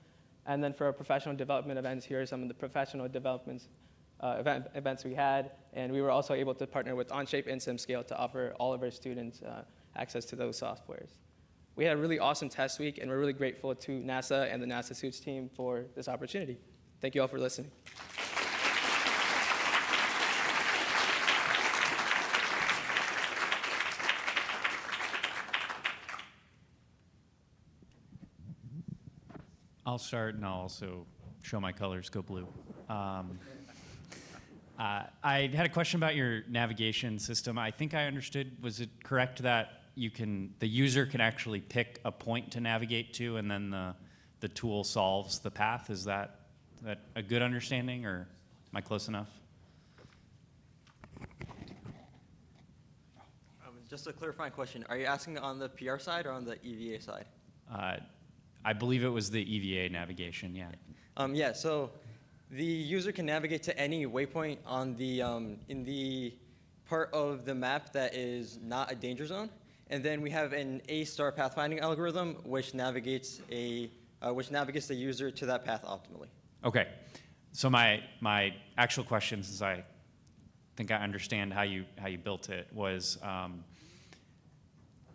And then for our professional development events, here are some of the professional developments events we had. And we were also able to partner with Onshape and SimScale to offer all of our students access to those softwares. We had a really awesome test week, and we're really grateful to NASA and the NASA Suits team for this opportunity. Thank you all for listening. I'll start, and I'll also show my colors go blue. I had a question about your navigation system. I think I understood, was it correct that the user can actually pick a point to navigate to, and then the tool solves the path? Is that a good understanding, or am I close enough? Just a clarifying question. Are you asking on the PR side or on the EVA side? I believe it was the EVA navigation, yeah. Yeah, so the user can navigate to any waypoint on the, in the part of the map that is not a danger zone. And then we have an A-star pathfinding algorithm which navigates the user to that path optimally. Okay, so my actual question, since I think I understand how you built it, was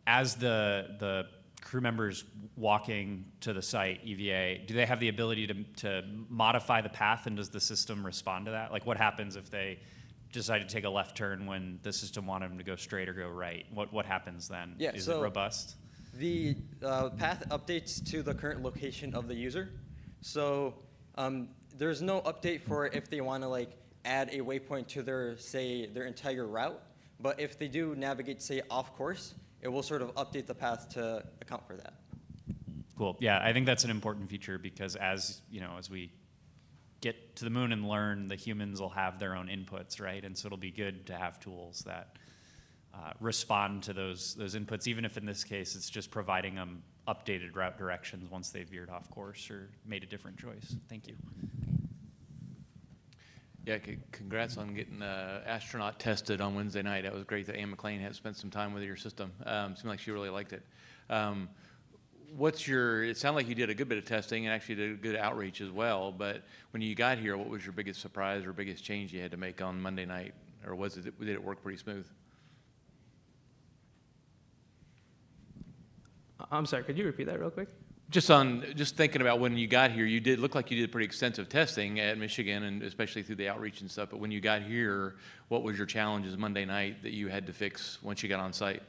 as the crew members walking to the site, EVA, do they have the ability to modify the path, and does the system respond to that? Like, what happens if they decide to take a left turn when the system wanted them to go straight or go right? What happens then? Yeah, Is so it robust? The path updates to the current location of the user. So there's no update for if they want to like add a waypoint to their entire route. But if they do navigate, say, off course, it will sort of update the path to account for that. Cool. Yeah, I think that's an important feature, because as we get to the moon and learn, the humans will have their own inputs, right? And so it'll be good to have tools that respond to those inputs, even if in this case it's just providing them updated route directions once they've veered off course or made a different choice. Thank you. Yeah, congrats on getting astronaut tested on Wednesday night. That was great that Anne McLean had spent some time with your system. Seemed like she really liked it. It sounded like you did a good bit of testing and actually did a good outreach as well, but when you got here, what was your biggest surprise or biggest change you had to make on Monday night? Or did it work pretty smooth? I'm sorry, could you repeat that real quick? Just thinking about when you got here, you looked like you did pretty extensive testing at Michigan, and especially through the outreach and stuff, but when you got here, what was your challenges Monday night that you had to fix once you got on site?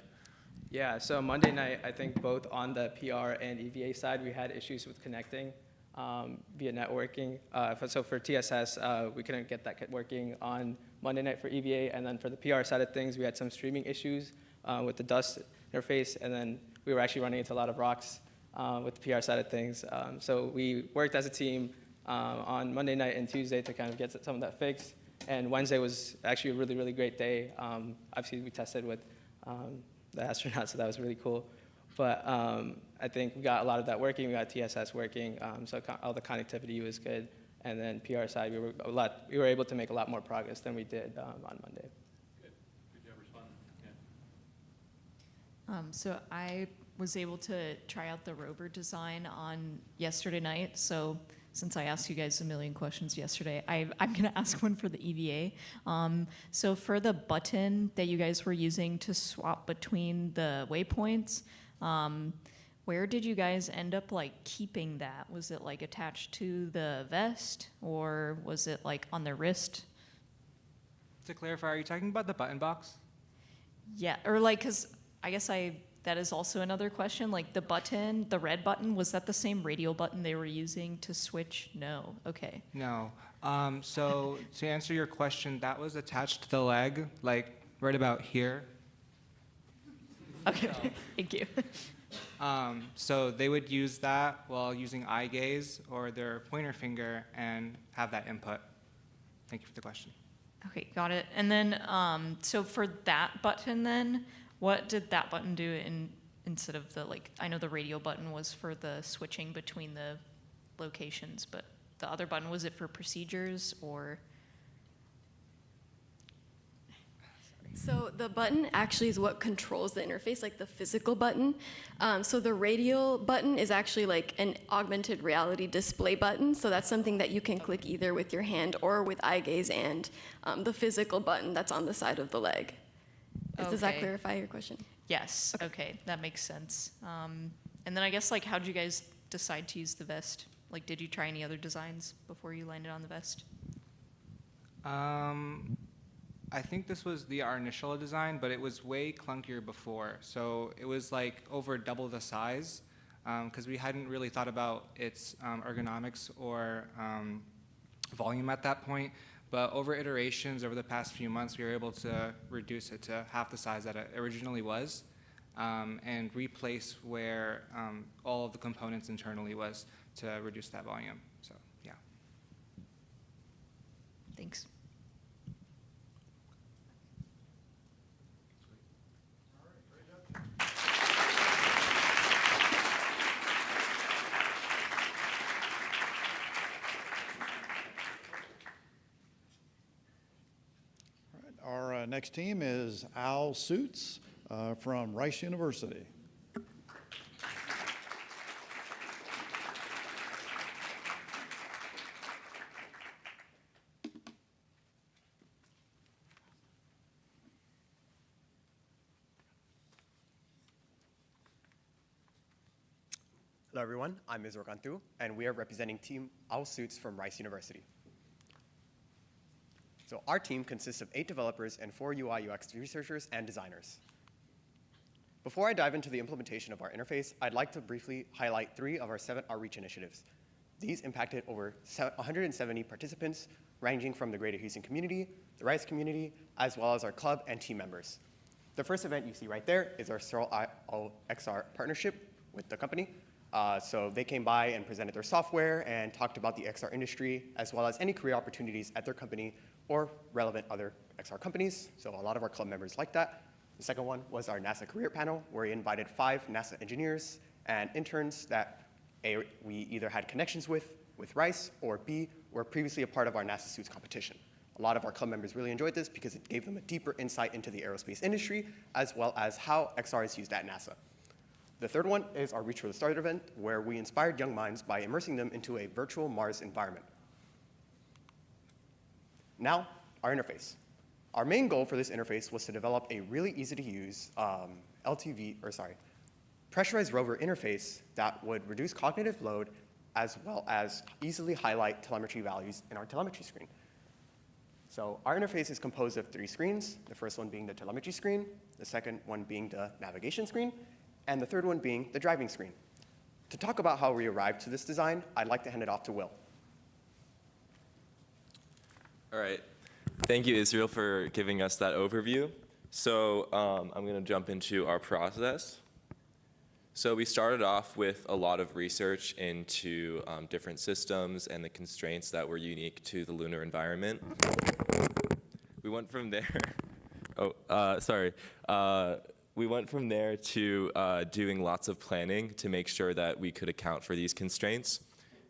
Yeah, so Monday night, I think both on the PR and EVA side, we had issues with connecting via networking. So for TSS, we couldn't get that working on Monday night for EVA, and then for the PR side of things, we had some streaming issues with the dust interface, and then we were actually running into a lot of rocks with the PR side of things. So we worked as a team on Monday night and Tuesday to kind of get some of that fixed, and Wednesday was actually a really, really great day. Obviously, we tested with the astronauts, so that was really cool. But I think we got a lot of that working. We got TSS working, so all the connectivity was good. And then PR side, we were able to make a lot more progress than we did on Monday. Good job responding. Yeah. So I was able to try out the rover design on yesterday night. So since I asked you guys a million questions yesterday, I'm going to ask one for the EVA. So for the button that you guys were using to swap between the waypoints, where did you guys end up like keeping that? Was it like attached to the vest, or was it like on the wrist? To clarify, are you talking about the button box? Yeah, or like, because I guess that is also another question. Like the button, the red button, was that the same radial button they were using to switch? No. Okay. No. So to answer your question, that was attached to the leg, like right about here. Okay. Thank you. So they would use that while using eye gaze or their pointer finger and have that input. Thank you for the question. Okay, got it. And then, so for that button then, what did that button do instead of the, like, I know the radio button was for the switching between the locations, but the other button, was it for procedures or? So the button actually is what controls the interface, like the physical button. So the radial button is actually like an augmented reality display button. So that's something that you can click either with your hand or with eye gaze and the physical button that's on the side of the leg. Does that Okay. clarify your question? Yes, okay, that makes sense. And then I guess, like, how'd you guys decide to use the vest? Like, did you try any other designs before you landed on the vest? I think this was our initial design, but it was way clunkier before. So it was like over double the size because we hadn't really thought about its ergonomics or volume at that point. But over iterations over the past few months, we were able to reduce it to half the size that it originally was and replace where all of the components internally was to reduce that volume. So, yeah. Thanks. Our next team is Al Suits from Rice University. Hello everyone, I'm Mizur Kantu, and we are representing Team Owl Suits from Rice University. So our team consists of 8 developers and 4 UI UX researchers and designers. Before I dive into the implementation of our interface, I'd like to briefly highlight 3 of our 7 outreach initiatives. These impacted over 170 participants, ranging from the greater Houston community, the Rice community, as well as our club and team members. The first event you see right there is our Searle XR partnership with the company. So they came by and presented their software and talked about the XR industry, as well as any career opportunities at their company or relevant other XR companies. So a lot of our club members liked that. The second one was our NASA career panel, where we invited 5 NASA engineers and interns that A, we either had connections with Rice, or B, were previously a part of our NASA Suits competition. A lot of our club members really enjoyed this because it gave them a deeper insight into the aerospace industry, as well as how XR is used at NASA. The third one is our Reach for the Stars event, where we inspired young minds by immersing them into a virtual Mars environment. Now, our interface. Our main goal for this interface was to develop a really easy to use pressurized rover interface that would reduce cognitive load, as well as easily highlight telemetry values in our telemetry screen. So our interface is composed of 3 screens, the first one being the telemetry screen, the second one being the navigation screen, and the third one being the driving screen. To talk about how we arrived to this design, I'd like to hand it off to Will. All right. Thank you, Israel, for giving us that overview. So I'm going to jump into our process. So we started off with a lot of research into different systems and the constraints that were unique to the lunar environment. We went from there. We went from there to doing lots of planning to make sure that we could account for these constraints.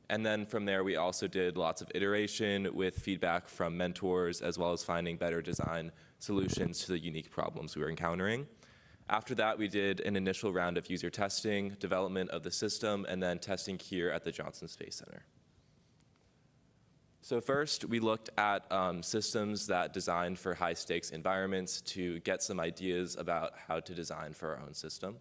And then from there, we also did lots of iteration with feedback from mentors, as well as finding better design solutions to the unique problems we were encountering. After that, we did an initial round of user testing, development of the system, and then testing here at the Johnson Space Center. So first, we looked at systems that designed for high-stakes environments to get some ideas about how to design for our own system.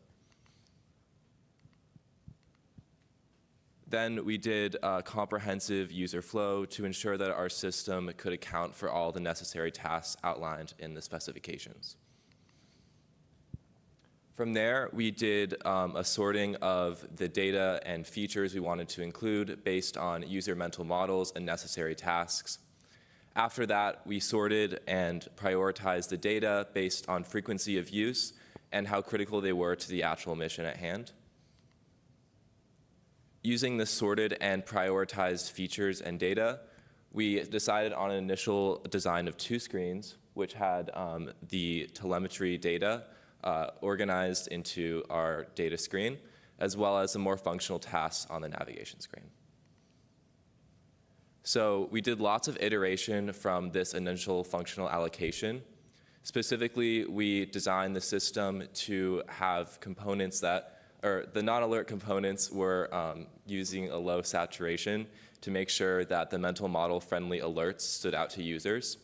Then we did a comprehensive user flow to ensure that our system could account for all the necessary tasks outlined in the specifications. From there, we did a sorting of the data and features we wanted to include based on user mental models and necessary tasks. After that, we sorted and prioritized the data based on frequency of use and how critical they were to the actual mission at hand. Using the sorted and prioritized features and data, we decided on an initial design of 2 screens, which had the telemetry data organized into our data screen, as well as the more functional tasks on the navigation screen. So we did lots of iteration from this initial functional allocation. Specifically, we designed the system to have components that, or the non-alert components were using a low saturation to make sure that the mental model friendly alerts stood out to users.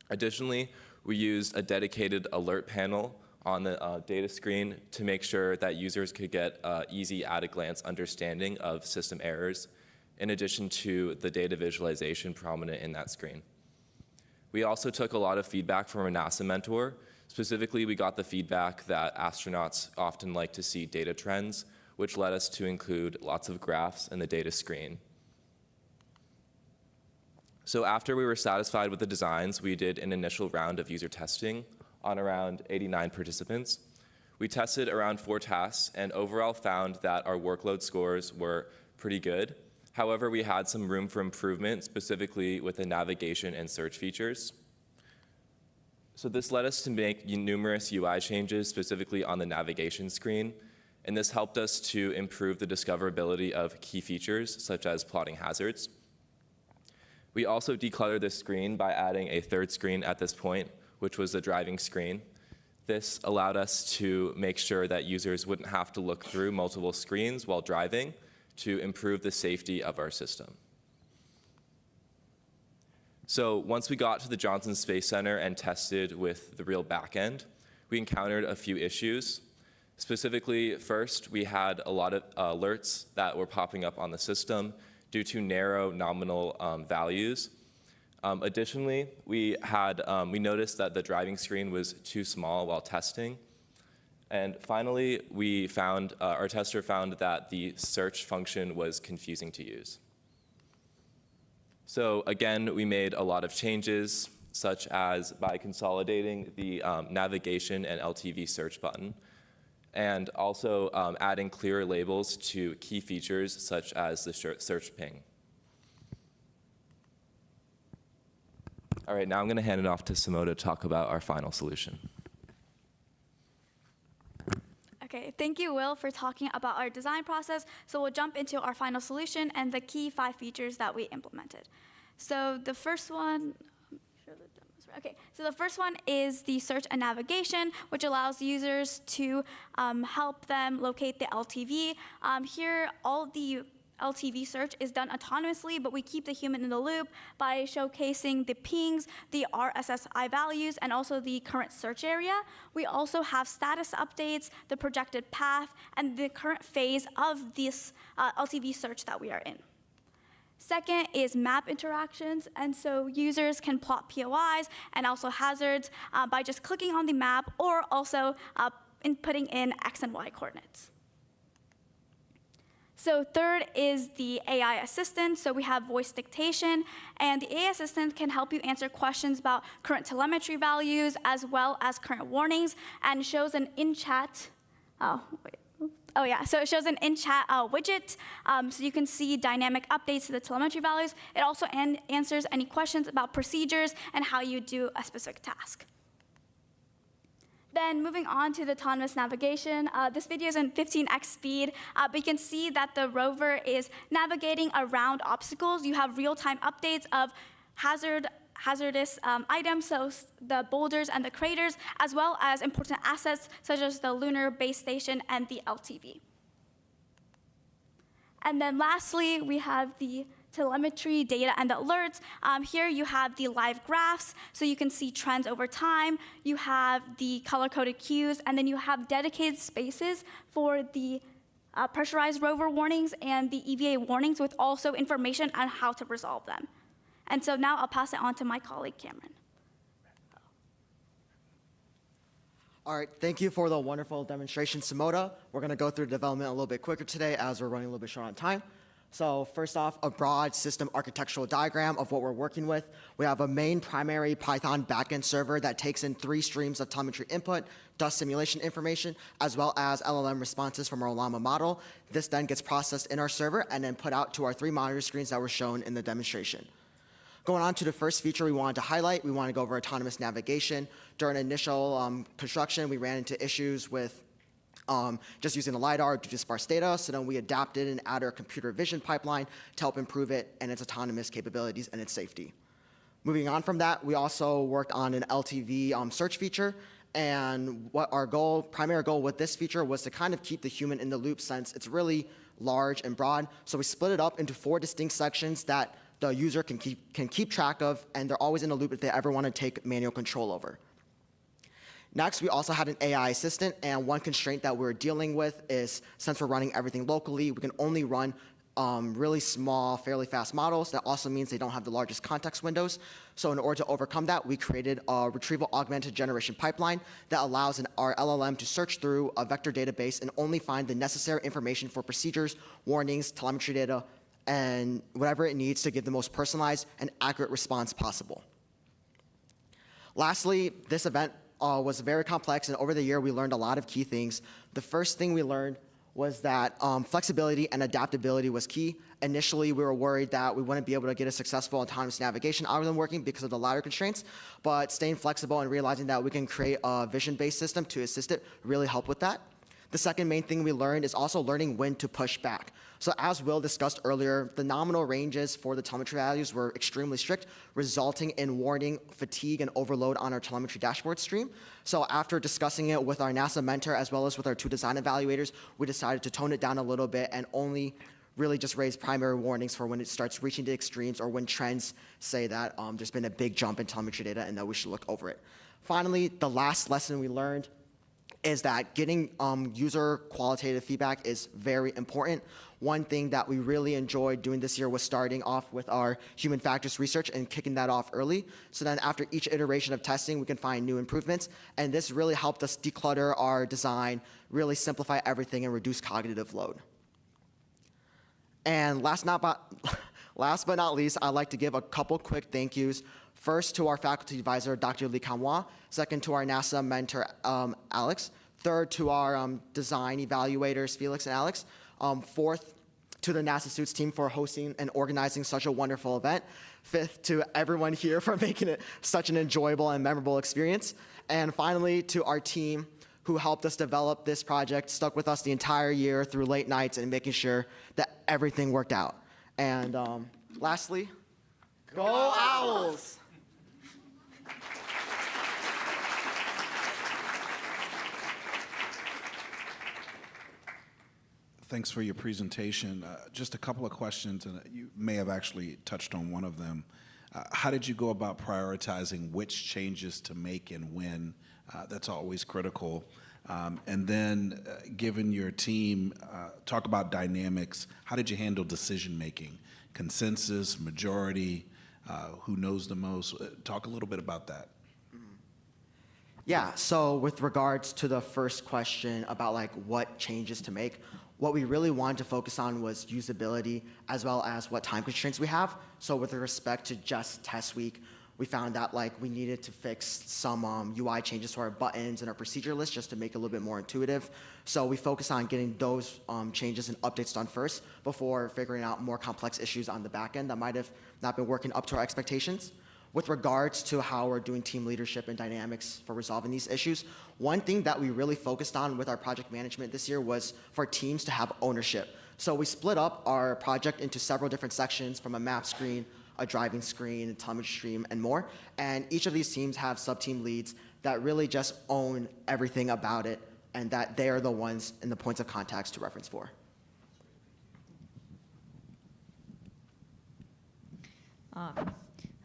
Additionally, we used a dedicated alert panel on the data screen to make sure that users could get easy at-a-glance understanding of system errors, in addition to the data visualization prominent in that screen. We also took a lot of feedback from our NASA mentor. Specifically, we got the feedback that astronauts often like to see data trends, which led us to include lots of graphs in the data screen. So after we were satisfied with the designs, we did an initial round of user testing on around 89 participants. We tested around 4 tasks and overall found that our workload scores were pretty good. However, we had some room for improvement, specifically with the navigation and search features. So this led us to make numerous UI changes, specifically on the navigation screen, and this helped us to improve the discoverability of key features, such as plotting hazards. We also decluttered this screen by adding a 3rd screen at this point, which was the driving screen. This allowed us to make sure that users wouldn't have to look through multiple screens while driving to improve the safety of our system. So once we got to the Johnson Space Center and tested with the real backend, we encountered a few issues. Specifically, first, we had a lot of alerts that were popping up on the system due to narrow nominal values. Additionally, we noticed that the driving screen was too small while testing. And finally, our tester found that the search function was confusing to use. So again, we made a lot of changes, such as by consolidating the navigation and LTV search button, and also adding clearer labels to key features, such as the search ping. All right, now I'm going to hand it off to Simo to talk about our final solution. Okay, thank you, Will, for talking about our design process. So we'll jump into our final solution and the key 5 features that we implemented. So the first one, okay, so the first one is the search and navigation, which allows users to help them locate the LTV. Here, all the LTV search is done autonomously, but we keep the human in the loop by showcasing the pings, the RSSI values, and also the current search area. We also have status updates, the projected path, and the current phase of this LTV search that we are in. Second is map interactions, and so users can plot POIs and also hazards by just clicking on the map or also inputting in X and Y coordinates. So third is the AI assistant. So we have voice dictation, and the AI assistant can help you answer questions about current telemetry values as well as current warnings, and shows an in-chat, so it shows an in-chat widget, so you can see dynamic updates to the telemetry values. It also answers any questions about procedures and how you do a specific task. Then moving on to the autonomous navigation, this video is in 15x speed, but you can see that the rover is navigating around obstacles. You have real-time updates of hazardous items, so the boulders and the craters, as well as important assets such as the lunar base station and the LTV. And then lastly, we have the telemetry data and the alerts. Here you have the live graphs, so you can see trends over time. You have the color-coded cues, and then you have dedicated spaces for the pressurized rover warnings and the EVA warnings with also information on how to resolve them. And so now I'll pass it on to my colleague, Cameron. All right, thank you for the wonderful demonstration, Simota. We're going to go through development a little bit quicker today as we're running a little bit short on time. So first off, a broad system architectural diagram of what we're working with. We have a main primary Python backend server that takes in 3 streams of telemetry input, dust simulation information, as well as LLM responses from our Llama model. This then gets processed in our server and then put out to our 3 monitor screens that were shown in the demonstration. Going on to the first feature we wanted to highlight, we want to go over autonomous navigation. During initial construction, we ran into issues with just using the LiDAR to sparse data, so then we adapted and added our computer vision pipeline to help improve it and its autonomous capabilities and its safety. Moving on from that, we also worked on an LTV search feature, and what our primary goal with this feature was to kind of keep the human in the loop since it's really large and broad. So we split it up into 4 distinct sections that the user can keep track of, and they're always in the loop if they ever want to take manual control over. Next, we also had an AI assistant, and one constraint that we're dealing with is since we're running everything locally, we can only run really small, fairly fast models. That also means they don't have the largest context windows. So in order to overcome that, we created a retrieval augmented generation pipeline that allows our LLM to search through a vector database and only find the necessary information for procedures, warnings, telemetry data, and whatever it needs to give the most personalized and accurate response possible. Lastly, this event was very complex, and over the year we learned a lot of key things. The first thing we learned was that flexibility and adaptability was key. Initially, we were worried that we wouldn't be able to get a successful autonomous navigation algorithm working because of the LiDAR constraints, but staying flexible and realizing that we can create a vision-based system to assist it really helped with that. The second main thing we learned is also learning when to push back. So as Will discussed earlier, the nominal ranges for the telemetry values were extremely strict, resulting in warning, fatigue, and overload on our telemetry dashboard stream. So after discussing it with our NASA mentor as well as with our 2 design evaluators, we decided to tone it down a little bit and only really just raise primary warnings for when it starts reaching the extremes or when trends say that there's been a big jump in telemetry data and that we should look over it. Finally, the last lesson we learned is that getting user qualitative feedback is very important. One thing that we really enjoyed doing this year was starting off with our human factors research and kicking that off early. So then after each iteration of testing, we can find new improvements. And this really helped us declutter our design, really simplify everything, and reduce cognitive load. And last but not least, I'd like to give a couple quick thank yous. First, to our faculty advisor, Dr. Lee Kanwa. Second, to our NASA mentor, Alex. Third, to our design evaluators, Felix and Alex. Fourth, to the NASA Suits team for hosting and organizing such a wonderful event. Fifth, to everyone here for making it such an enjoyable and memorable experience. And finally, to our team who helped us develop this project, stuck with us the entire year through late nights and making sure that everything worked out. And lastly, go Owls! Thanks for your presentation. Just a couple of questions, and you may have actually touched on one of them. How did you go about prioritizing which changes to make and when? That's always critical. And then, given your team, talk about dynamics. How did you handle decision-making? Consensus, majority, who knows the most? Talk a little bit about that. Yeah, so with regards to the first question about like what changes to make, what we really wanted to focus on was usability as well as what time constraints we have. So with respect to just test week, we found that like we needed to fix some UI changes to our buttons and our procedure list just to make it a little bit more intuitive. So we focused on getting those changes and updates done first before figuring out more complex issues on the back end that might have not been working up to our expectations. With regards to how we're doing team leadership and dynamics for resolving these issues, one thing that we really focused on with our project management this year was for teams to have ownership. So we split up our project into several different sections, from a map screen, a driving screen, a telemetry stream, and more. And each of these teams have sub-team leads that really just own everything about it, and that they are the ones and the points of contacts to reference for.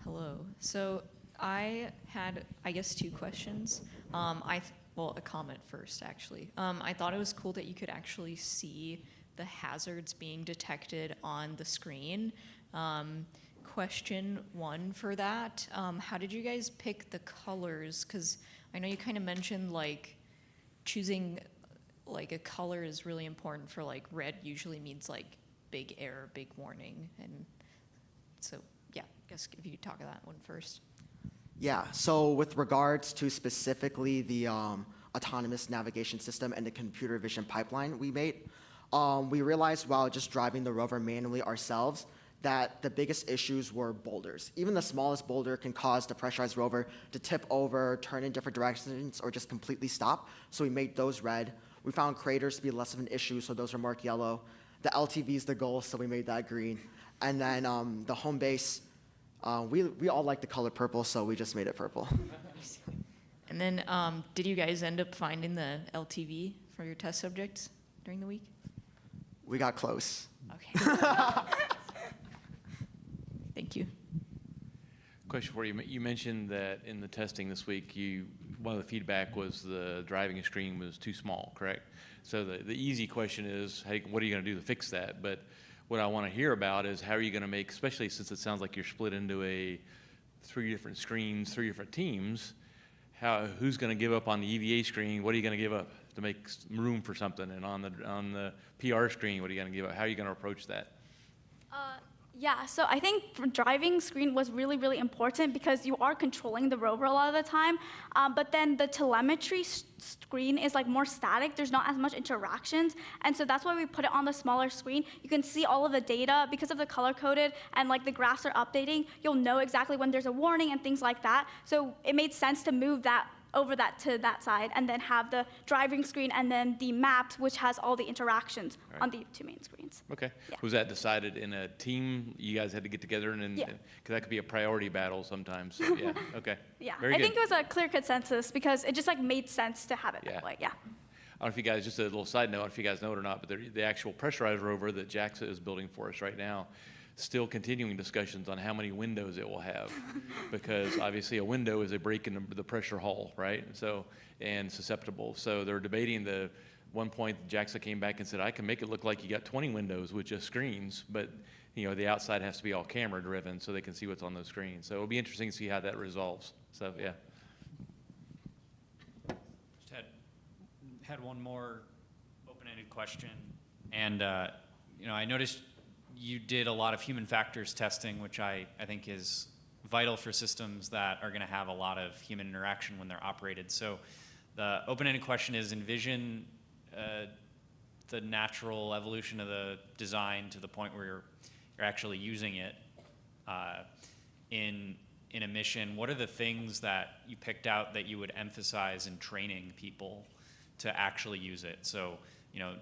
Hello. So I had, I guess, 2 questions. Well, a comment first, actually. I thought it was cool that you could actually see the hazards being detected on the screen. Question one for that, how did you guys pick the colors? Because I know you kind of mentioned like choosing like a color is really important for like red usually means like big error, big warning. And so, yeah, I guess if you could talk about that one first. Yeah, so with regards to specifically the autonomous navigation system and the computer vision pipeline we made, we realized while just driving the rover manually ourselves that the biggest issues were boulders. Even the smallest boulder can cause the pressurized rover to tip over, turn in different directions, or just completely stop. So we made those red. We found craters to be less of an issue, so those are marked yellow. The LTV is the goal, so we made that green. And then the home base, we all like the color purple, so we just made it purple. And then did you guys end up finding the LTV for your test subjects during the week? We got close. Okay. Thank you. Question for you. You mentioned that in the testing this week, one of the feedback was the driving screen was too small, correct? So the easy question is, hey, what are you going to do to fix that? But what I want to hear about is how are you going to make, especially since it sounds like you're split into 3 different screens, 3 different teams, who's going to give up on the EVA screen? What are you going to give up to make room for something? And on the PR screen, what are you going to give up? How are you going to approach that? Yeah, so I think for driving screen was really, really important because you are controlling the rover a lot of the time, but then the telemetry screen is like more static. There's not as much interactions, and so that's why we put it on the smaller screen. You can see all of the data because of the color-coded and like the graphs are updating. You'll know exactly when there's a warning and things like that. So it made sense to move that over to that side and then have the driving screen and then the maps, which has all the interactions on the 2 main screens. Okay. Yeah. Was that decided in a team? You guys had to get together because that could be a priority battle sometimes. So, yeah. Okay. Yeah. Very I good. think it was a clear consensus because it just like made sense to have it that way. Yeah. I don't know if you guys, just a little side note, I don't know if you guys know it or not, but the actual pressurized rover that JAXA is building for us right now, still continuing discussions on how many windows it will have, because obviously a window is a break in the pressure hull, right? So, and susceptible. So they're debating one point JAXA came back and said, I can make it look like you got 20 windows with just screens, but the outside has to be all camera driven so they can see what's on those screens. So it'll be interesting to see how that resolves. So, yeah. Just had one more open-ended question. And, I noticed you did a lot of human factors testing, which I think is vital for systems that are going to have a lot of human interaction when they're operated. So the open-ended question is, envision the natural evolution of the design to the point where you're actually using it in a mission. What are the things that you picked out that you would emphasize in training people to actually use it? So,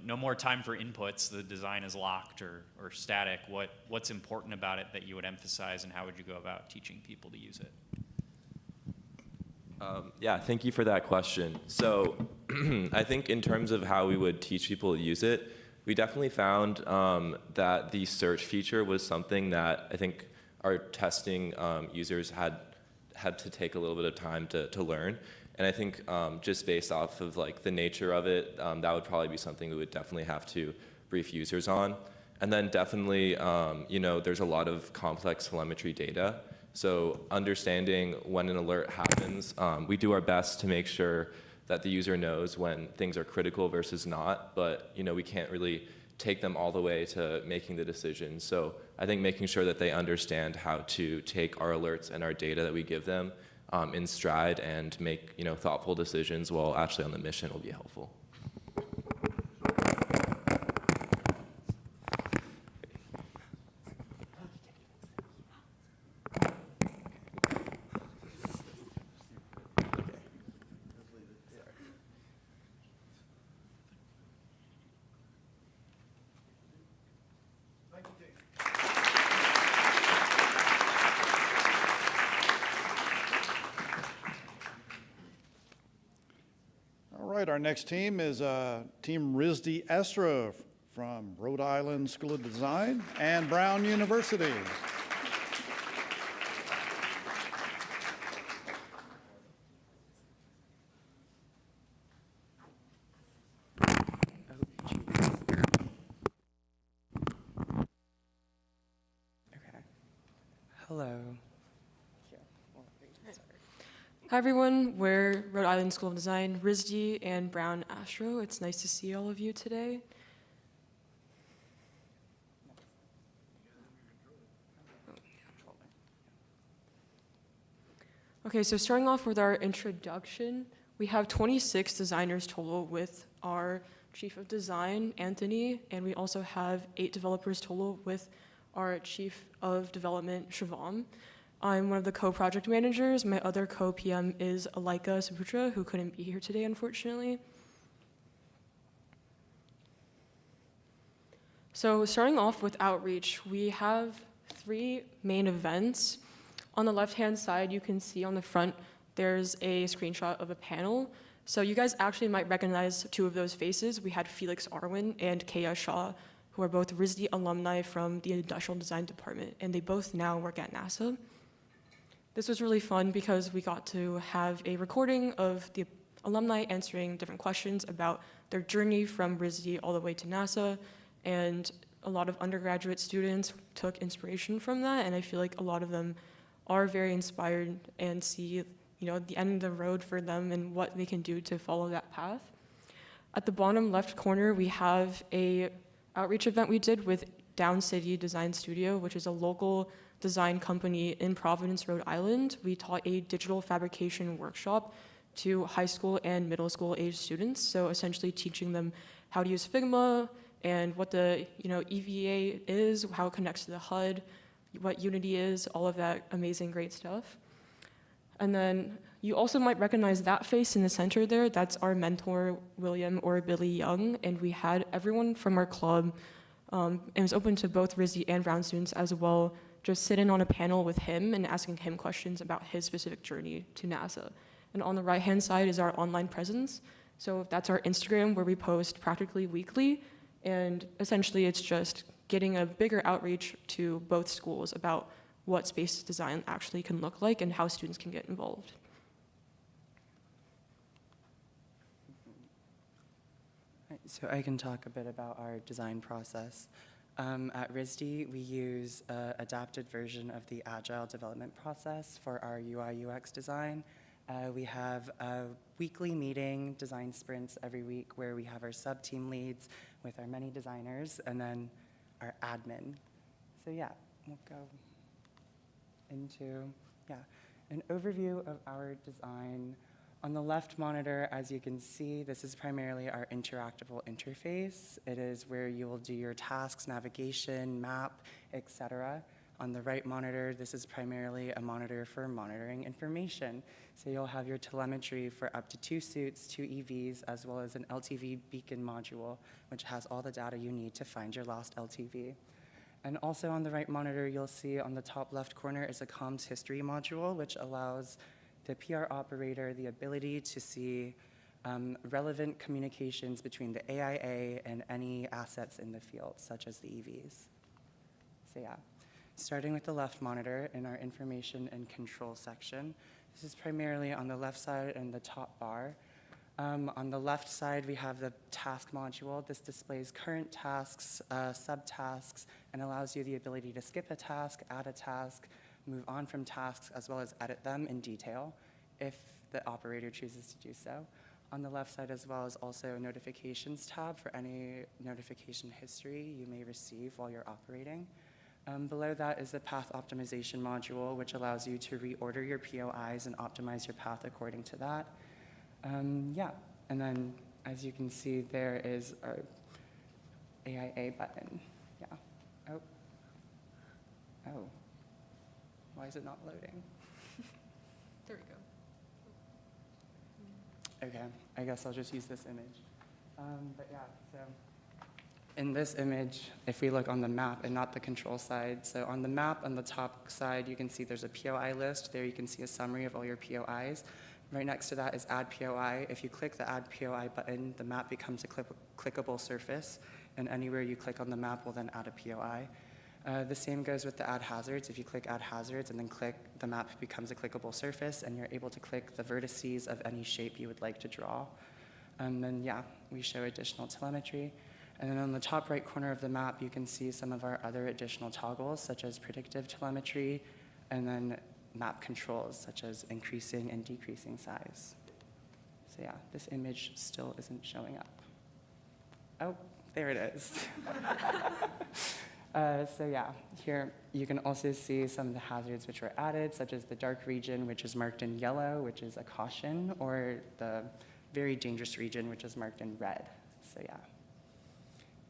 no more time for inputs, the design is locked or static. What's important about it that you would emphasize, and how would you go about teaching people to use it? Yeah, thank you for that question. So I think in terms of how we would teach people to use it, we definitely found that the search feature was something that I think our testing users had to take a little bit of time to learn. And I think just based off of like the nature of it, that would probably be something we would definitely have to brief users on. And then definitely, there's a lot of complex telemetry data. So understanding when an alert happens, we do our best to make sure that the user knows when things are critical versus not, but we can't really take them all the way to making the decision. So I think making sure that they understand how to take our alerts and our data that we give them in stride and make thoughtful decisions while actually on the mission will be helpful. All right, our next team is Team RISD Astra from Rhode Island School of Design and Brown University. Hello. Hi everyone, we're Rhode Island School of Design, RISD, and Brown Astro. It's nice to see all of you today. Okay, so starting off with our introduction, we have 26 designers total with our Chief of Design, Anthony, and we also have 8 developers total with our Chief of Development, Shivam. I'm one of the co-project managers. My other co-PM is Alaika Saputra, who couldn't be here today, unfortunately. So starting off with outreach, we have 3 main events. On the left-hand side, you can see on the front, there's a screenshot of a panel. So you guys actually might recognize 2 of those faces. We had Felix Arwin and Kaya Shah, who are both RISD alumni from the Industrial Design Department, and they both now work at NASA. This was really fun because we got to have a recording of the alumni answering different questions about their journey from RISD all the way to NASA, and a lot of undergraduate students took inspiration from that, and I feel like a lot of them are very inspired and see, the end of the road for them and what they can do to follow that path. At the bottom left corner, we have a outreach event we did with Down City Design Studio, which is a local design company in Providence, Rhode Island. We taught a digital fabrication workshop to high school and middle school age students. So essentially teaching them how to use Figma and what the EVA is, how it connects to the HUD, what Unity is, all of that amazing, great stuff. And then you also might recognize that face in the center there. That's our mentor, William or Billy Young. And we had everyone from our club, and it was open to both RISD and Brown students as well, just sit in on a panel with him and asking him questions about his specific journey to NASA. And on the right-hand side is our online presence. So that's our Instagram where we post practically weekly. And essentially it's just getting a bigger outreach to both schools about what space design actually can look like and how students can get involved. So I can talk a bit about our design process. At RISD, we use an adapted version of the agile development process for our UI UX design. We have a weekly meeting, design sprints every week, where we have our sub-team leads with our many designers and then our admin. So yeah, we'll go into an overview of our design. On the left monitor, as you can see, this is primarily our interactable interface. It is where you will do your tasks, navigation, map, etc. On the right monitor, this is primarily a monitor for monitoring information. So you'll have your telemetry for up to 2 suits, 2 EVs, as well as an LTV beacon module, which has all the data you need to find your lost LTV. And also on the right monitor, you'll see on the top left corner is a comms history module, which allows the PR operator the ability to see relevant communications between the AIA and any assets in the field, such as the EVs. So yeah, starting with the left monitor in our information and control section. This is primarily on the left side and the top bar. On the left side, we have the task module. This displays current tasks, subtasks, and allows you the ability to skip a task, add a task, move on from tasks, as well as edit them in detail if the operator chooses to do so. On the left side as well is also a notifications tab for any notification history you may receive while you're operating. Below that is the path optimization module, which allows you to reorder your POIs and optimize your path according to that. And then as you can see, there is our AIA button. Yeah. Oh. Why is it not loading? There we go. Okay, I guess I'll just use this image. But yeah, so in this image, if we look on the map and not the control side, so on the map on the top side, you can see there's a POI list. There you can see a summary of all your POIs. Right next to that is Add POI. If you click the Add POI button, the map becomes a clickable surface, and anywhere you click on the map will then add a POI. The same goes with the Add Hazards. If you click Add Hazards and then click, the map becomes a clickable surface, and you're able to click the vertices of any shape you would like to draw. And then, we show additional telemetry. And then on the top right corner of the map, you can see some of our other additional toggles, such as predictive telemetry, and then map controls such as increasing and decreasing size. So yeah, this image still isn't showing up. Oh, there it is. So yeah, here you can also see some of the hazards which were added, such as the dark region, which is marked in yellow, which is a caution, or the very dangerous region, which is marked in red. So yeah.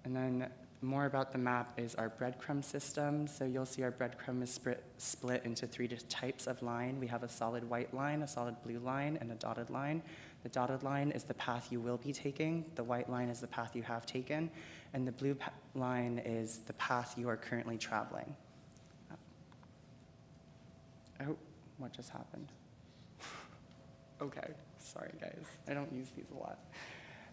And then more about the map is our breadcrumb system. So you'll see our breadcrumb is split into three types of line. We have a solid white line, a solid blue line, and a dotted line. The dotted line is the path you will be taking. The white line is the path you have taken. And the blue line is the path you are currently traveling. Oh, what just happened? Okay, sorry guys, I don't use these a lot.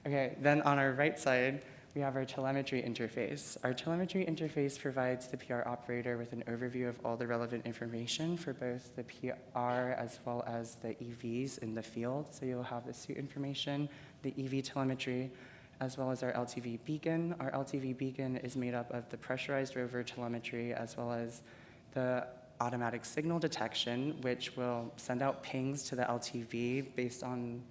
Okay, then on our right side, we have our telemetry interface. Our telemetry interface provides the PR operator with an overview of all the relevant information for both the PR as well as the EVs in the field. So you'll have the suit information, the EV telemetry, as well as our LTV beacon. Our LTV beacon is made up of the pressurized rover telemetry as well as the automatic signal detection, which will send out pings to the LTV based on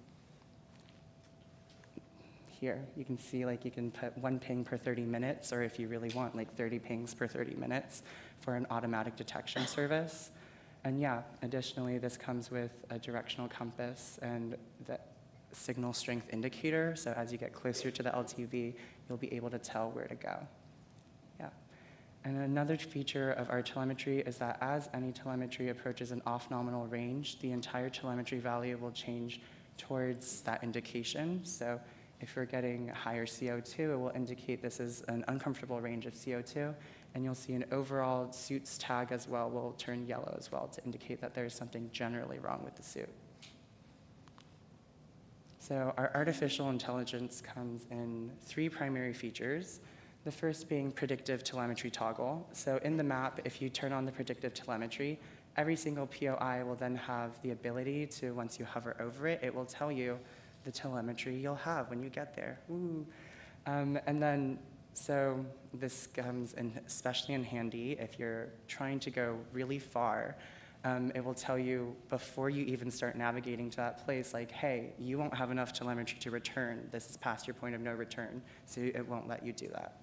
here. You can see like you can put 1 ping per 30 minutes, or if you really want like 30 pings per 30 minutes for an automatic detection service. And yeah, additionally, this comes with a directional compass and the signal strength indicator. So as you get closer to the LTV, you'll be able to tell where to go. Yeah. And another feature of our telemetry is that as any telemetry approaches an off-nominal range, the entire telemetry value will change towards that indication. So if we're getting higher CO2, it will indicate this is an uncomfortable range of CO2, and you'll see an overall suits tag as well will turn yellow as well to indicate that there's something generally wrong with the suit. So our artificial intelligence comes in 3 primary features. The first being predictive telemetry toggle. So in the map, if you turn on the predictive telemetry, every single POI will then have the ability to, once you hover over it, it will tell you the telemetry you'll have when you get there. Ooh. And then, so this comes in especially in handy if you're trying to go really far. It will tell you before you even start navigating to that place, like, hey, you won't have enough telemetry to return. This is past your point of no return, so it won't let you do that.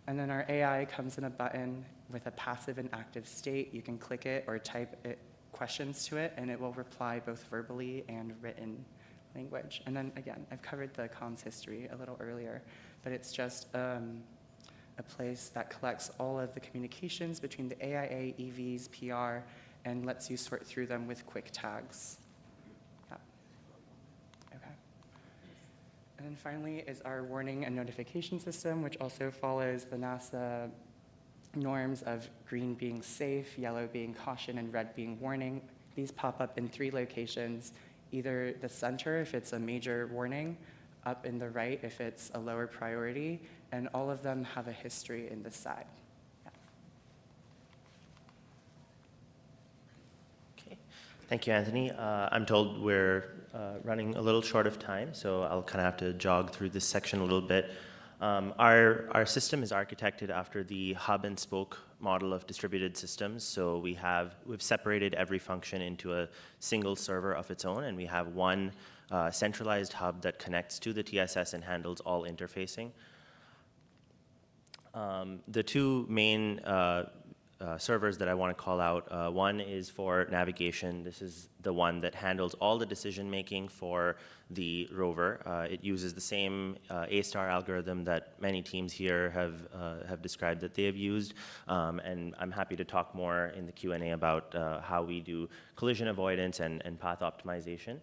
And then our AI comes in a button with a passive and active state. You can click it or type questions to it, and it will reply both verbally and written language. And then again, I've covered the comms history a little earlier, but it's just a place that collects all of the communications between the AIA, EVs, PR, and lets you sort through them with quick tags. Yeah. Okay. And then finally is our warning and notification system, which also follows the NASA norms of green being safe, yellow being caution, and red being warning. These pop up in 3 locations, either the center if it's a major warning, up in the right if it's a lower priority, and all of them have a history in the side. Thank you, Anthony. I'm told we're running a little short of time, so I'll kind of have to jog through this section a little bit. Our system is architected after the hub and spoke model of distributed systems. So we've separated every function into a single server of its own, and we have one centralized hub that connects to the TSS and handles all interfacing. The 2 main servers that I want to call out. One is for navigation. This is the one that handles all the decision making for the rover. It uses the same A-star algorithm that many teams here have described that they have used, and I'm happy to talk more in the Q&A about how we do collision avoidance and path optimization.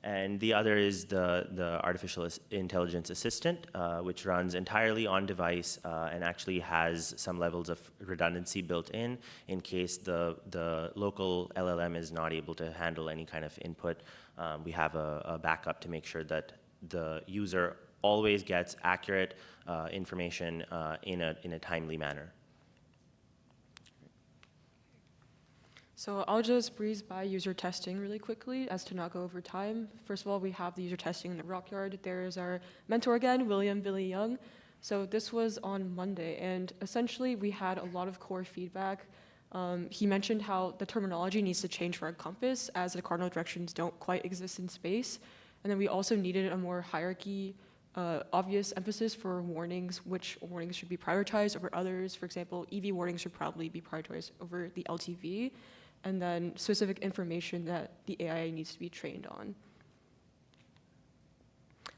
And the other is the artificial intelligence assistant, which runs entirely on device and actually has some levels of redundancy built in case the local LLM is not able to handle any kind of input. We have a backup to make sure that the user always gets accurate information in a timely manner. So I'll just breeze by user testing really quickly as to not go over time. First of all, we have the user testing in the Rock Yard. There is our mentor again, William Billy Young. So this was on Monday, and essentially we had a lot of core feedback He mentioned how the terminology needs to change for a compass as the cardinal directions don't quite exist in space. And then we also needed a more hierarchy, obvious emphasis for warnings, which warnings should be prioritized over others. For example, EV warnings should probably be prioritized over the LTV, and then specific information that the AI needs to be trained on.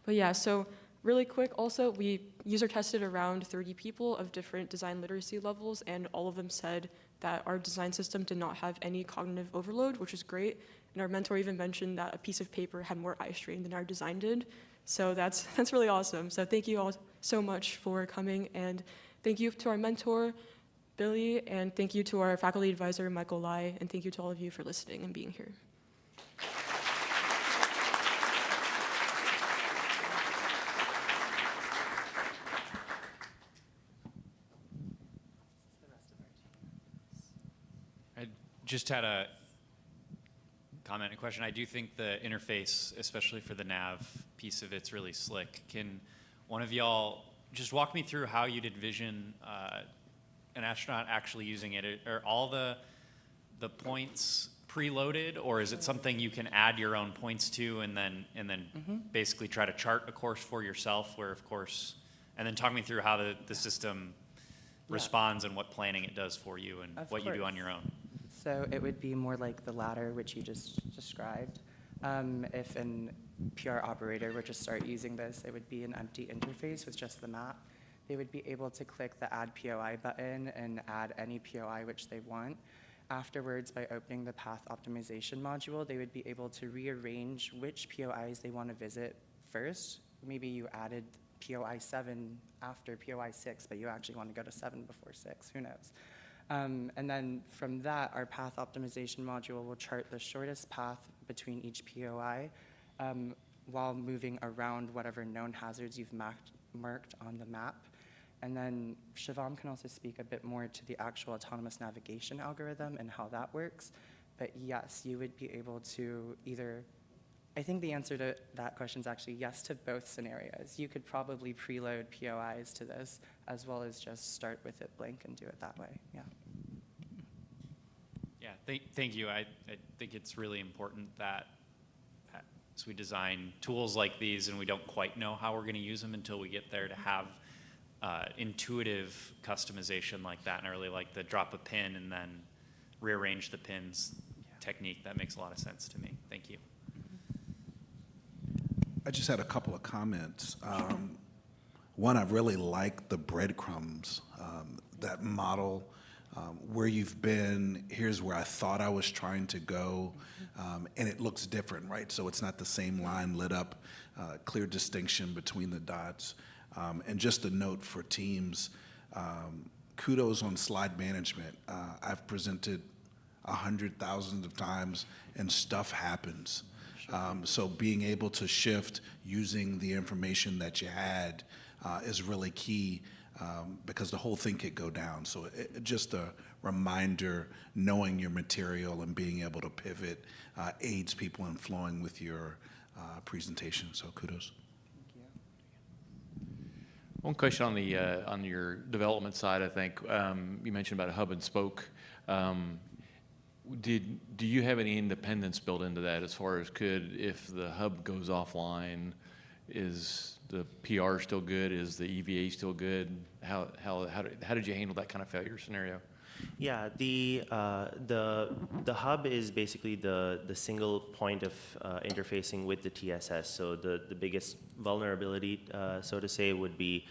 But yeah, so really quick, also, we user tested around 30 people of different design literacy levels, and all of them said that our design system did not have any cognitive overload, which is great. And our mentor even mentioned that a piece of paper had more eye strain than our design did. So that's really awesome. So thank you all so much for coming, and thank you to our mentor, Billy, and thank you to our faculty advisor, Michael Lai, and thank you to all of you for listening and being here. I just had a comment and question. I do think the interface, especially for the nav piece of it's really slick. Can one of y'all just walk me through how you'd envision an astronaut actually using it? Are all the points preloaded, or is it something you can add your own points to and then basically try to chart a course for yourself, where of course, and then talk me through how the system responds and what planning it does for you and what you do on your own. So it would be more like the latter, which you just described. If an PR operator were to start using this, it would be an empty interface with just the map. They would be able to click the Add POI button and add any POI which they want. Afterwards, by opening the path optimization module, they would be able to rearrange which POIs they want to visit first. Maybe you added POI 7 after POI 6, but you actually want to go to 7 before 6, who knows? And then from that, our path optimization module will chart the shortest path between each POI while moving around whatever known hazards you've marked on the map. And then Shivam can also speak a bit more to the actual autonomous navigation algorithm and how that works. But yes, you would be able to either, I think the answer to that question is actually yes to both scenarios. You could probably preload POIs to this, as well as just start with it blank and do it that way, yeah. Yeah, thank you. I think it's really important that as we design tools like these and we don't quite know how we're going to use them until we get there, to have intuitive customization like that. And I really like the drop a pin and then rearrange the pins technique. That makes a lot of sense to me. Thank you. I just had a couple of comments. One, I really like the breadcrumbs, that model, where you've been, here's where I thought I was trying to go, and it looks different, right? So it's not the same line lit up, clear distinction between the dots. And just a note for teams, kudos on slide management. I've presented 100,000 of times and stuff happens. So being able to shift using the information that you had is really key, because the whole thing could go down. So just a reminder, knowing your material and being able to pivot aids people in flowing with your presentation. So kudos. One question on the on your development side, I think you mentioned about a hub and spoke. Do you have any independence built into that, as far as if the hub goes offline, is the PR still good? Is the EVA still good? How did you handle that kind of failure scenario? Yeah, the hub is basically the single point of interfacing with the TSS. So the biggest vulnerability, so to say, would be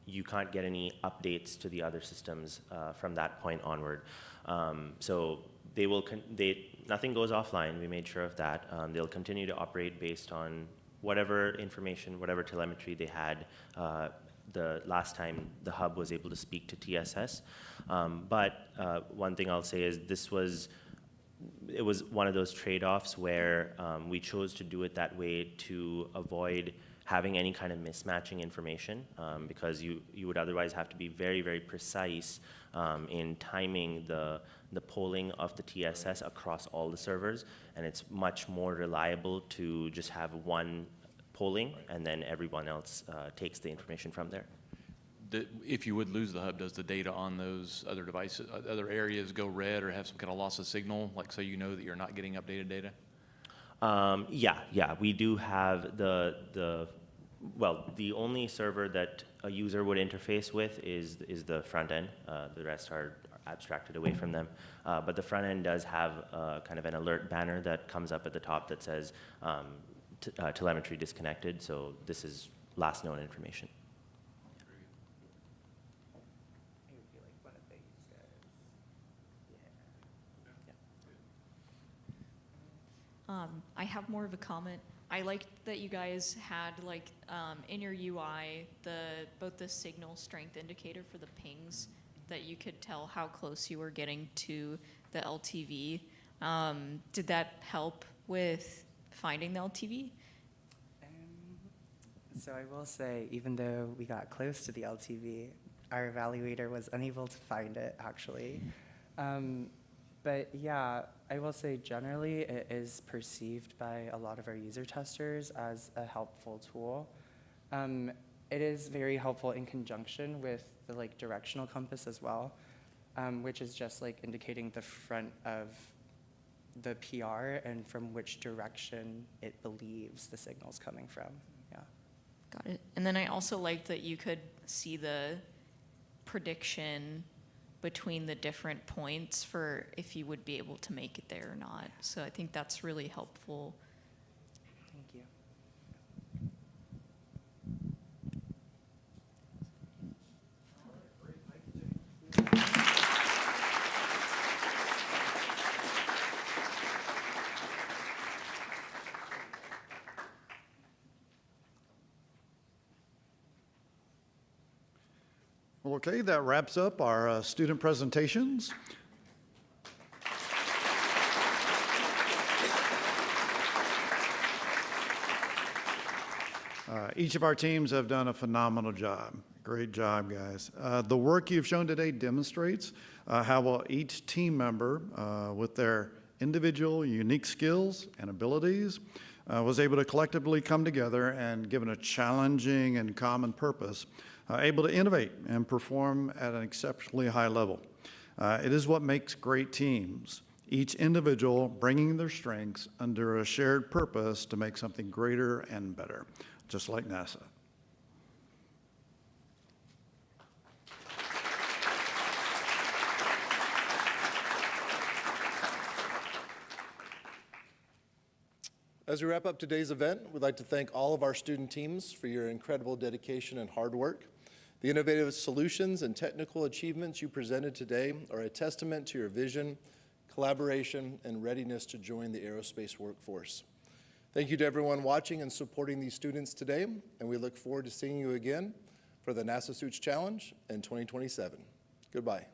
you can't get any updates to the other systems from that point onward. So nothing goes offline. We made sure of that. They'll continue to operate based on whatever information, whatever telemetry they had the last time the hub was able to speak to TSS. But one thing I'll say is it was one of those trade-offs where we chose to do it that way to avoid having any kind of mismatching information, because you would otherwise have to be very, very precise in timing the polling of the TSS across all the servers, and it's much more reliable to just have one polling and then everyone else takes the information from there. if you would lose the hub, does the data on those other devices, other areas go red or have some kind of loss of signal, like so you know that you're not getting updated data? Yeah, we do have well, the only server that a user would interface with is the front end. The rest are abstracted away from them. But the front end does have kind of an alert banner that comes up at the top that says telemetry disconnected. So this is last known information. I have more of a comment. I liked that you guys had in your UI both the signal strength indicator for the pings, that you could tell how close you were getting to the LTV. Did that help with finding the LTV? So I will say, even though we got close to the LTV, our evaluator was unable to find it, actually. But yeah, I will say generally it is perceived by a lot of our user testers as a helpful tool. It is very helpful in conjunction with the directional compass as well, which is just indicating the front of the PR and from which direction it believes the signal's coming from. Yeah. Got it. And then I also liked that you could see the prediction between the different points for if you would be able to make it there or not. So I think that's really helpful. Thank you. Well, okay, that wraps up our student presentations. Each of our teams have done a phenomenal job. Great job, guys. The work you've shown today demonstrates how well each team member, with their individual unique skills and abilities, was able to collectively come together and, given a challenging and common purpose, able to innovate and perform at an exceptionally high level. It is what makes great teams, each individual bringing their strengths under a shared purpose to make something greater and better, just like NASA. As we wrap up today's event, we'd like to thank all of our student teams for your incredible dedication and hard work. The innovative solutions and technical achievements you presented today are a testament to your vision, collaboration, and readiness to join the aerospace workforce. Thank you to everyone watching and supporting these students today, and we look forward to seeing you again for the NASA Suits Challenge in 2027. Goodbye.